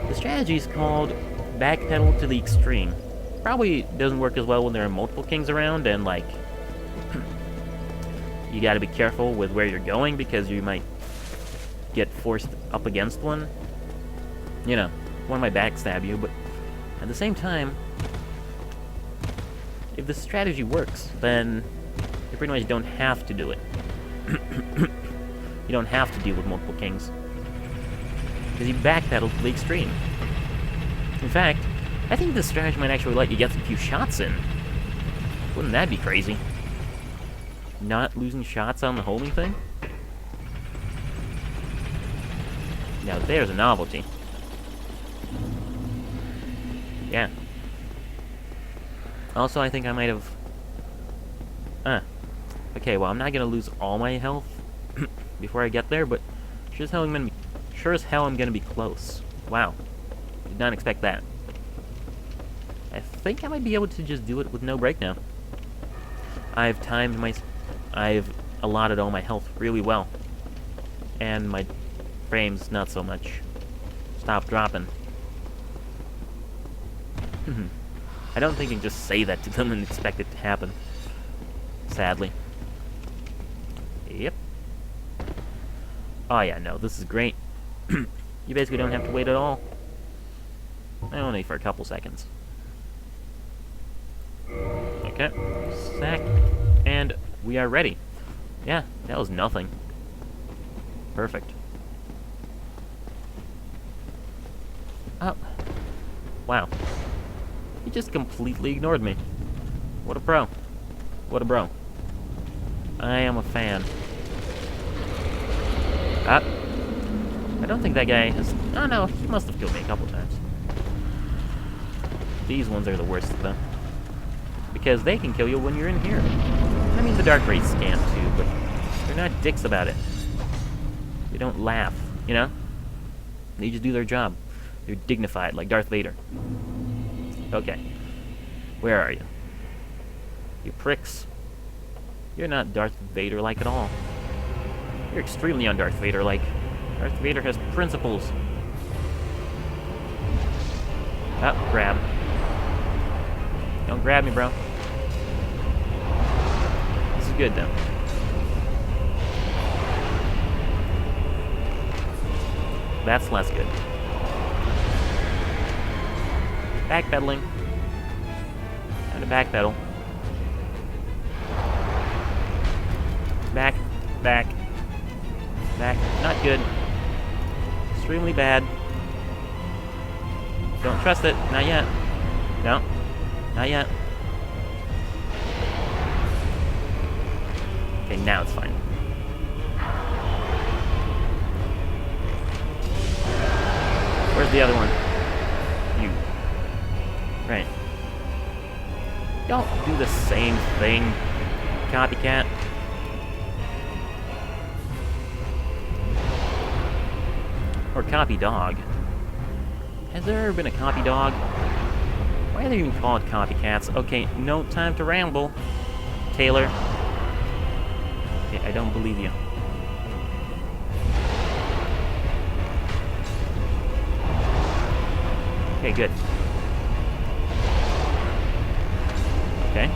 The strategy is called backpedal to the extreme. Probably doesn't work as well when there are multiple kings around and like you gotta be careful with where you're going because you might get forced up against one. You know, one might backstab you, but at the same time, if the strategy works, then you pretty much don't have to do it. You don't have to deal with multiple kings. Because you backpedal to the extreme. In fact, I think this strategy might actually let you get a few shots in. Wouldn't that be crazy? Not losing shots on the homing thing? Now there's a novelty. Yeah. Also, I think I might have... Okay, well, I'm not gonna lose all my health before I get there, but sure as hell I'm gonna be close. Wow. Did not expect that. I think I might be able to just do it with no break now. I've allotted all my health really well. And my frames not so much. Stop dropping. I don't think you can just say that to them and expect it to happen. Sadly. Yep. Oh yeah, no, this is great. You basically don't have to wait at all. Only for a couple seconds. Okay. Sack. And we are ready. Yeah, that was nothing. Perfect. Oh. Wow. He just completely ignored me. What a pro. What a bro. I am a fan. Ah. I don't think that guy has... Oh no, he must have killed me a couple times. These ones are the worst though. Because they can kill you when you're in here. I mean, the Dark Wraiths can too, but they're not dicks about it. They don't laugh, you know? They just do their job. They're dignified, like Darth Vader. Okay. Where are you? You pricks. You're not Darth Vader-like at all. You're extremely un-Darth Vader-like. Darth Vader has principles. Oh, grab. Don't grab me, bro. This is good, though. That's less good. Backpedaling. Time to backpedal. Back. Back. Back. Not good. Extremely bad. Don't trust it. Not yet. No. Not yet. Okay, now it's fine. Where's the other one? You. Right. Don't do the same thing, copycat. Or copy dog. Has there ever been a copy dog? Why do they even call it copycats? Okay, no time to ramble, Taylor. Okay, I don't believe you. Okay, good. Okay.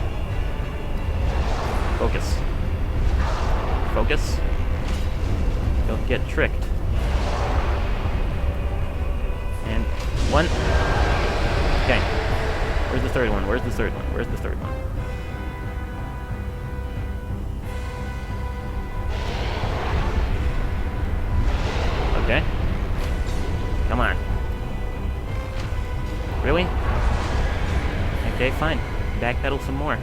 Focus. Focus. Don't get tricked. And one. Okay. Where's the third one? Where's the third one? Where's the third one? Okay. Come on. Really? Okay, fine. Backpedal some more.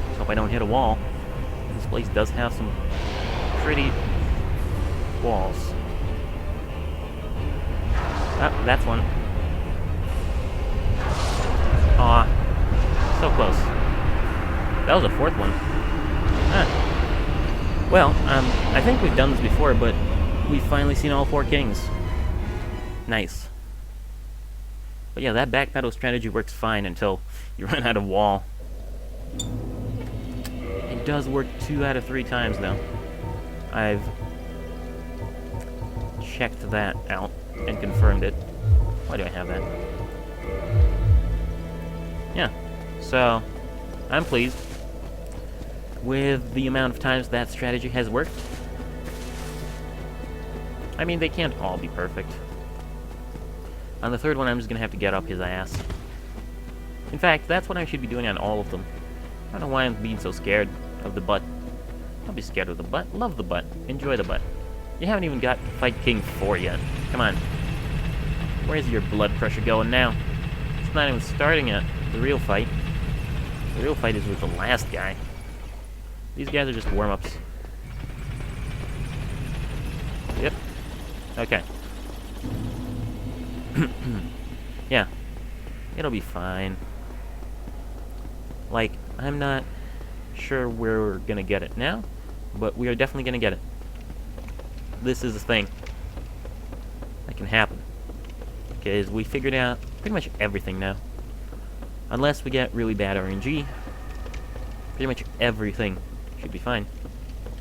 Just hope I don't hit a wall. This place does have some pretty walls. Oh, that's one. Aw. So close. That was a fourth one. Huh. Well, I think we've done this before, but we've finally seen all four kings. Nice. But yeah, that backpedal strategy works fine until you run out of wall. It does work 2 out of 3 times, though. I've checked that out and confirmed it. Why do I have that? Yeah. So, I'm pleased with the amount of times that strategy has worked. I mean, they can't all be perfect. On the third one, I'm just gonna have to get up his ass. In fact, that's what I should be doing on all of them. I don't know why I'm being so scared of the butt. Don't be scared of the butt. Love the butt. Enjoy the butt. You haven't even got to fight King 4 yet. Come on. Where's your blood pressure going now? It's not even starting yet. The real fight. The real fight is with the last guy. These guys are just warm-ups. Yep. Okay. Yeah. It'll be fine. Like, I'm not sure where we're gonna get it now, but we are definitely gonna get it. This is a thing that can happen. Because we figured out pretty much everything now. Unless we get really bad RNG, pretty much everything should be fine.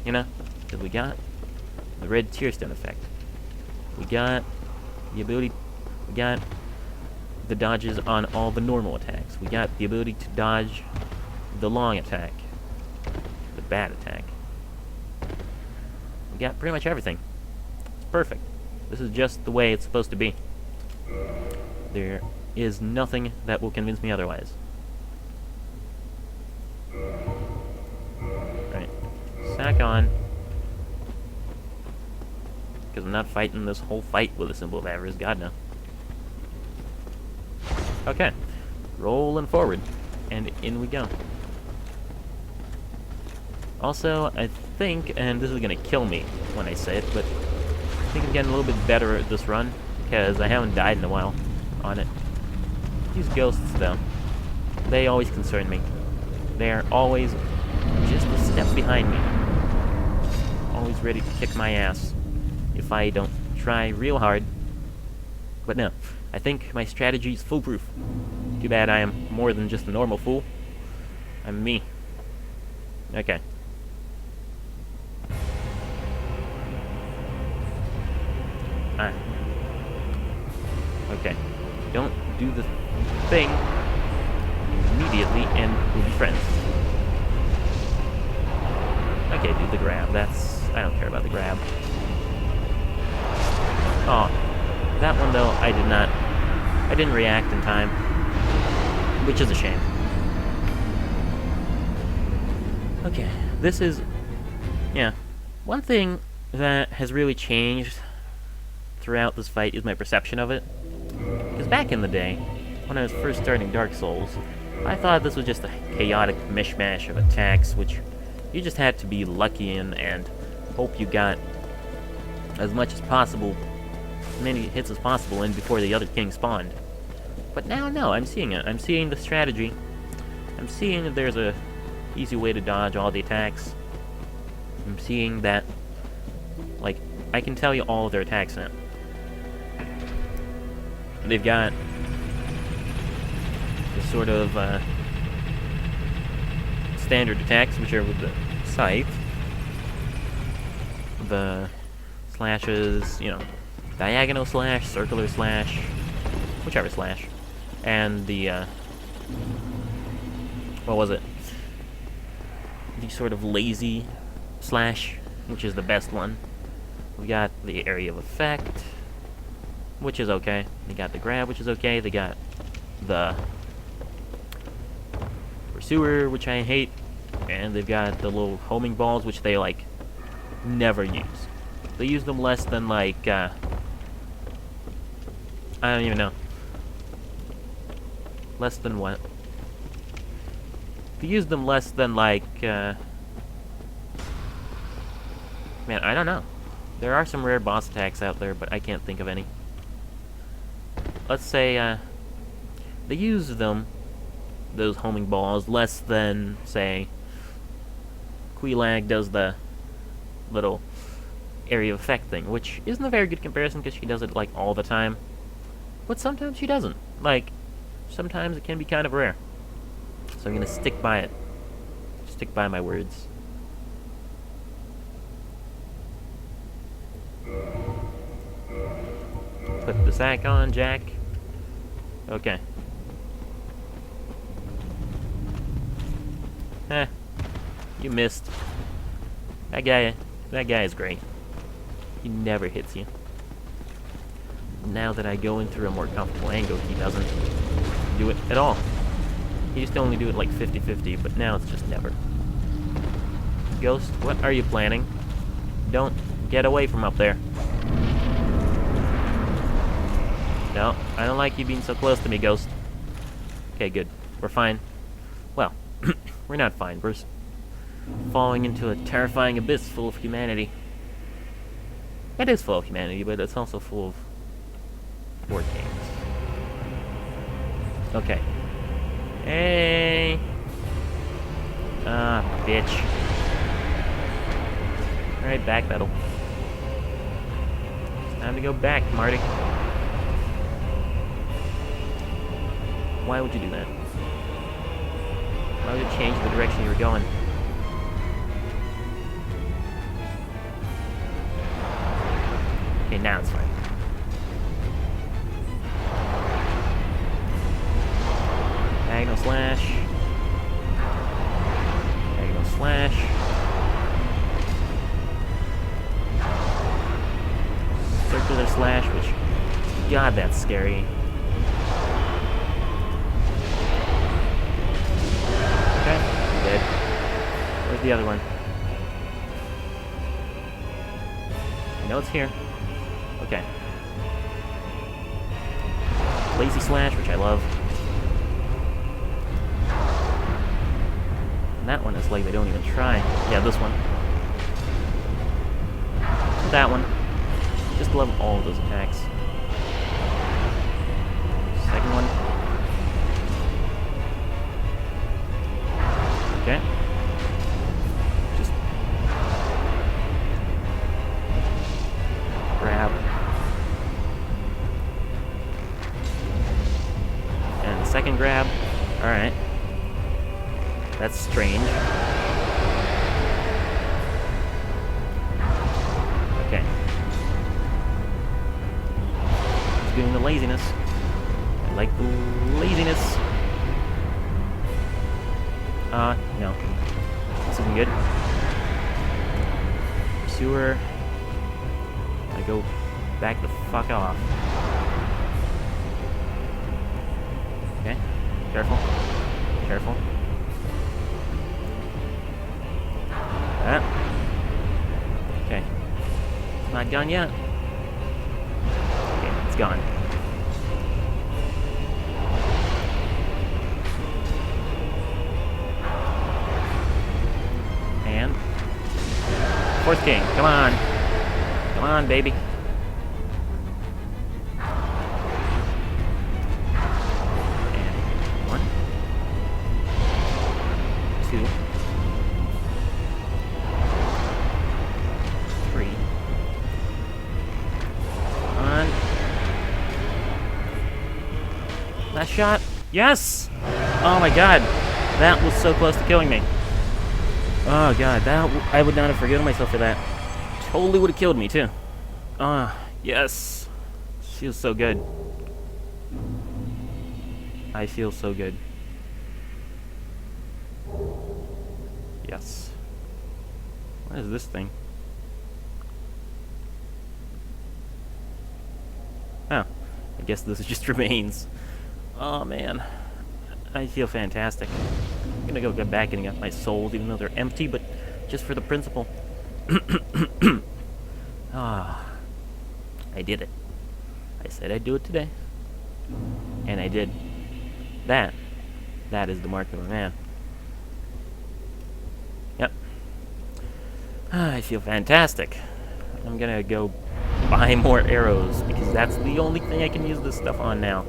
You know? Because we got the red tear stone effect. We got the ability... We got the dodges on all the normal attacks. We got the ability to dodge the long attack. The bad attack. We got pretty much everything. It's perfect. This is just the way it's supposed to be. There is nothing that will convince me otherwise. Right. Sack on. Because I'm not fighting this whole fight with a symbol of avarice, god no. Okay. Rolling forward. And in we go. Also, I think, and this is gonna kill me when I say it, but I think I'm getting a little bit better at this run, because I haven't died in a while on it. These ghosts, though, they always concern me. They're always just a step behind me. Always ready to kick my ass if I don't try real hard. But no, I think my strategy is foolproof. Too bad I am more than just a normal fool. I'm me. Okay. Ah. Okay. Don't do the thing immediately and we'll be friends. Okay, do the grab. I don't care about the grab. Oh. That one, though, I didn't react in time. Which is a shame. Okay, this is... Yeah. One thing that has really changed throughout this fight is my perception of it. Because back in the day, when I was first starting Dark Souls, I thought this was just a chaotic mishmash of attacks, which you just had to be lucky in and hope you got as much as possible, as many hits as possible in before the other king spawned. But now, no, I'm seeing it. I'm seeing the strategy. I'm seeing that there's a easy way to dodge all the attacks. I'm seeing that, like, I can tell you all of their attacks now. They've got the sort of standard attacks, which are with the scythe, the slashes, you know, diagonal slash, circular slash, whichever slash, and the, what was it? The sort of lazy slash, which is the best one. We got the area of effect, which is okay. They got the grab, which is okay. They got the pursuer, which I hate, and they've got the little homing balls, which they, like, never use. They use them less than, like, I don't even know. Less than what? They use them less than, like, man, I don't know. There are some rare boss attacks out there, but I can't think of any. Let's say, they use them, those homing balls, less than, say, Quelaag does the little area of effect thing, which isn't a very good comparison because she does it, like, all the time. But sometimes she doesn't. Like, sometimes it can be kind of rare. So I'm gonna stick by it. Stick by my words. Put the sack on, Jack. Okay. You missed. That guy is great. He never hits you. Now that I go in through a more comfortable angle, he doesn't do it at all. He used to only do it like 50-50, but now it's just never. Ghost, what are you planning? Don't get away from up there. No, I don't like you being so close to me, Ghost. Okay, good. We're fine. Well, we're not fine. We're falling into a terrifying abyss full of humanity. It is full of humanity, but it's also full of board games. Okay. Hey! Ah, bitch. Alright, backpedal. It's time to go back, Marty. Why would you do that? Why would it change the direction you were going? Okay, now it's fine. Diagonal slash. Diagonal slash. Circular slash, which, God, that's scary. Okay, dead. Where's the other one? I know it's here. Okay. Lazy slash, which I love. And that one is like they don't even try. Yeah, this one. That one. Just love all of those attacks. Second one. Okay. Just grab. And the second grab. Alright. That's strange. Okay. He's doing the laziness. I like the laziness. No. This isn't good. Pursuer. I go back the fuck off. Okay. Careful. Careful. That. Okay. It's not gone yet. Okay, it's gone. And fourth king, come on. Come on, baby. And 1, 2, 3. On. Last shot. Yes! Oh my god. That was so close to killing me. Oh god, I would not have forgiven myself for that. Totally would have killed me too. Yes. Feels so good. I feel so good. Yes. What is this thing? Oh, I guess this just remains. Oh man, I feel fantastic. I'm gonna go get back and get my souls, even though they're empty, but just for the principle. I did it. I said I'd do it today, and I did. That is the mark of a man. Yep. I feel fantastic. I'm gonna go buy more arrows, because that's the only thing I can use this stuff on now.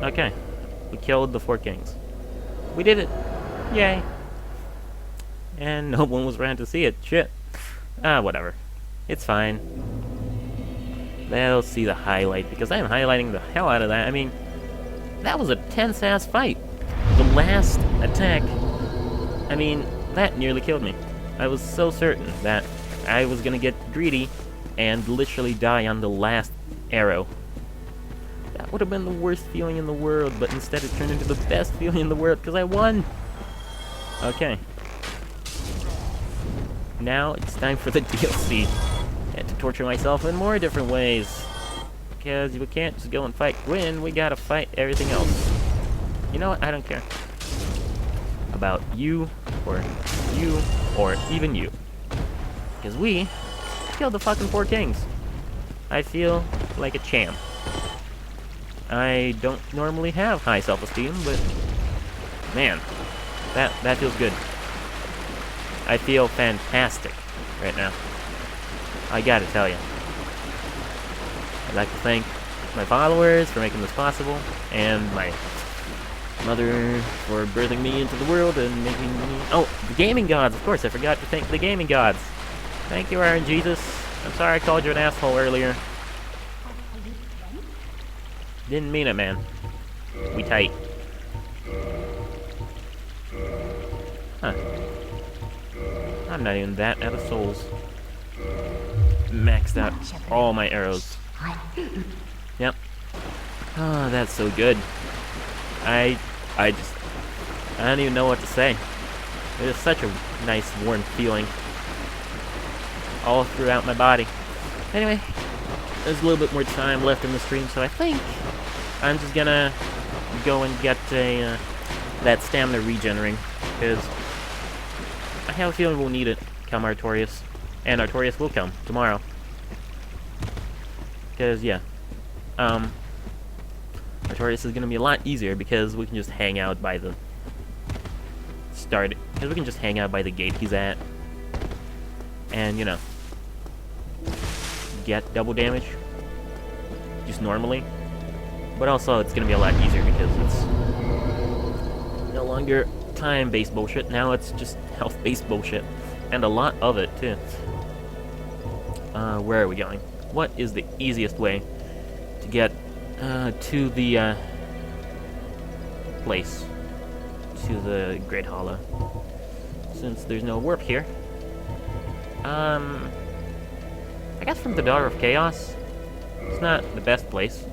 Okay. We killed the 4 kings. We did it. Yay. And no one was around to see it. Shit. Whatever. It's fine. They'll see the highlight, because I am highlighting the hell out of that. I mean, that was a tense-ass fight. The last attack, I mean, that nearly killed me. I was so certain that I was gonna get greedy and literally die on the last arrow. That would have been the worst feeling in the world, but instead it turned into the best feeling in the world, because I won! Okay. Now it's time for the DLC. And to torture myself in more different ways. Because we can't just go and fight Gwyn, we gotta fight everything else. You know what? I don't care. About you, or even you. Because we killed the fucking 4 kings. I feel like a champ. I don't normally have high self-esteem, but man, that feels good. I feel fantastic right now. I gotta tell you. I'd like to thank my followers for making this possible, and my mother for birthing me into the world and making me... Oh, the gaming gods, of course, I forgot to thank the gaming gods. Thank you, Iron Jesus. I'm sorry I called you an asshole earlier. Didn't mean it, man. We tight. Huh. I'm not even that out of souls. Maxed out all my arrows. Yep. Oh, that's so good. I don't even know what to say. It is such a nice warm feeling all throughout my body. Anyway, there's a little bit more time left in the stream, so I think I'm just gonna go and get that stamina regenerating, because I have a feeling we'll need it come Artorias, and Artorias will come tomorrow. Because yeah, Artorias is gonna be a lot easier because we can just hang out by the because we can just hang out by the gate he's at, and you know, get double damage just normally. But also it's gonna be a lot easier because it's no longer time-based bullshit. Now it's just health-based bullshit, and a lot of it too. Where are we going? What is the easiest way to get to the place? To the Great Hollow. Since there's no warp here. I guess from the Daughter of Chaos. It's not the best place.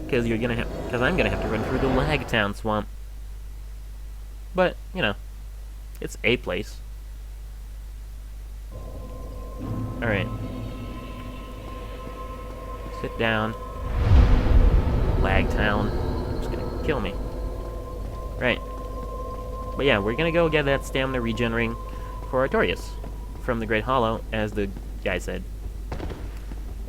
Because I'm gonna have to run through the Lagtown Swamp. But, you know, it's a place. Alright. Sit down. Lagtown. It's gonna kill me. Right. But yeah, we're gonna go get that stamina regenerating for Artorias from the Great Hollow, as the guy said.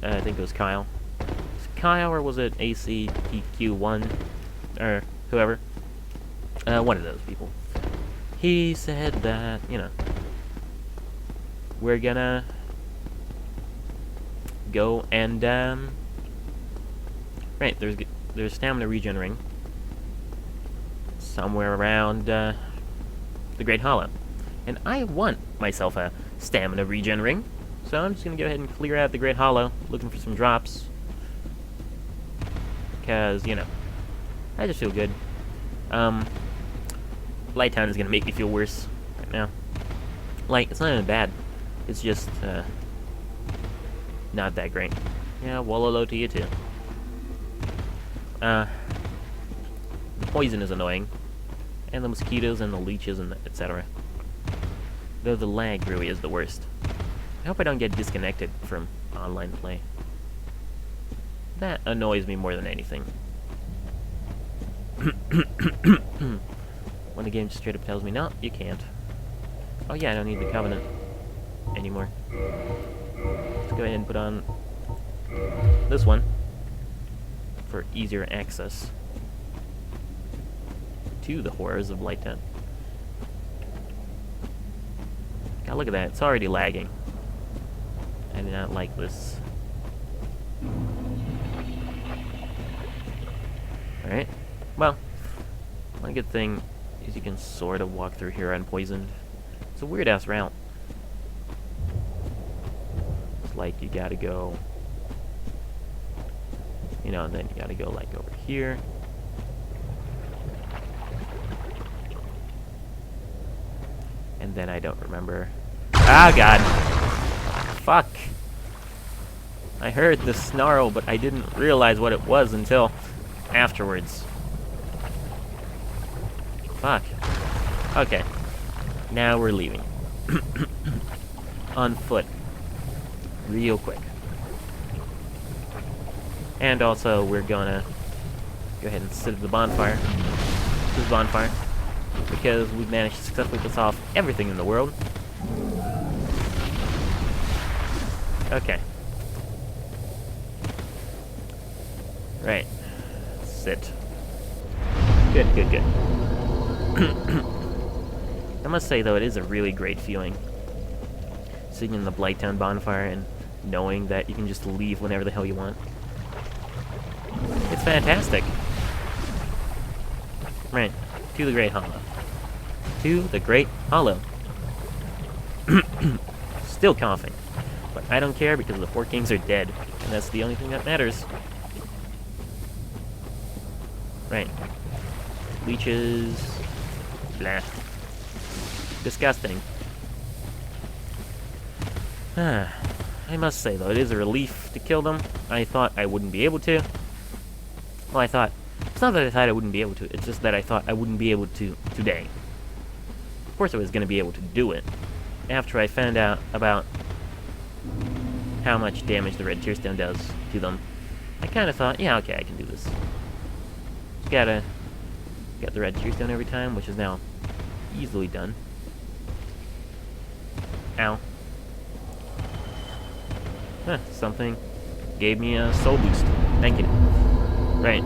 I think it was Kyle. Was it Kyle, or was it ACPQ1? Or whoever. One of those people. He said that, you know, we're gonna go and, right, there's stamina regenerating somewhere around, the Great Hollow. And I want myself a stamina regenerating, so I'm just gonna go ahead and clear out the Great Hollow, looking for some drops. Because, you know, I just feel good. Lighttown is gonna make me feel worse right now. Like, it's not even bad. It's just, not that great. Yeah, Wololo to you too. The poison is annoying. And the mosquitoes and the leeches and etc. Though the lag really is the worst. I hope I don't get disconnected from online play. That annoys me more than anything. When the game just straight up tells me, no, you can't. Oh yeah, I don't need the Covenant anymore. Let's go ahead and put on this one for easier access to the horrors of Lighttown. God, look at that. It's already lagging. I do not like this. Alright. Well, one good thing is you can sort of walk through here unpoisoned. It's a weird-ass route. It's like you gotta go, you know, and then you gotta go like over here. And then I don't remember. Ah, God. Fuck. I heard the snarl, but I didn't realize what it was until afterwards. Fuck. Okay. Now we're leaving. On foot. Real quick. And also, we're gonna go ahead and sit at the bonfire. This bonfire. Because we've managed to successfully piss off everything in the world. Okay. Right. Sit. Good, good, good. I must say, though, it is a really great feeling sitting in the Blighttown bonfire and knowing that you can just leave whenever the hell you want. It's fantastic. Right. To the Great Hollow. To the Great Hollow. Still coughing. But I don't care because the Four Kings are dead. And that's the only thing that matters. Right. Leeches. Blah. Disgusting. I must say, though, it is a relief to kill them. I thought I wouldn't be able to. Well, it's not that I thought I wouldn't be able to, it's just that I thought I wouldn't be able to today. Of course I was going to be able to do it after I found out about how much damage the red tearstone does to them. I kind of thought, yeah, okay, I can do this. Gotta get the red tearstone every time, which is now easily done. Ow. Huh, something gave me a soul boost. Thank you. Right.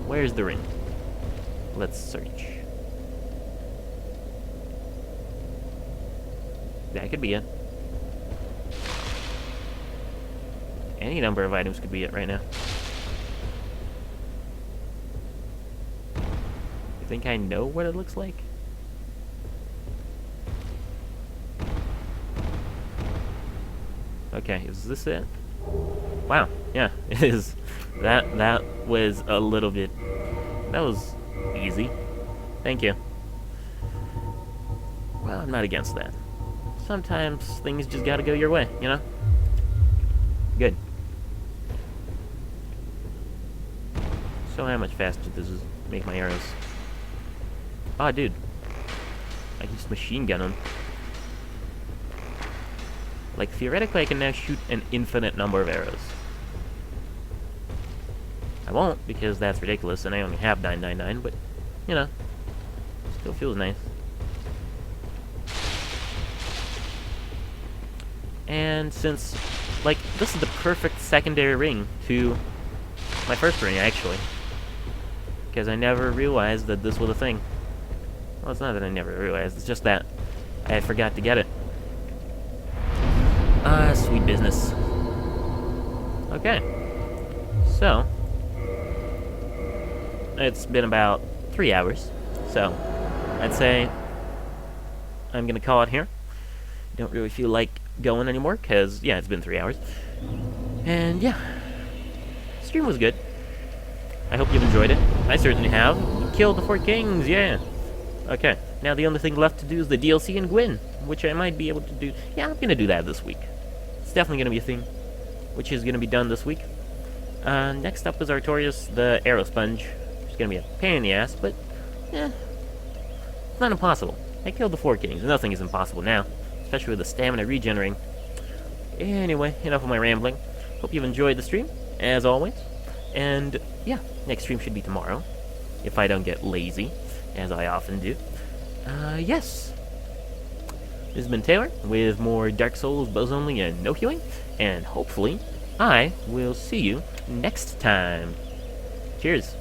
Where's the ring? Let's search. That could be it. Any number of items could be it right now. You think I know what it looks like? Okay, is this it? Wow, yeah, it is. That was a little bit... That was easy. Thank you. Well, I'm not against that. Sometimes things just gotta go your way, you know? Good. So how much faster does this make my arrows? Ah, dude. I can just machine gun them. Like, theoretically, I can now shoot an infinite number of arrows. I won't, because that's ridiculous, and I only have 999, but, you know, still feels nice. And since, like, this is the perfect secondary ring to my first ring, actually. Because I never realized that this was a thing. Well, it's not that I never realized, it's just that I forgot to get it. Ah, sweet business. Okay. So, it's been about 3 hours, so I'd say I'm gonna call it here. Don't really feel like going anymore, because, yeah, it's been 3 hours. And, yeah, stream was good. I hope you've enjoyed it. I certainly have. We killed the 4 kings, yeah. Okay, now the only thing left to do is the DLC in Gwyn, which I might be able to do. Yeah, I'm gonna do that this week. It's definitely gonna be a thing, which is gonna be done this week. Next up is Artorias, the Arrow Sponge. It's gonna be a pain in the ass, but, eh, it's not impossible. I killed the 4 kings, and nothing is impossible now, especially with the stamina regenerating. Anyway, enough of my rambling. Hope you've enjoyed the stream, as always. And, yeah, next stream should be tomorrow, if I don't get lazy, as I often do. Yes. This has been Taylor, with more Dark Souls, Bows Only, and No Healing, and hopefully, I will see you next time. Cheers.